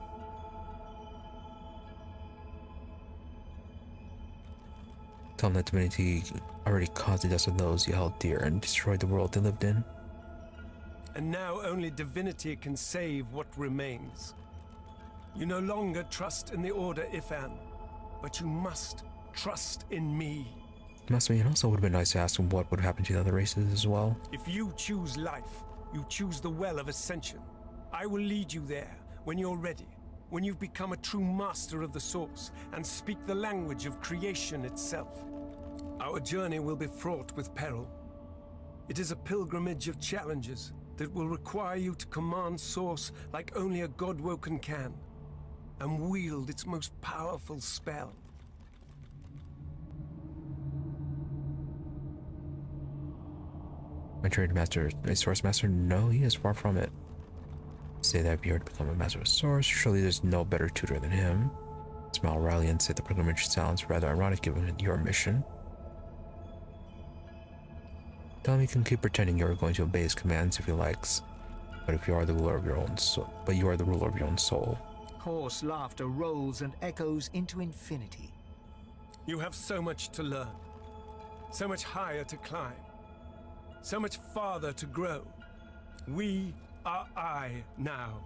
Tell him that Divinity already caused the deaths of those he held dear and destroyed the world they lived in. And now only Divinity can save what remains. You no longer trust in the Order, Ifan, but you must trust in me. Must be, and also would have been nice to ask him what would happen to the other races as well. If you choose life, you choose the Well of Ascension. I will lead you there when you're ready, when you've become a true master of the Source and speak the language of creation itself. Our journey will be fraught with peril. It is a pilgrimage of challenges that will require you to command Source like only a God-woken can, and wield its most powerful spell. My trade master, a source master? No, he is far from it. Say that if you were to become a master of source, surely there's no better tutor than him. Smile wryly and say the pilgrimage sounds rather ironic given your mission. Tell him he can keep pretending you're going to obey his commands if he likes, but if you are the ruler of your own soul, Hoarse laughter rolls and echoes into infinity. You have so much to learn, so much higher to climb, so much farther to grow. We are I now.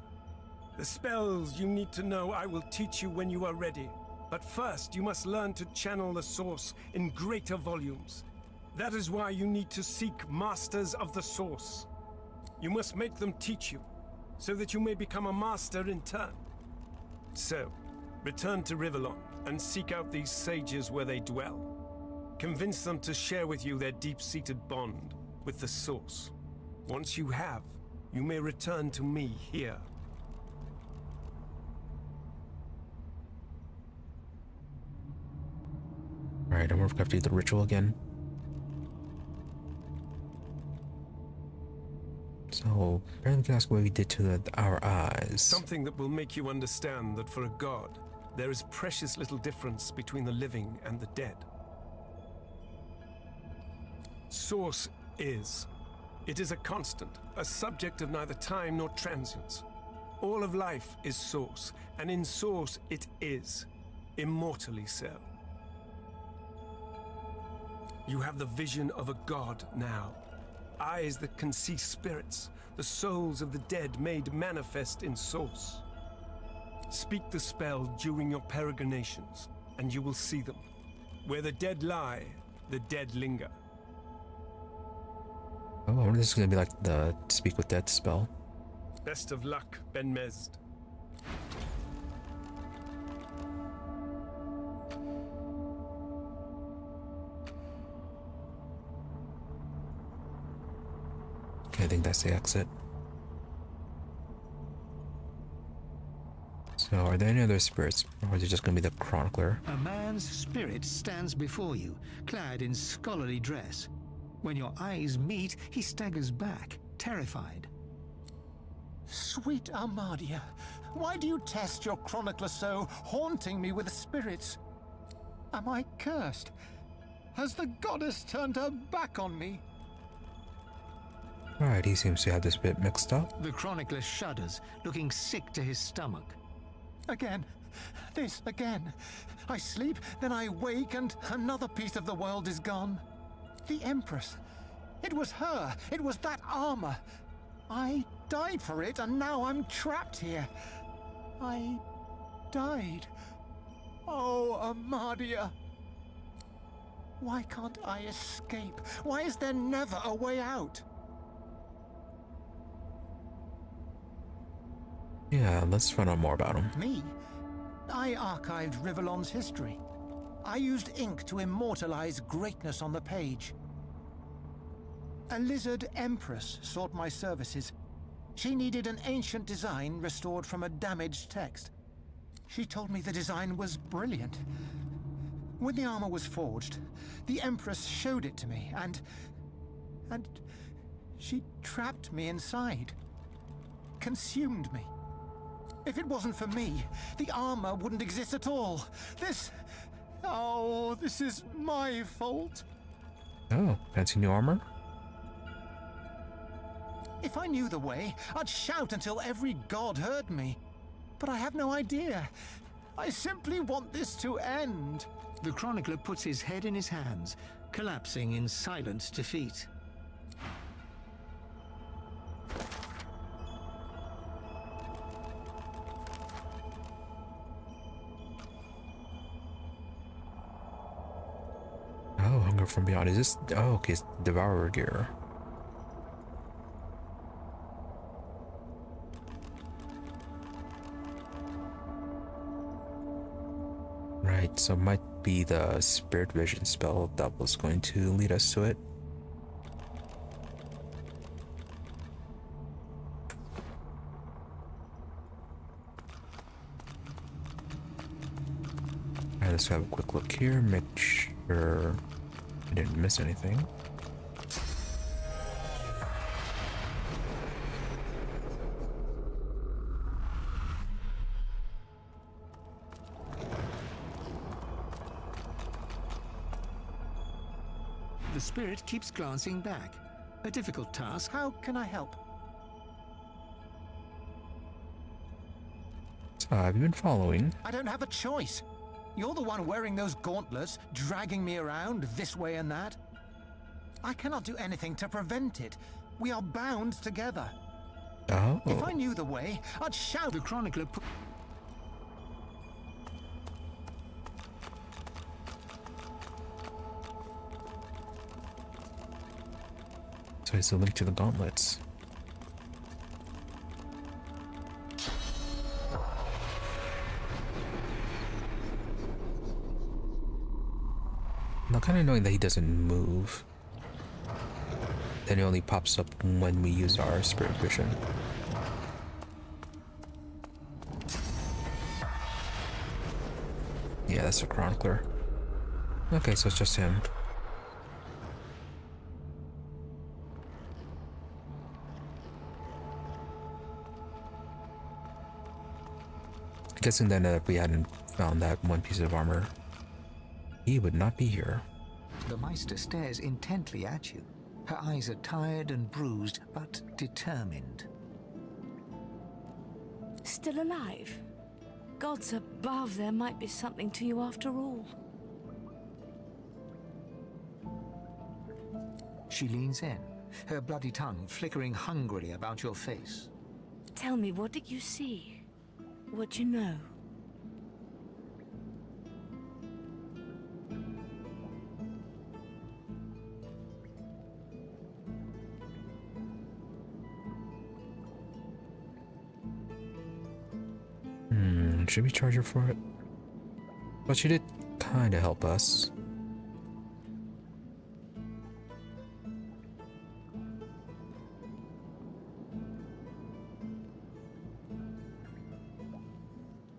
The spells you need to know I will teach you when you are ready. But first you must learn to channel the Source in greater volumes. That is why you need to seek Masters of the Source. You must make them teach you, so that you may become a master in turn. So, return to Rivellon and seek out these sages where they dwell. Convince them to share with you their deep-seated bond with the Source. Once you have, you may return to me here. Alright, I'm gonna have to do the ritual again. So, apparently we can ask what we did to our eyes. Something that will make you understand that for a god, there is precious little difference between the living and the dead. Source is. It is a constant, a subject of neither time nor transience. All of life is Source, and in Source it is, immortally so. You have the vision of a god now. Eyes that can see spirits, the souls of the dead made manifest in Source. Speak the spell during your peregrinations, and you will see them. Where the dead lie, the dead linger. Oh, I wonder if this is gonna be like the Speak with Dead spell. Best of luck, Ben Mezd. I think that's the exit. So, are there any other spirits, or is it just going to be the Chronicler? A man's spirit stands before you, clad in scholarly dress. When your eyes meet, he staggers back, terrified. Sweet Armadia, why do you test your chronicler so, haunting me with spirits? Am I cursed? Has the goddess turned her back on me? Right, he seems to have this bit mixed up. The chronicler shudders, looking sick to his stomach. Again. This again. I sleep, then I wake, and another piece of the world is gone. The Empress. It was her. It was that armor. I died for it, and now I'm trapped here. I died. Oh, Armadia. Why can't I escape? Why is there never a way out? Yeah, let's find out more about him. Me? I archived Rivellon's history. I used ink to immortalize greatness on the page. A lizard empress sought my services. She needed an ancient design restored from a damaged text. She told me the design was brilliant. When the armor was forged, the Empress showed it to me, and she trapped me inside. Consumed me. If it wasn't for me, the armor wouldn't exist at all. This is my fault. Oh, fancy new armor? If I knew the way, I'd shout until every god heard me. But I have no idea. I simply want this to end. The chronicler puts his head in his hands, collapsing in silent defeat. Oh, Hunger from Beyond. Is this... Oh, okay, it's Devourer gear. Right, so it might be the Spirit Vision spell that was going to lead us to it. Alright, let's have a quick look here, make sure I didn't miss anything. The spirit keeps glancing back. A difficult task. How can I help? So, have you been following? I don't have a choice. You're the one wearing those gauntlets, dragging me around this way and that. I cannot do anything to prevent it. We are bound together. Oh. If I knew the way, I'd shout. The chronicler So it's a link to the gauntlets. Now, kind of knowing that he doesn't move, then it only pops up when we use our Spirit Vision. Yeah, that's a chronicler. Okay, so it's just him. Guessing then that if we hadn't found that one piece of armor, he would not be here. The Meister stares intently at you. Her eyes are tired and bruised, but determined. Still alive? Gods above, there might be something to you after all. She leans in, her bloody tongue flickering hungrily about your face. Tell me, what did you see? What you know? Should we charge her for it? But she did kind of help us.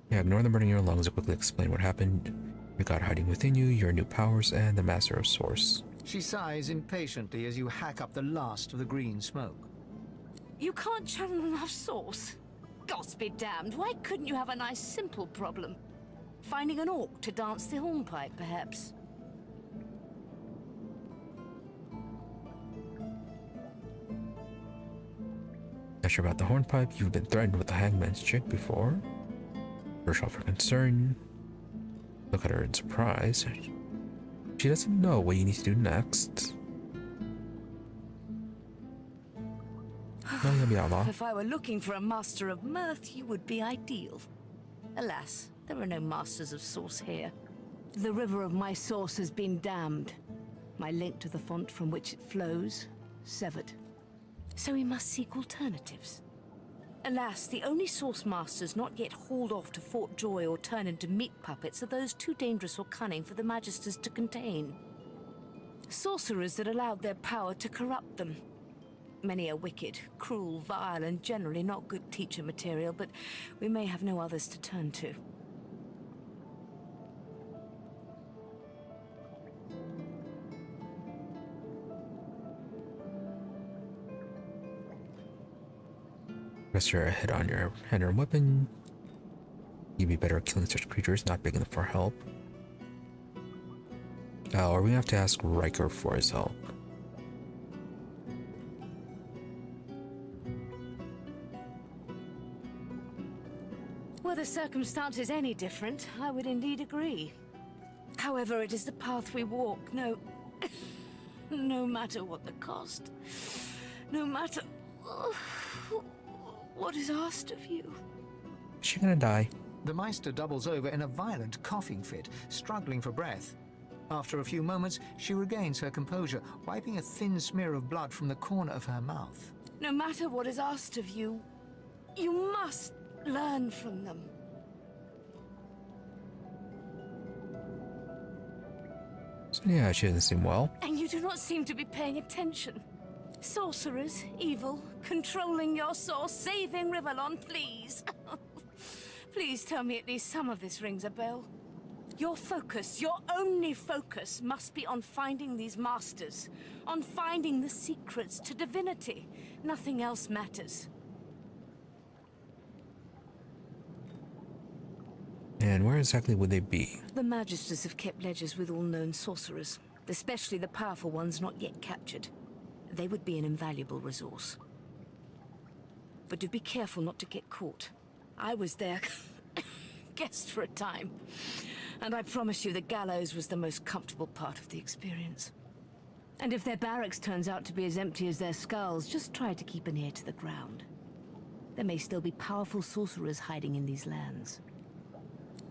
Yeah, ignore the burning in your lungs and quickly explain what happened. You got hiding within you, your new powers, and the Master of Source. She sighs impatiently as you hack up the last of the green smoke. You can't channel enough source? Gods be damned, why couldn't you have a nice simple problem? Finding an orc to dance the hornpipe, perhaps? Not sure about the hornpipe, you've been threatened with the hangman's chick before. Brush off her concern. Look at her in surprise. She doesn't know what you need to do next. If I were looking for a master of mirth, you would be ideal. Alas, there are no masters of source here. The river of my source has been dammed. My link to the font from which it flows, severed. So we must seek alternatives. Alas, the only source masters not yet hauled off to Fort Joy or turned into meat puppets are those too dangerous or cunning for the Magisters to contain. Sorcerers that allowed their power to corrupt them. Many are wicked, cruel, vile, and generally not good teacher material, but we may have no others to turn to. Rest your head on your hand or weapon. You'd be better at killing such creatures, not begging them for help. Or we have to ask Riker for his help. Were the circumstances any different, I would indeed agree. However, it is the path we walk, no matter what the cost. No matter what is asked of you. Is she gonna die? The Meister doubles over in a violent coughing fit, struggling for breath. After a few moments, she regains her composure, wiping a thin smear of blood from the corner of her mouth. No matter what is asked of you, you must learn from them. So yeah, she doesn't seem well. And you do not seem to be paying attention. Sorcerers, evil, controlling your source, saving Rivellon, please. Please tell me at least some of this rings a bell. Your focus, your only focus, must be on finding these masters, on finding the secrets to divinity. Nothing else matters. And where exactly would they be? The Magisters have kept ledgers with all known sorcerers, especially the powerful ones not yet captured. They would be an invaluable resource. But do be careful not to get caught. I was their guest for a time, and I promise you the gallows was the most comfortable part of the experience. And if their barracks turns out to be as empty as their skulls, just try to keep an ear to the ground. There may still be powerful sorcerers hiding in these lands.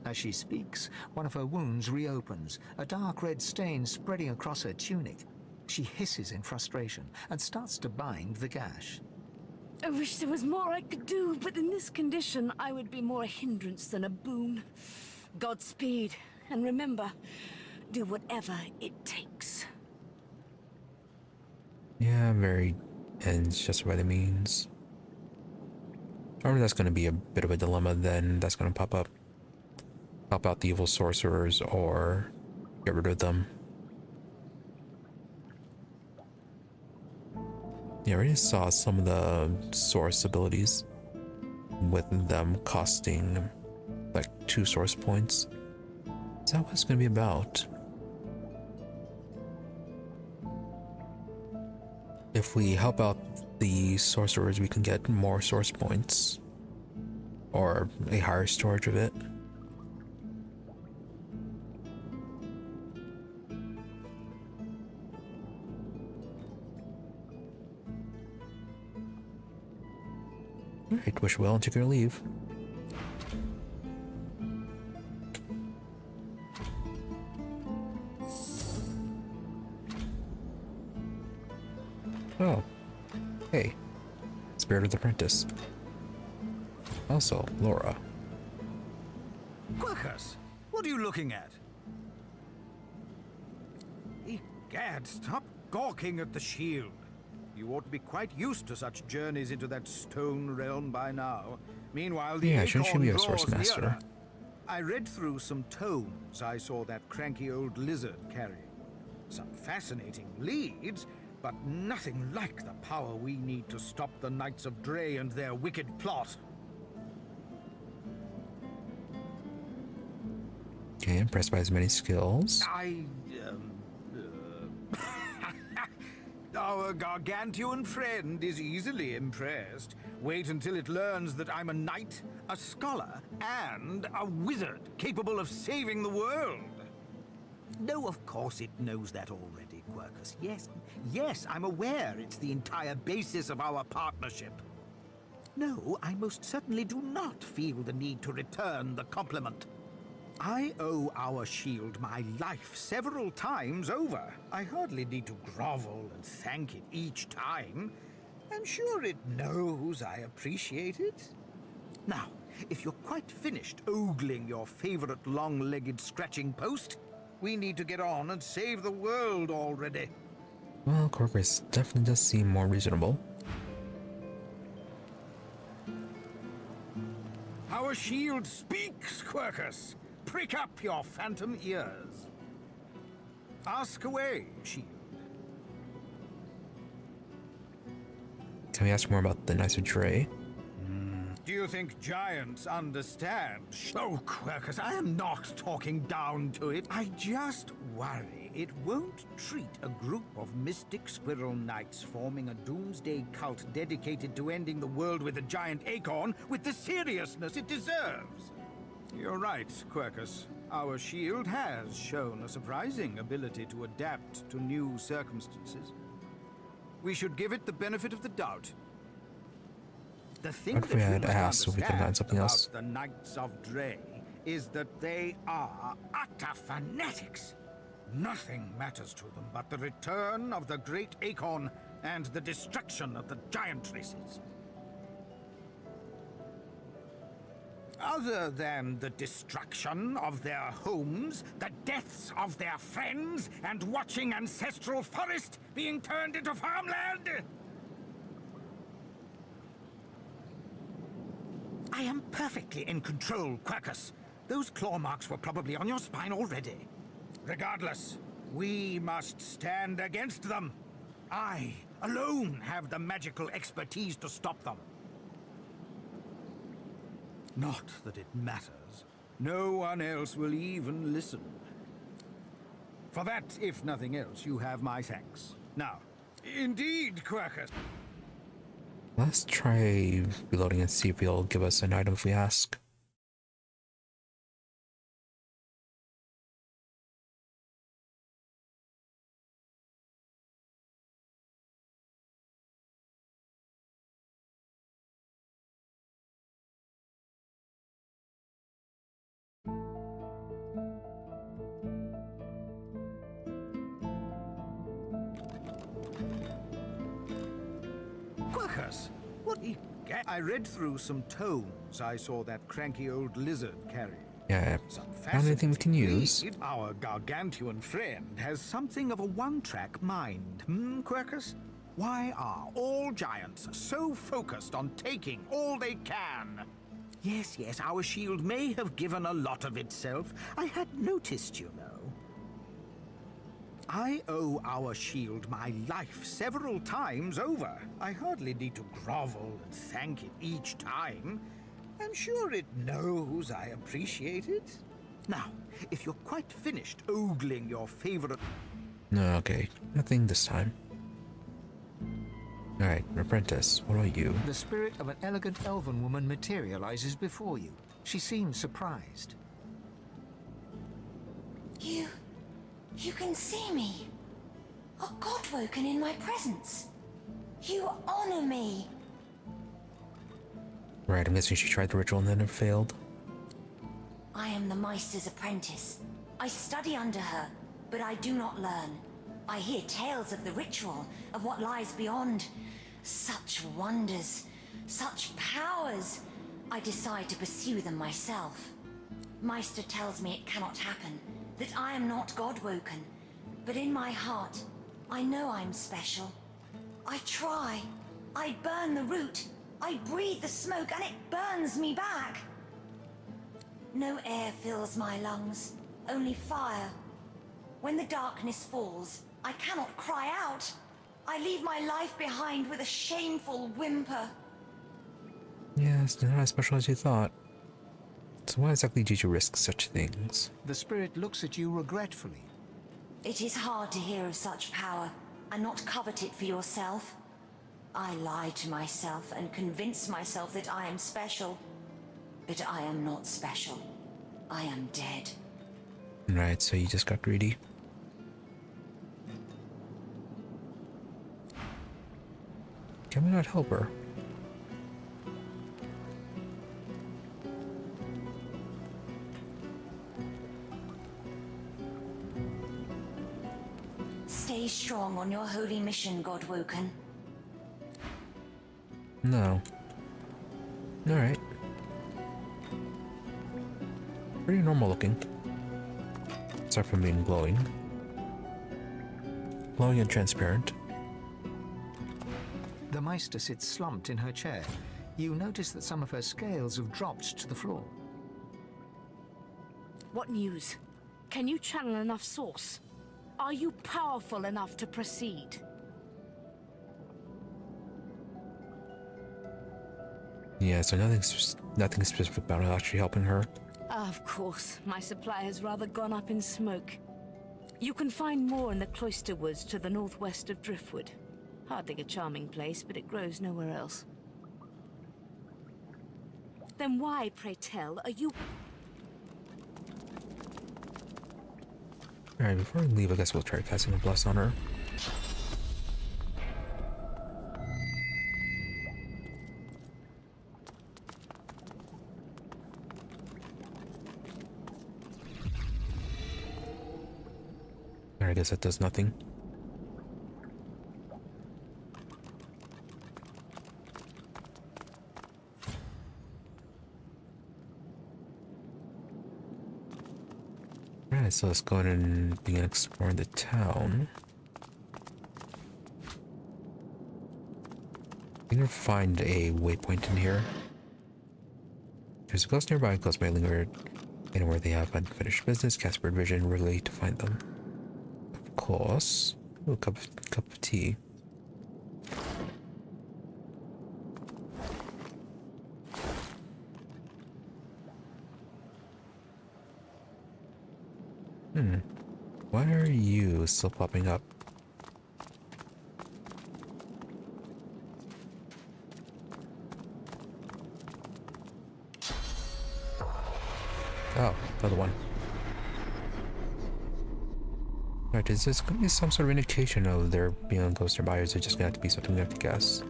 As she speaks, one of her wounds reopens, a dark red stain spreading across her tunic. She hisses in frustration and starts to bind the gash. I wish there was more I could do, but in this condition, I would be more a hindrance than a boon. Godspeed, and remember, do whatever it takes. Yeah, very ends just by the means. Or that's going to be a bit of a dilemma then that's going to pop up. Help out the evil sorcerers or get rid of them. Yeah, I already saw some of the source abilities with them costing like 2 source points. Is that what it's going to be about? If we help out the sorcerers, we can get more source points or a higher storage of it. Alright, wish well and take your leave. Oh. Hey. Spirit of the Apprentice. Also, Laura. Quakes, what are you looking at? Egad, stop gawking at the shield. You ought to be quite used to such journeys into that stone realm by now. Meanwhile, the shouldn't she be a source master? nearer. I read through some tomes I saw that cranky old lizard carrying. Some fascinating leads, but nothing like the power we need to stop the Knights of Dre and their wicked plot. Okay, impressed by his many skills. Our gargantuan friend is easily impressed. Wait until it learns that I'm a knight, a scholar, and a wizard capable of saving the world. No, of course it knows that already, Quakes. Yes, I'm aware it's the entire basis of our partnership. No, I most certainly do not feel the need to return the compliment. I owe our shield my life several times over. I hardly need to grovel and thank it each time. I'm sure it knows I appreciate it. Now, if you're quite finished ogling your favorite long-legged scratching post, we need to get on and save the world already. Well, Corpus definitely does seem more reasonable. Our shield speaks, Quercus. Prick up your phantom ears. Ask away, shield. Can we ask more about the Knights of Dre? Do you think giants understand? Oh, Quercus, I am not talking down to it. I just worry it won't treat a group of mystic squirrel knights forming a doomsday cult dedicated to ending the world with a giant acorn with the seriousness it deserves. You're right, Quercus. Our shield has shown a surprising ability to adapt to new circumstances. We should give it the benefit of the doubt. The thing What if we had that you asked if we could find something else? about the Knights of Dre is that they are utter fanatics. Nothing matters to them but the return of the great acorn and the destruction of the giant races. Other than the destruction of their homes, the deaths of their friends, and watching ancestral forest being turned into farmland, I am perfectly in control, Quercus. Those claw marks were probably on your spine already. Regardless, we must stand against them. I alone have the magical expertise to stop them. Not that it matters. No one else will even listen. For that, if nothing else, you have my thanks. Now, indeed, Quercus. Let's try reloading and see if he'll give us an item if we ask. Quercus, what I read through some tomes I saw that cranky old lizard carry. Yeah, found anything we can use. Our gargantuan friend has something of a one-track mind, Quercus? Why are all giants so focused on taking all they can? Yes, our shield may have given a lot of itself. I had noticed, you know. I owe our shield my life several times over. I hardly need to grovel and thank it each time. I'm sure it knows I appreciate it. Now, if you're quite finished ogling your favorite... No, okay. Nothing this time. Alright, apprentice, what about you? The spirit of an elegant elven woman materializes before you. She seems surprised. You can see me. A god woken in my presence. You honor me. Right, I'm guessing she tried the ritual and then it failed. I am the Meister's apprentice. I study under her, but I do not learn. I hear tales of the ritual, of what lies beyond. Such wonders, such powers. I decide to pursue them myself. Meister tells me it cannot happen, that I am not God-woken. But in my heart, I know I'm special. I try. I burn the root. I breathe the smoke and it burns me back. No air fills my lungs, only fire. When the darkness falls, I cannot cry out. I leave my life behind with a shameful whimper. Yes, not as special as you thought. So why exactly did you risk such things? The spirit looks at you regretfully. It is hard to hear of such power and not covet it for yourself. I lie to myself and convince myself that I am special. But I am not special. I am dead. Right, so you just got greedy. Can we not help her? Stay strong on your holy mission, Godwoken. No. Alright. Pretty normal looking. Aside from being glowing. Glowing and transparent. The Meister sits slumped in her chair. you notice that some of her scales have dropped to the floor. What news? Can you channel enough source? Are you powerful enough to proceed? Yeah, so nothing specific about actually helping her. Of course, my supply has rather gone up in smoke. You can find more in the cloister woods to the northwest of Driftwood. Hardly a charming place, but it grows nowhere else. Then why, pray tell, are you... Alright, before we leave, I guess we'll try casting a bless on her. I guess that does nothing. Alright, so let's go ahead and begin exploring the town. I'm gonna find a waypoint in here. There's a ghost nearby, ghosts may linger anywhere they have unfinished business, cast bird vision, really to find them. Of course. Ooh, cup of tea. Why are you still popping up? Oh, another one. Alright, is this going to be some sort of indication of there being a ghost nearby, or is it just going to have to be something we have to guess?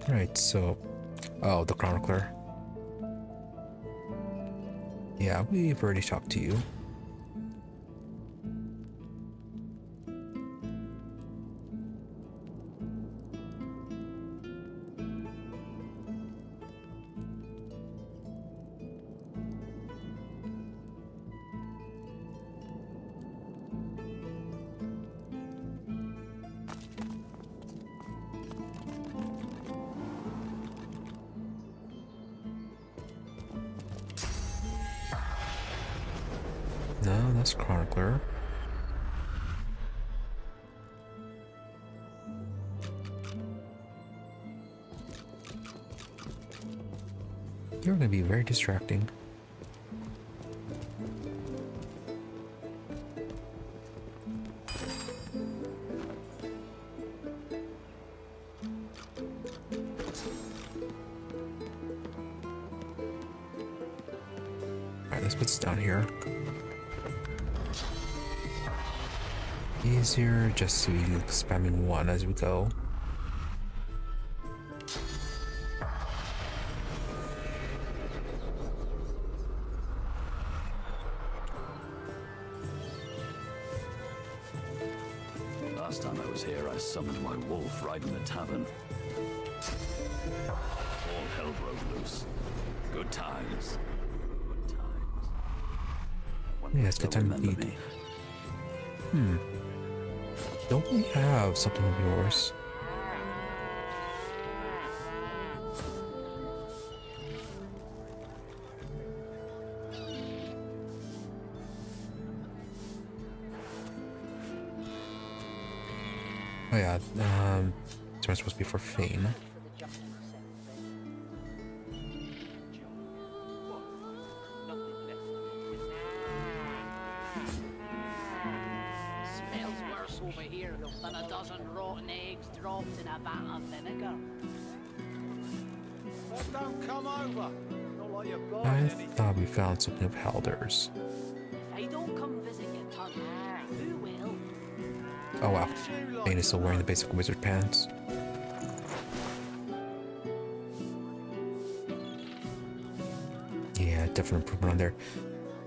Alright, so... Oh, the Chronicler. Yeah, we've already talked to you. No, that's Chronicler. You're gonna be very distracting. Alright, let's put this down here. Easier just to be spamming one as we go. Last time I was here, I summoned my wolf right in the tavern. All hell broke loose. Good times. Good times. Yeah, it's good time to eat. Don't we have something of yours? Oh yeah, it's supposed to be for Fane. Over here than a dozen rotten eggs dropped in a vat of vinegar. Well, don't come over. Not like you're buying I anything. thought we found something of Halder's. If I don't come visit your tongue, who will? Oh wow, Fane is still wearing the basic wizard pants. Yeah, definite improvement on there.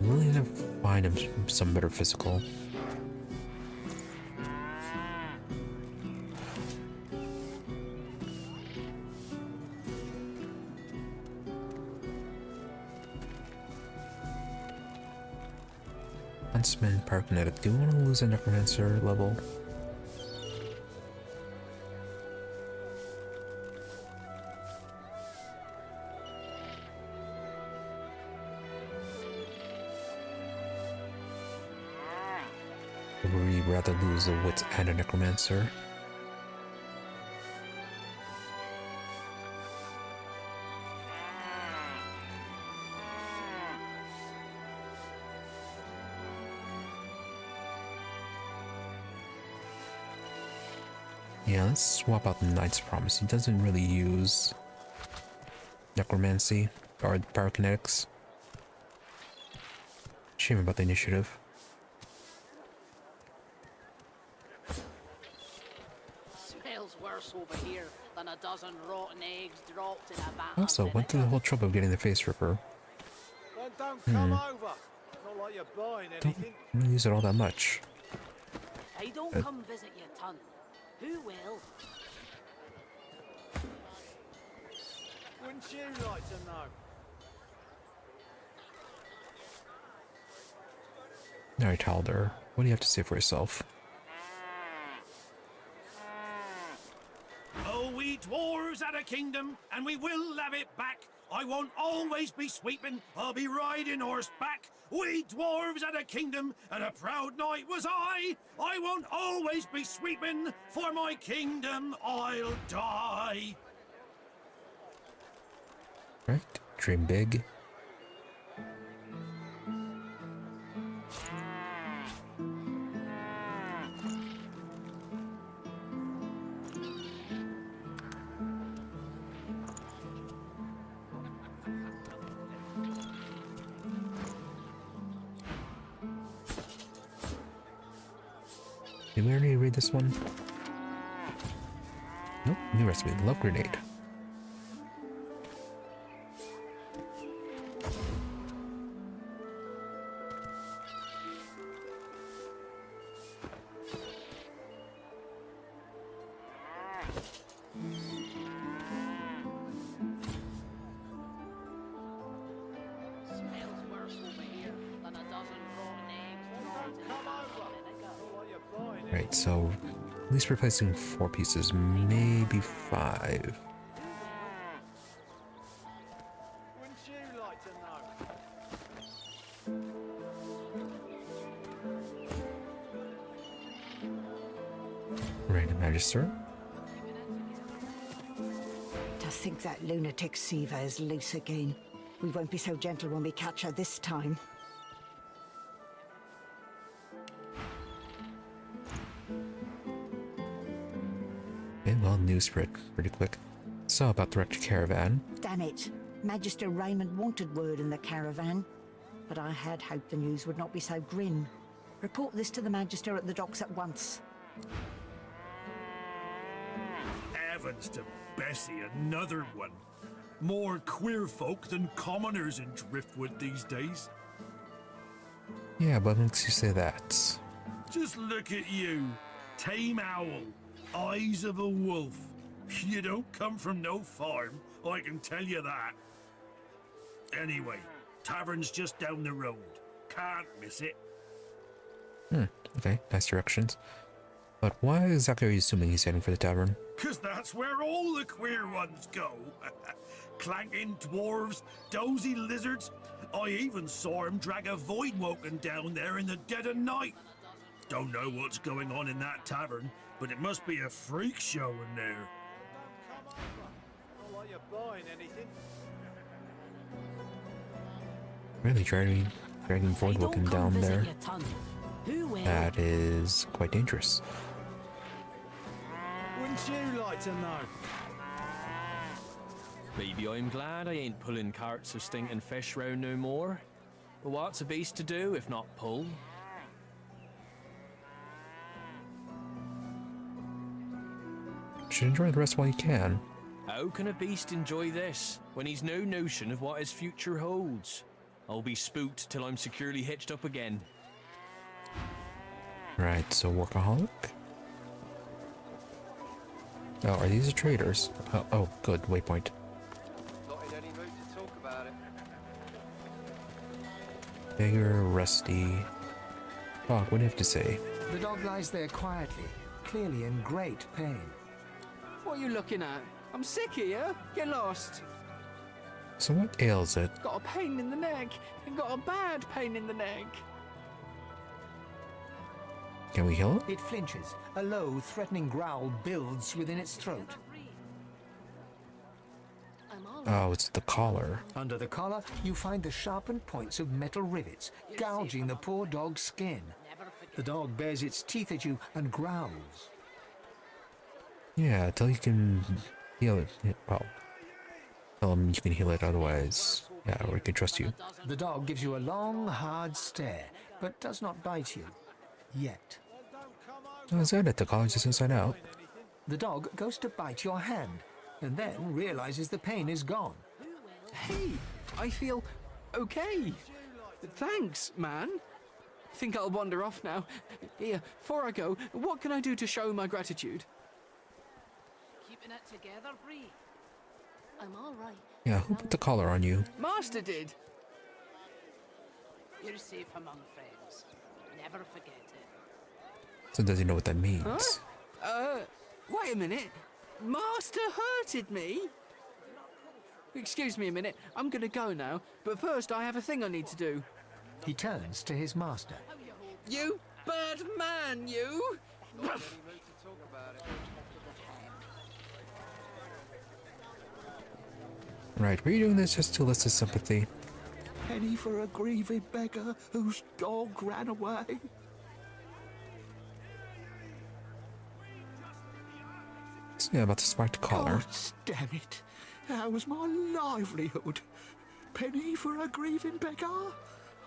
I'm really gonna find him some better physical. Huntsman, Pyrokinetic. Do you want to lose a Necromancer level? Would we rather lose a wit and a necromancer? Yeah, let's swap out the Knight's Promise. He doesn't really use necromancy or pyrokinetics. Shame about the initiative. Smells worse over here than a dozen rotten eggs dropped in a vat. Also, went through the whole trouble of getting the face ripper. Then don't come over. Not like you're buying anything. Don't really use it all that much. I don't come visit your ton. Who will? Wouldn't you like to know? Alright, Halder, what do you have to say for yourself? Oh, we dwarves had a kingdom, and we will have it back. I won't always be sweeping, I'll be riding horseback. We dwarves had a kingdom, and a proud knight was I. I won't always be sweeping, for my kingdom I'll die. Right, dream big. Did we already read this one? Nope, new recipe, love grenade. Right, so at least replacing 4 pieces, maybe 5. Wouldn't you like to know? Right, Magister. To think that lunatic Siva is loose again. We won't be so gentle when we catch her this time. Okay, well, news spread pretty quick. So about the wrecked caravan. Damn it. Magister Raymond wanted word in the caravan. But I had hoped the news would not be so grim. Report this to the Magister at the docks at once. Heavens to Bessie, another one. More queer folk than commoners in Driftwood these days. Yeah, but makes you say that? Just look at you. Tame owl. Eyes of a wolf. You don't come from no farm, I can tell you that. Anyway, tavern's just down the road. Can't miss it. Okay, nice directions. But why exactly are you assuming he's heading for the tavern? 'Cause that's where all the queer ones go. Clanking dwarves, dozy lizards. I even saw him drag a voidwoken down there in the dead of night. Don't know what's going on in that tavern, but it must be a freak show in there. Not like you're buying anything. Really dragging voidwoken down there? That is quite dangerous. Wouldn't you like to know? Maybe I'm glad I ain't pulling carts of stinking fish round no more. But what's a beast to do if not pull? Should enjoy the rest while you can. How can a beast enjoy this when he's no notion of what his future holds? I'll be spooked till I'm securely hitched up again. Right, so workaholic? Oh, are these the traders? Oh, good, waypoint. Not in any mood to talk about it. Beggar, Rusty. Dog, what do you have to say? The dog lies there quietly, clearly in great pain. What are you looking at? I'm sick here. Get lost. So what ails it? Got a pain in the neck. And got a bad pain in the neck. Can we heal it? It flinches. A low, threatening growl builds within its throat. Oh, it's the collar. Under the collar, you find the sharpened points of metal rivets, gouging the poor dog's skin. The dog bares its teeth at you and growls. Yeah, until you can heal it. Well, tell him you can heal it, otherwise, yeah, we can trust you. The dog gives you a long, hard stare, but does not bite you. Yet. Oh, is that it? The collar's just inside out. The dog goes to bite your hand, and then realizes the pain is gone. Hey, I feel okay. Thanks, man. Think I'll wander off now. Here, before I go, what can I do to show my gratitude? Keeping it together, Bree. I'm all right. Yeah, who put the collar on you? Master did. You're safe among friends. Never forget it. So does he know what that means? Huh? Wait a minute. Master hurted me? Excuse me a minute. I'm gonna go now, but first I have a thing I need to do. He turns to his master. You bad man, you! Right, were you doing this just to elicit sympathy? Penny for a grieving beggar whose dog ran away. Yeah, about to spark the collar. God damn it. That was my livelihood. Penny for a grieving beggar?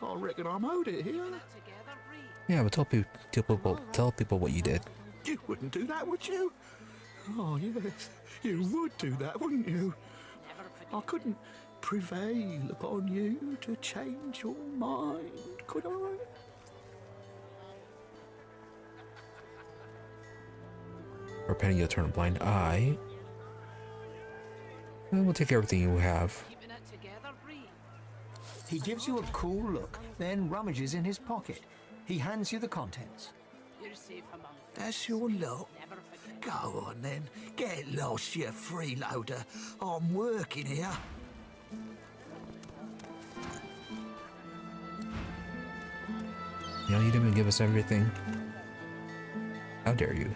I reckon I'm owed it here. Yeah, but tell people what you did. You wouldn't do that, would you? Oh, yes. You would do that, wouldn't you? I couldn't prevail upon you to change your mind, could I? Or Penny, you'll turn a blind eye. And we'll take everything you have. He gives you a cool look, then rummages in his pocket. He hands you the contents. That's your lot. Go on then. Get lost, you freeloader. I'm working here. You know, you didn't even give us everything. How dare you?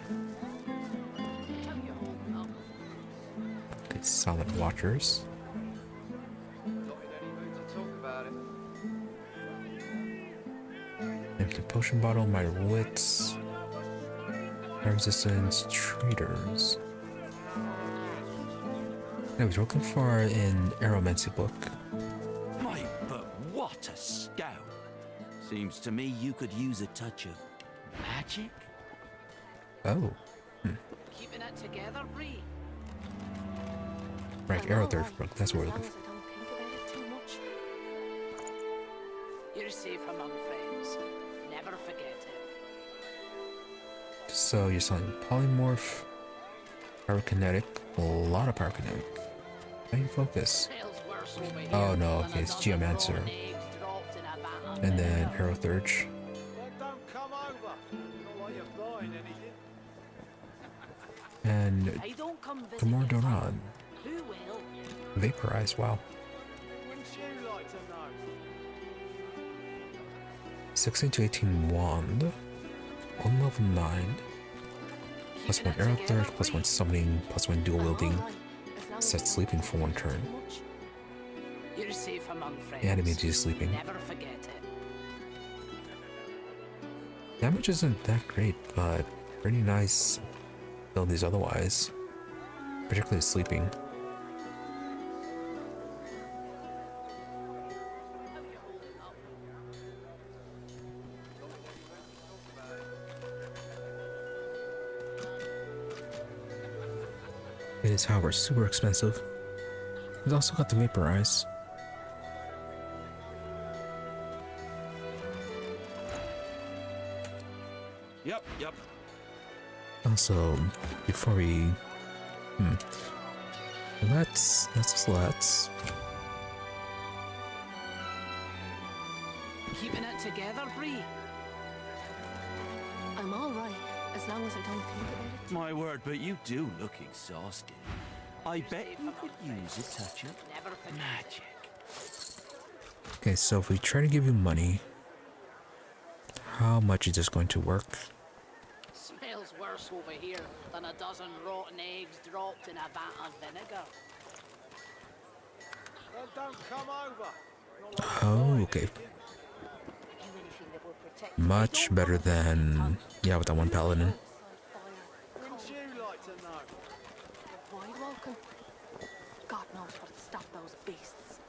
Okay, solid watchers. Empty potion bottle, my wits. Fire resistance, traders. I was looking for an aeromancy book. Mate, but what a scout! Seems to me you could use a touch of magic. Oh. Keeping it together, Bree. Right, arrow third book, that's what we're looking for. You're safe among friends. Never forget it. So you're selling polymorph, pyrokinetic, a lot of pyrokinetic. How do you focus? Oh no, okay, it's Geomancer. And then Arrow Thurge. And Gamor Doran. Vaporize, wow. 16 to 18 wand. On level 9. Plus 1 arrow third, plus 1 summoning, plus 1 dual wielding. Set sleeping for 1 turn. You're safe among friends. And immediately sleeping. Never forget it. Damage isn't that great, but pretty nice abilities otherwise. Particularly sleeping. It is, however, super expensive. It's also got the vaporize. Yep. Also, before we... Let's... Keeping it together, Bree. I'm all right, as long as I don't think about it. My word, but you do look exhausted. I bet you could use a touch of magic. Okay, so if we try to give you money, how much is this going to work? Smells worse over here than a dozen rotten eggs dropped in a vat of vinegar. Then don't come over. Oh, okay. Much better than, yeah, with that one paladin. Wouldn't you like to know? Wide welcome. God knows what'd stop those beasts.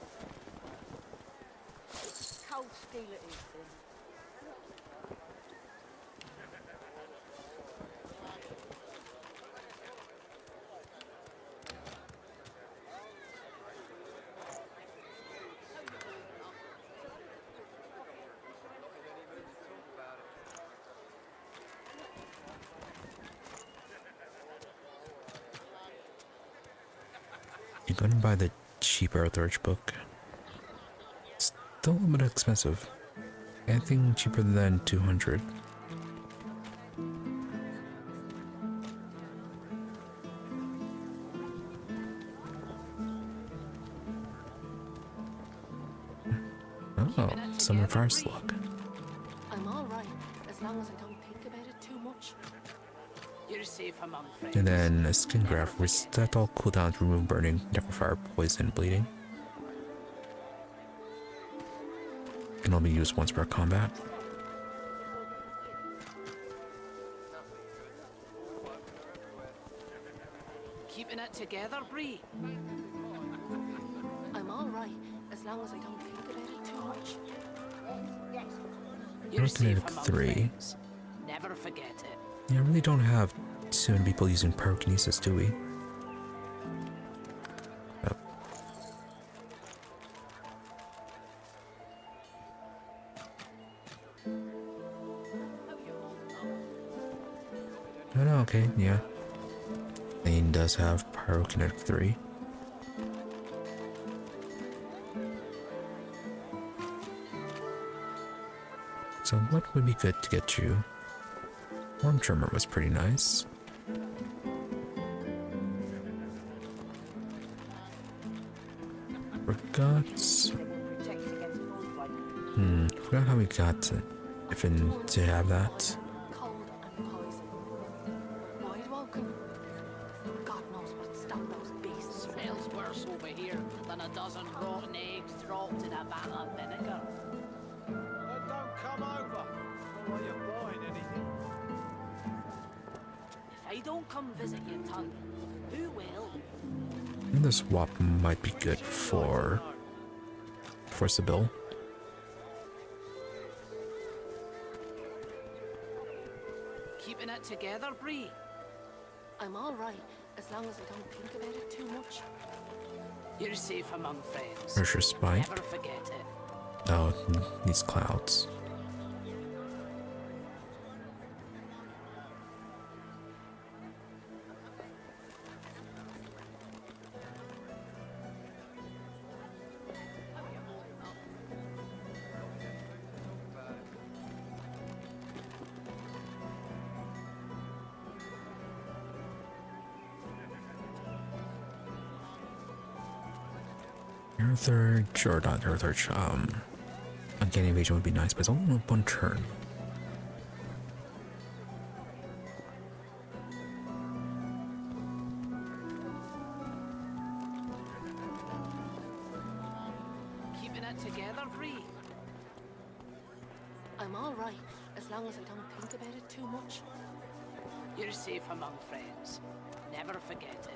Cold steel it is then. You're gonna buy the cheaper Earthurge book. It's still a little bit expensive. Anything cheaper than 200. Oh, Summer Fire Slug. I'm alright, as long as I don't think about it too much. You're safe among friends. And then a skin graft, reset all cooldowns, remove burning, necrofire, poison, bleeding. Can only be used once per combat. Keeping it together, Bree. I'm alright, as long as I don't think about it too much. You're safe Kinetic among 3. friends. Never forget it. Yeah, I really don't have too many people using pyrokinesis, do we? Oh. Oh no, okay, yeah. Lane does have pyrokinetic 3. So what would be good to get you? Worm Trimmer was pretty nice. Forgot how we got to have that. Cold and poison. Wide welcome. God knows what'd stop those beasts. Smells worse over here than a dozen rotten eggs dropped in a vat of vinegar. Then don't come over. Not like you're buying anything. If I don't come visit you, Ton, who will? And this swap might be good for Sibyl. Keeping it together, Bree. I'm alright, as long as I don't think about it too much. You're safe among friends. Where's your spike? Never forget it. Oh, these clouds. Earthurge, or not Earthurge, Uncanny Invasion would be nice, but it's only one turn. Keeping it together, Bree. I'm alright, as long as I don't think about it too much. You're safe among friends. Never forget it.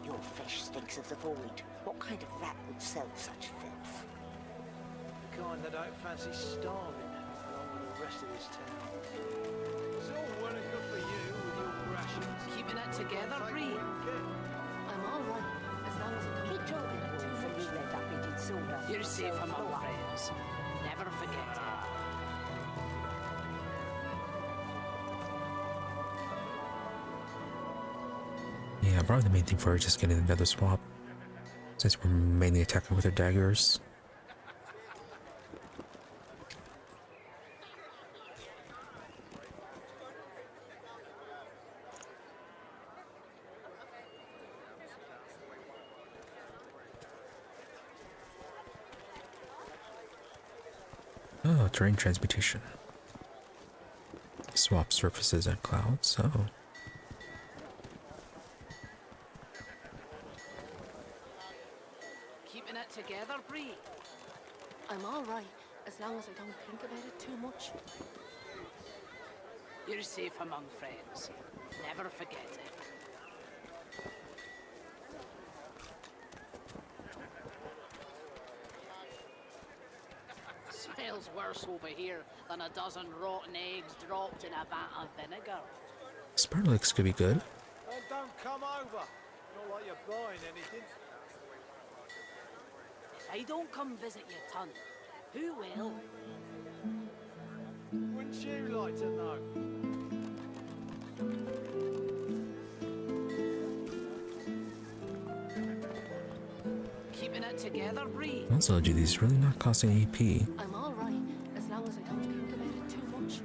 Your fish stinks of the void. What kind of rat would sell such filth? The kind that don't fancy starving along with the rest of this town. It's all well and good for you with your rations. Keeping it together, Bree. I'm alright, as long as I don't Keep talking to Wolf and you end up in disorder. You're safe among friends. Never forget it. Yeah, probably the main thing for her is just getting another swap, since we're mainly attacking with her daggers. Oh, terrain transmutation. Swap surfaces and clouds. Oh. Keeping it together, Bree? I'm all right, as long as I don't think about it too much. You're safe among friends. Never forget it. Smells worse over here than a dozen rotten eggs dropped in a vat of vinegar. This part looks could be good. And don't come over. Not like you're buying anything. If I don't come visit your ton, who will? Wouldn't you like to know? Keeping it together, Bree? Also, do these really not costing AP? I'm all right, as long as I don't think about it too much.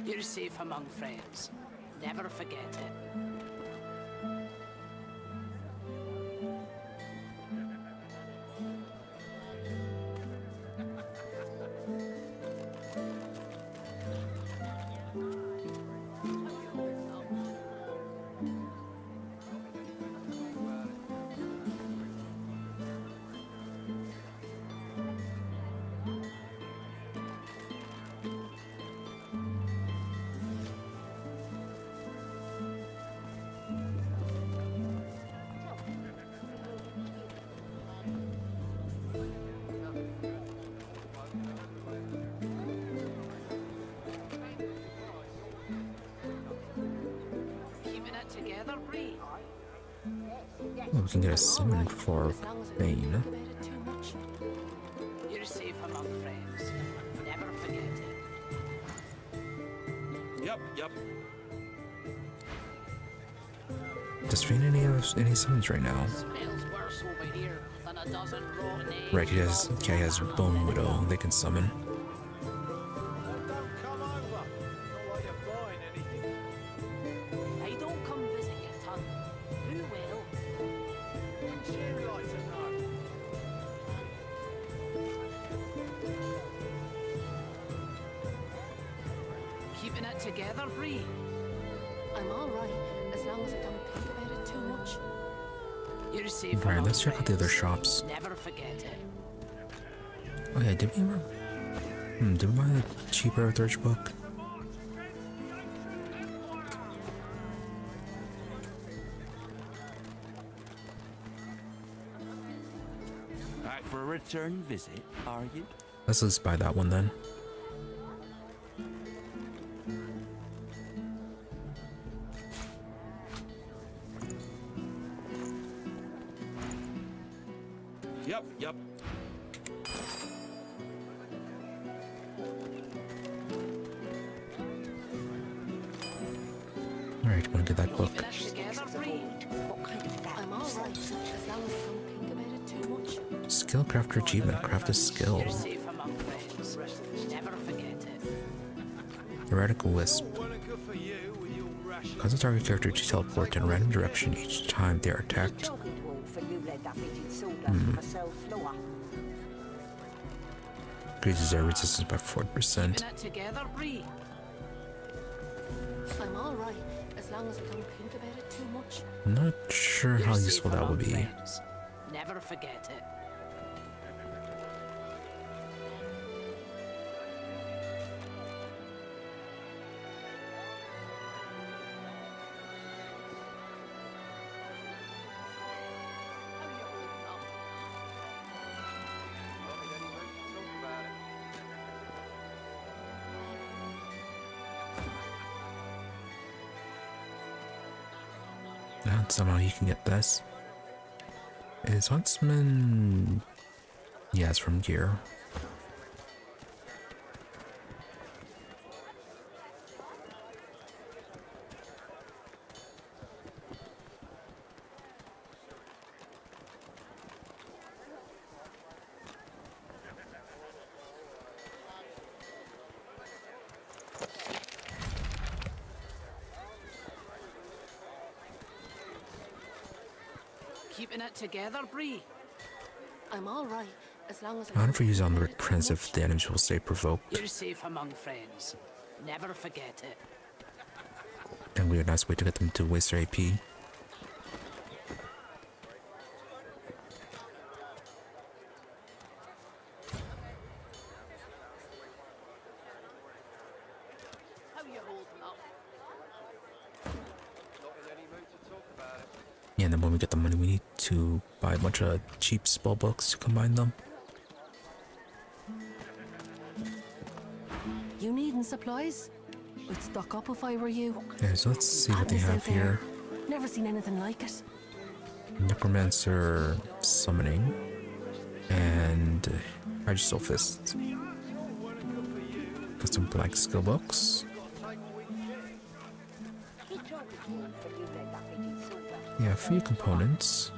You're safe among friends. Never forget it. Oh, we can get a summon for Bane. You're safe among friends. Never forget it. Yep. Does Fane any summons right now? Smells worse over here than a dozen rotten eggs. Right, he has Bone Widow they can summon. Keeping it together, Bree? I'm all right, as long as I don't think about it too much. You're safe. Alright, let's check out the other shops. Never forget it. Oh yeah, did we ever? Did we buy the cheaper Thirch book? Back for a return visit, are you? Let's just buy that one then. Yep. Alright, wanna get that book. I'm all right, as long as I don't think about it too much. Skill crafter achievement. Craft a skill. You're safe among friends. Never forget it. Erratic Wisp. Cause a target character to teleport in a random direction each time they are attacked. Increases their resistance by 40%. Together, Bree. I'm all right, as long as I don't think about it too much. Not sure how useful that would be. Never forget it. Now somehow you can get this. Is Huntsman? Yeah, it's from Gear. Keeping it together, Bree? I'm all right, As long as I wonder if we use on the reprints if the enemies will stay provoked. You're safe among friends. Never forget it. That would be a nice way to get them to waste their AP. Yeah, and then when we get the money, we need to buy a bunch of cheap spell books to combine them. You needing supplies? I'd stock up if I were you. Yeah, so let's see what they have here. Never seen anything like it. Necromancer summoning and Register Fist. Got some black skill books. Yeah, a few components.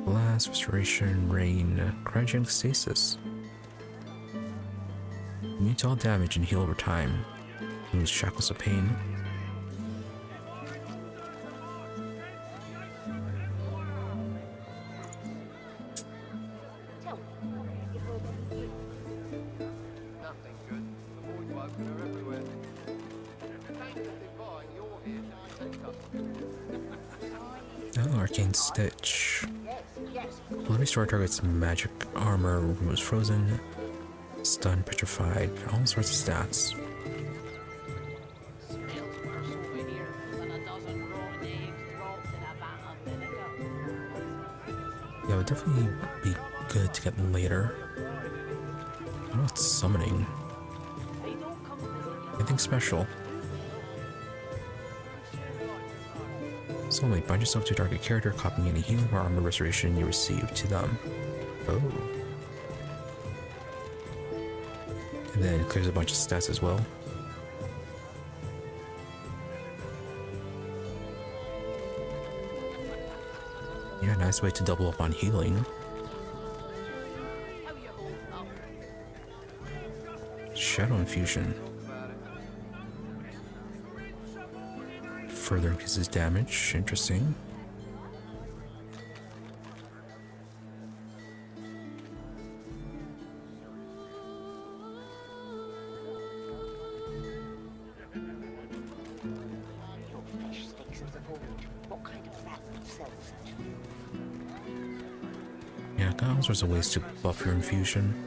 Blast, restoration, rain, cryogenic stasis. Mute all damage and heal over time. Removes shackles of pain. Oh, Arcane Stitch. Will restore target's magic armor, removes frozen, stun, petrified, all sorts of stats. Yeah, it would definitely be good to get later. I don't know what's summoning. Anything special? Soulmate, bind yourself to a target character, copying any healing or armor restoration you receive to them. Oh. And then it clears a bunch of stats as well. Yeah, nice way to double up on healing. Shadow Infusion. Further increases damage. Interesting. Yeah, got all sorts of ways to buff your infusion.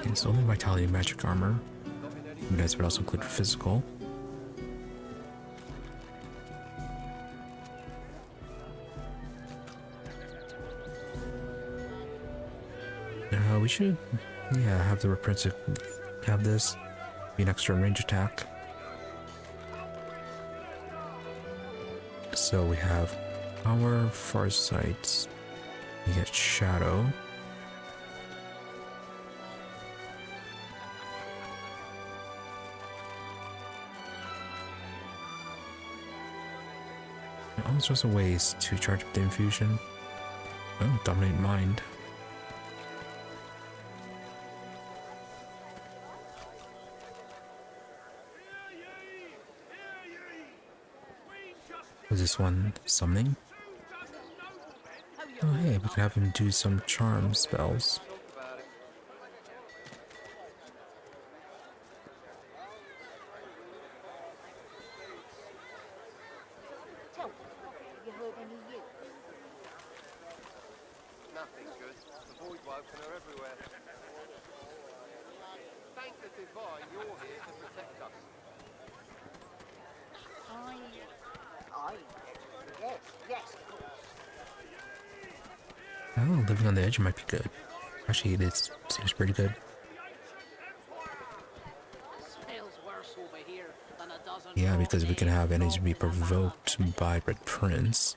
It's only vitality and magic armor. You guys would also include physical. We should, yeah, have the reprints have this be an extra range attack. So we have our Farsight. We get Shadow. All sorts of ways to charge up the infusion. Oh, Dominate Mind. Was this one summoning? Oh hey, we can have him do some charm spells. Nothing good. The Voidwoken are everywhere. Thank the Divine you're here to protect us. Yes. Oh, living on the edge might be good. Actually, it seems pretty good. Smells worse over here than it does Yeah, because we can have enemies be provoked by Red Prince,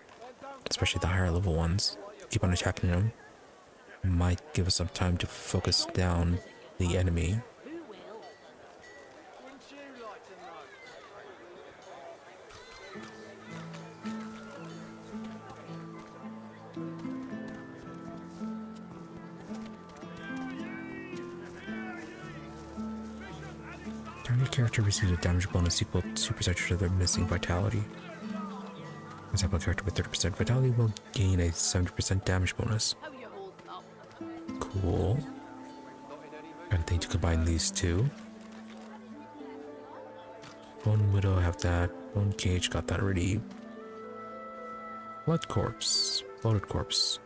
especially the higher level ones. Keep on attacking them. Might give us some time to focus down the enemy. Target character receives a damage bonus equal to percentage of their missing vitality. For example, a character with 30% vitality will gain a 70% damage bonus. Cool. I think to combine these two. Bone Widow, have that. Bone Cage, got that already. Blood Corpse. Bloated Corpse.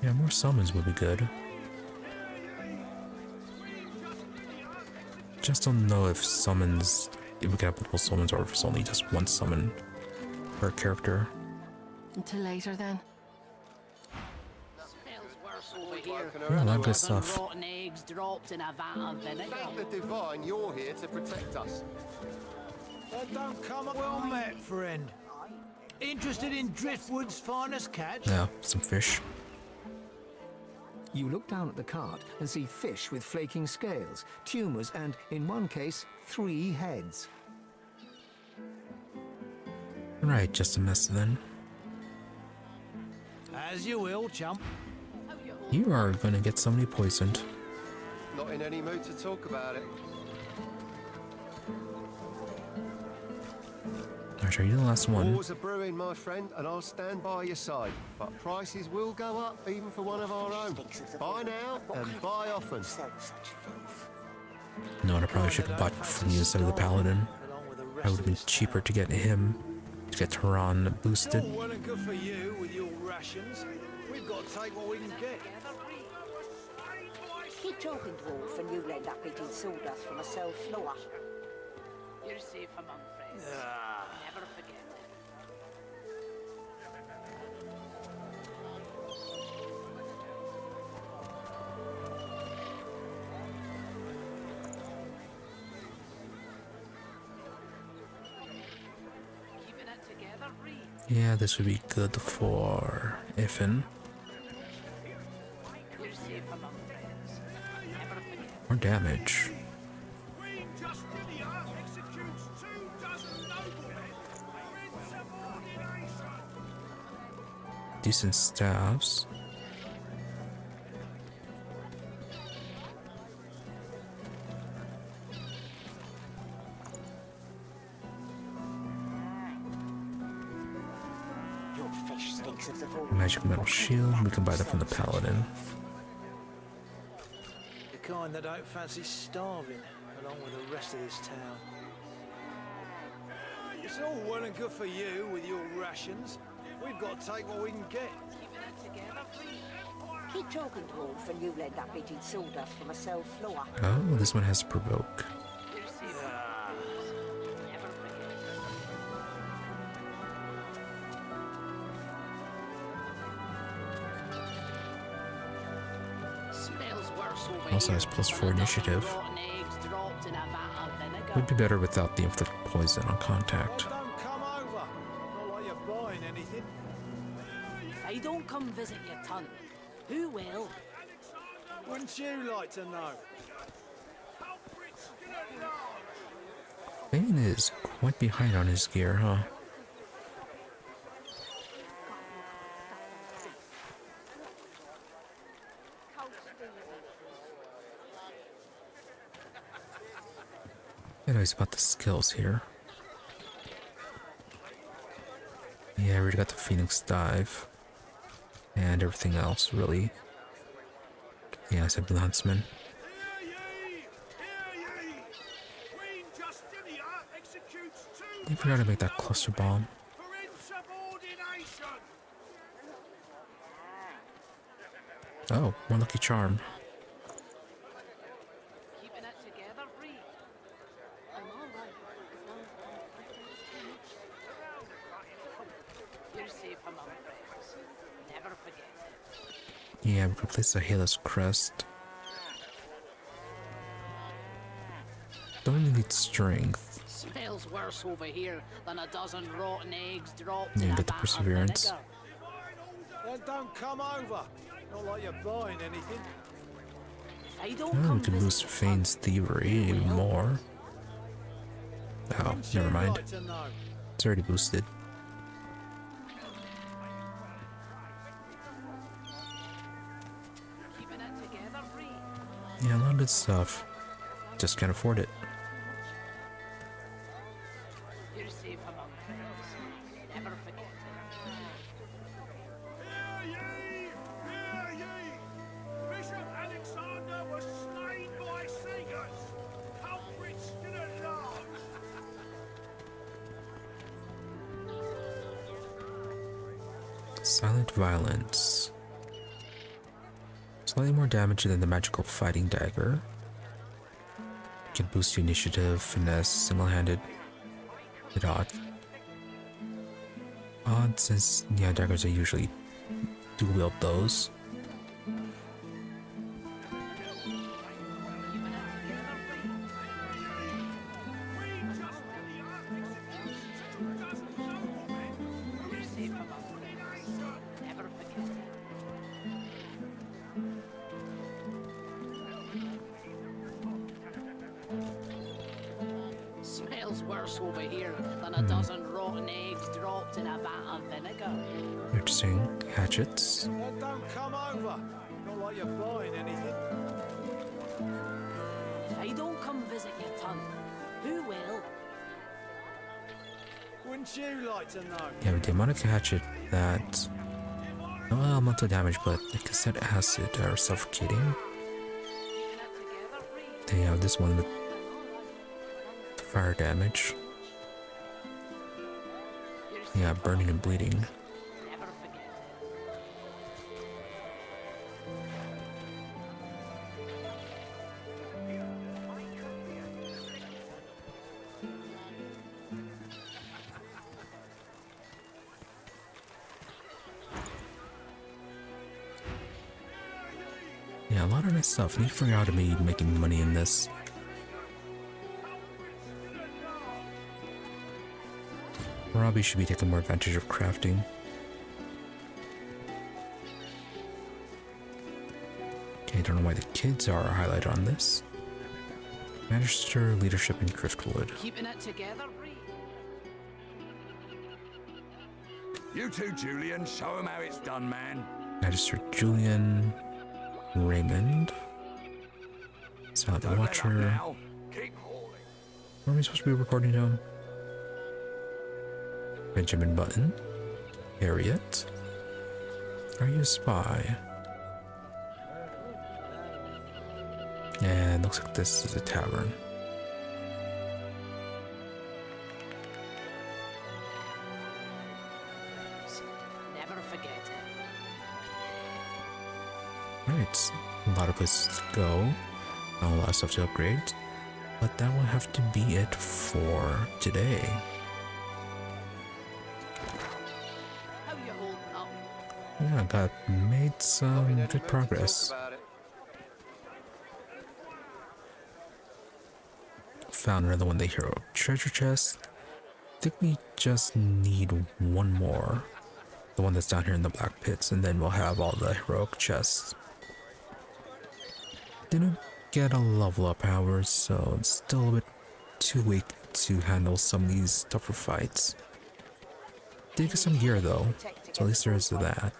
Yeah, more summons would be good. Just don't know if summons, if we can have multiple summons or if it's only just one summon per character. Until later then. Yeah, a lot of good stuff. Rotten eggs dropped in a vat of vinegar. Thank the divine you're here to protect us. Don't come up. Well met, friend. Interested in Driftwood's finest catch? Yeah, some fish. You look down at the cart and see fish with flaking scales, tumours, and, in one case, 3 heads. Right, just a mess then. As you will, chump. You are gonna get somebody poisoned. Not in any mood to talk about it. Alright, are you the last one? Wars are brewing, my friend, and I'll stand by your side. But prices will go up, even for one of our own. Buy now and buy often. No, I probably should have bought from you instead of the Paladin. It would have been cheaper to get him, to get Tehran boosted. All well and good for you with your rations. We've got to take what we can get. Keep talking, dwarf, and you end up eating sawdust from a cell floor. You're safe among friends. Never forget it. Keeping it together, Reed. Yeah, this would be good for Ifin. You're safe among friends. Never forget. More damage. Decent staffs. Your fish stinks of the void. Magic metal shield. We can buy that from the Paladin. The kind that don't fancy starving, along with the rest of this town. It's all well and good for you with your rations. We've got to take what we can get. Keeping it together, Reed. Keep talking, dwarf, and you end up eating sawdust from a cell floor. Oh, this one has provoke. You're safe among friends. Never forget it. Smells worse over Also here has +4 than a initiative. dozen rotten eggs dropped in a vat of vinegar. Would be better without the inflict poison on contact. Don't come over. Not like you're buying anything. If I don't come visit your ton, who will? Wouldn't you like to know? Bane is quite behind on his gear, huh? Anyways, about the skills here. Yeah, we already got the Phoenix Dive. And everything else, really. Yeah, I said the Huntsman. I forgot to make that cluster bomb. Oh, one lucky charm. Keeping it together, Reed. I'm all right. You're safe among friends. Never forget it. Yeah, we could place a Halus crest. Don't really need strength. Smells worse over here than a dozen rotten eggs dropped Yeah, in a get the vat of perseverance. vinegar. Then don't come over. Not like you're buying anything. If I don't Oh, we come could boost visit Fane's thievery even more. Oh, never mind. It's already boosted. Yeah, a lot of good stuff. Just can't afford it. you're safe among friends. Never forget Hear ye! Hear ye! Bishop Alexander was slain by Sagers. Culprits stood at large. Silent violence. Slightly more damage than the magical fighting dagger. Can boost your initiative, finesse, single-handed. Hit odd. Odd since yeah, daggers are usually do wield those. Smells worse over here than a dozen rotten eggs dropped in a vat of vinegar. Interesting. Hatchets. Then don't come over. Not like you're buying anything. If I don't come visit your ton, who will? Wouldn't you like to know? Yeah, with the demonic hatchet that no elemental damage, but like I said, acid or suffocating. They have this one with fire damage. Yeah, burning and bleeding. Yeah, a lot of nice stuff. I need to figure out how to be making money in this. Probably should be taking more advantage of crafting. Okay, I don't know why the kids are highlighted on this. Magister, leadership, and Driftwood. Keeping it together, Bree. You too, Julian. Show him how it's done, man. Magister Julian, Raymond, Silent Watcher. Where am I supposed to be reporting to him? Benjamin Button, Harriet. Are you a spy? And looks like this is a tavern. Never forget it. Alright, a lot of places to go, a lot of stuff to upgrade, but that will have to be it for today. How you holding up? Yeah, got made some good progress. Found another one, the hero treasure chest. I think we just need one more. The one that's down here in the black pits, and then we'll have all the heroic chests. Didn't get a level up, however, so it's still a bit too weak to handle some of these tougher fights. Did get some gear though, so at least there is that.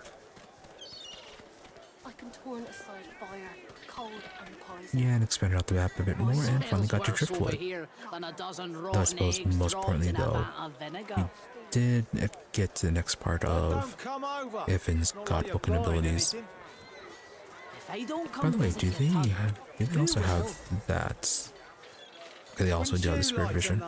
I can torn aside fire, cold and poison. Yeah, and expanded out the map a bit more, and finally got to Driftwood. Though I suppose most importantly though, we did get to the next part of Ivan's godbooking abilities. By the way, do they also have that? They also do have the spirit vision.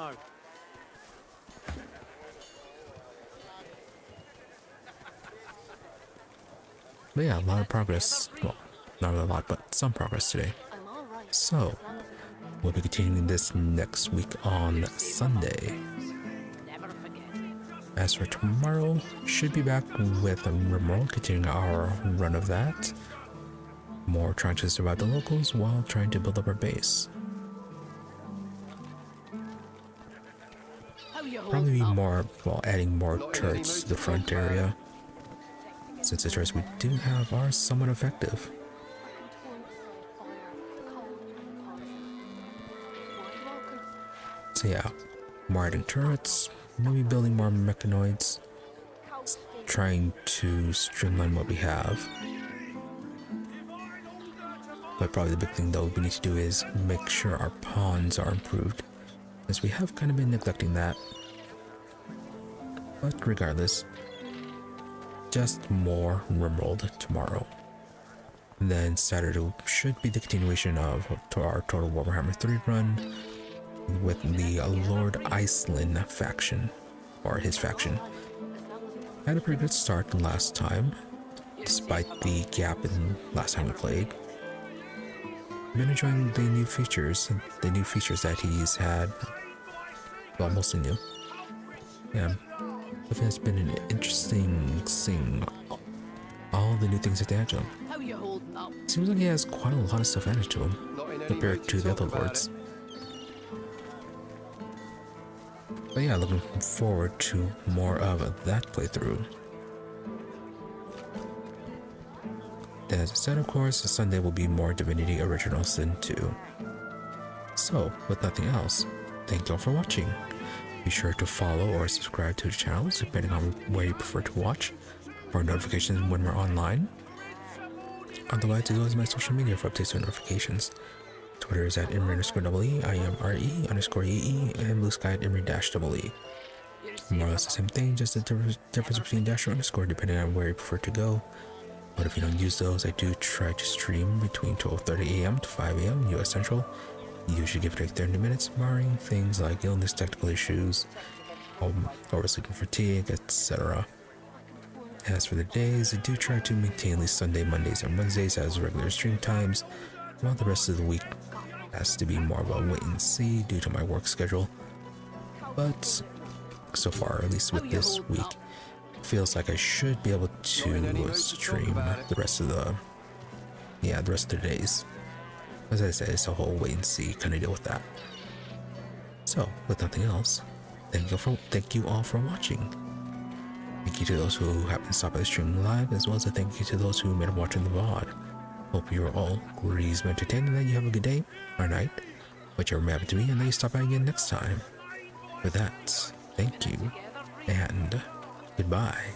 But yeah, a lot of progress. Well, not really a lot, but some progress today. So, we'll be continuing this next week on Sunday. As for tomorrow, should be back with a Rimworld, continuing our run of that. more trying to survive the locals while trying to build up our base. Probably be more while adding more turrets to the front area, since the turrets we do have are somewhat effective. So yeah, more adding turrets, maybe building more mechanoids, trying to streamline what we have. But probably the big thing though we need to do is make sure our pawns are improved, as we have kind of been neglecting that. But regardless, just more Rimworld tomorrow. And then Saturday should be the continuation of our Total Warhammer 3 run with the Lord Iceland faction, or his faction. Had a pretty good start last time, despite the gap in last time we played. Been enjoying the new features that he's had. Well, mostly new. Yeah, I think it's been an interesting seeing all the new things that they add to him. Seems like he has quite a lot of stuff added to him compared to the other lords. But yeah, looking forward to more of that playthrough. As I said, of course, Sunday will be more Divinity Original Sin 2. So, with nothing else, thank you all for watching. Be sure to follow or subscribe to the channels, depending on where you prefer to watch, for notifications when we're online. Otherwise, it goes to my social media for updates and notifications. Twitter is at Imre_EE, IMRE_EE, and Blue Sky at Imre-EE. More or less the same thing, just the difference between dash or underscore depending on where you prefer to go. But if you don't use those, I do try to stream between 12:30 a.m. to 5 a.m. US Central. Usually give it like 30 minutes, barring things like illness, technical issues, oversleeping fatigue, etc. As for the days, I do try to maintain at least Sunday, Mondays, and Wednesdays as regular stream times, while the rest of the week has to be more of a wait and see due to my work schedule. But so far, at least with this week, feels like I should be able to stream the rest of the days. As I said, it's a whole wait and see kind of deal with that. So, with nothing else, thank you all for watching. Thank you to those who happened to stop by the stream live, as well as a thank you to those who made up watching the VOD. Hope you are all reasonably entertained and that you have a good day or night, whichever may happen to be, and that you stop by again next time. With that, thank you and goodbye.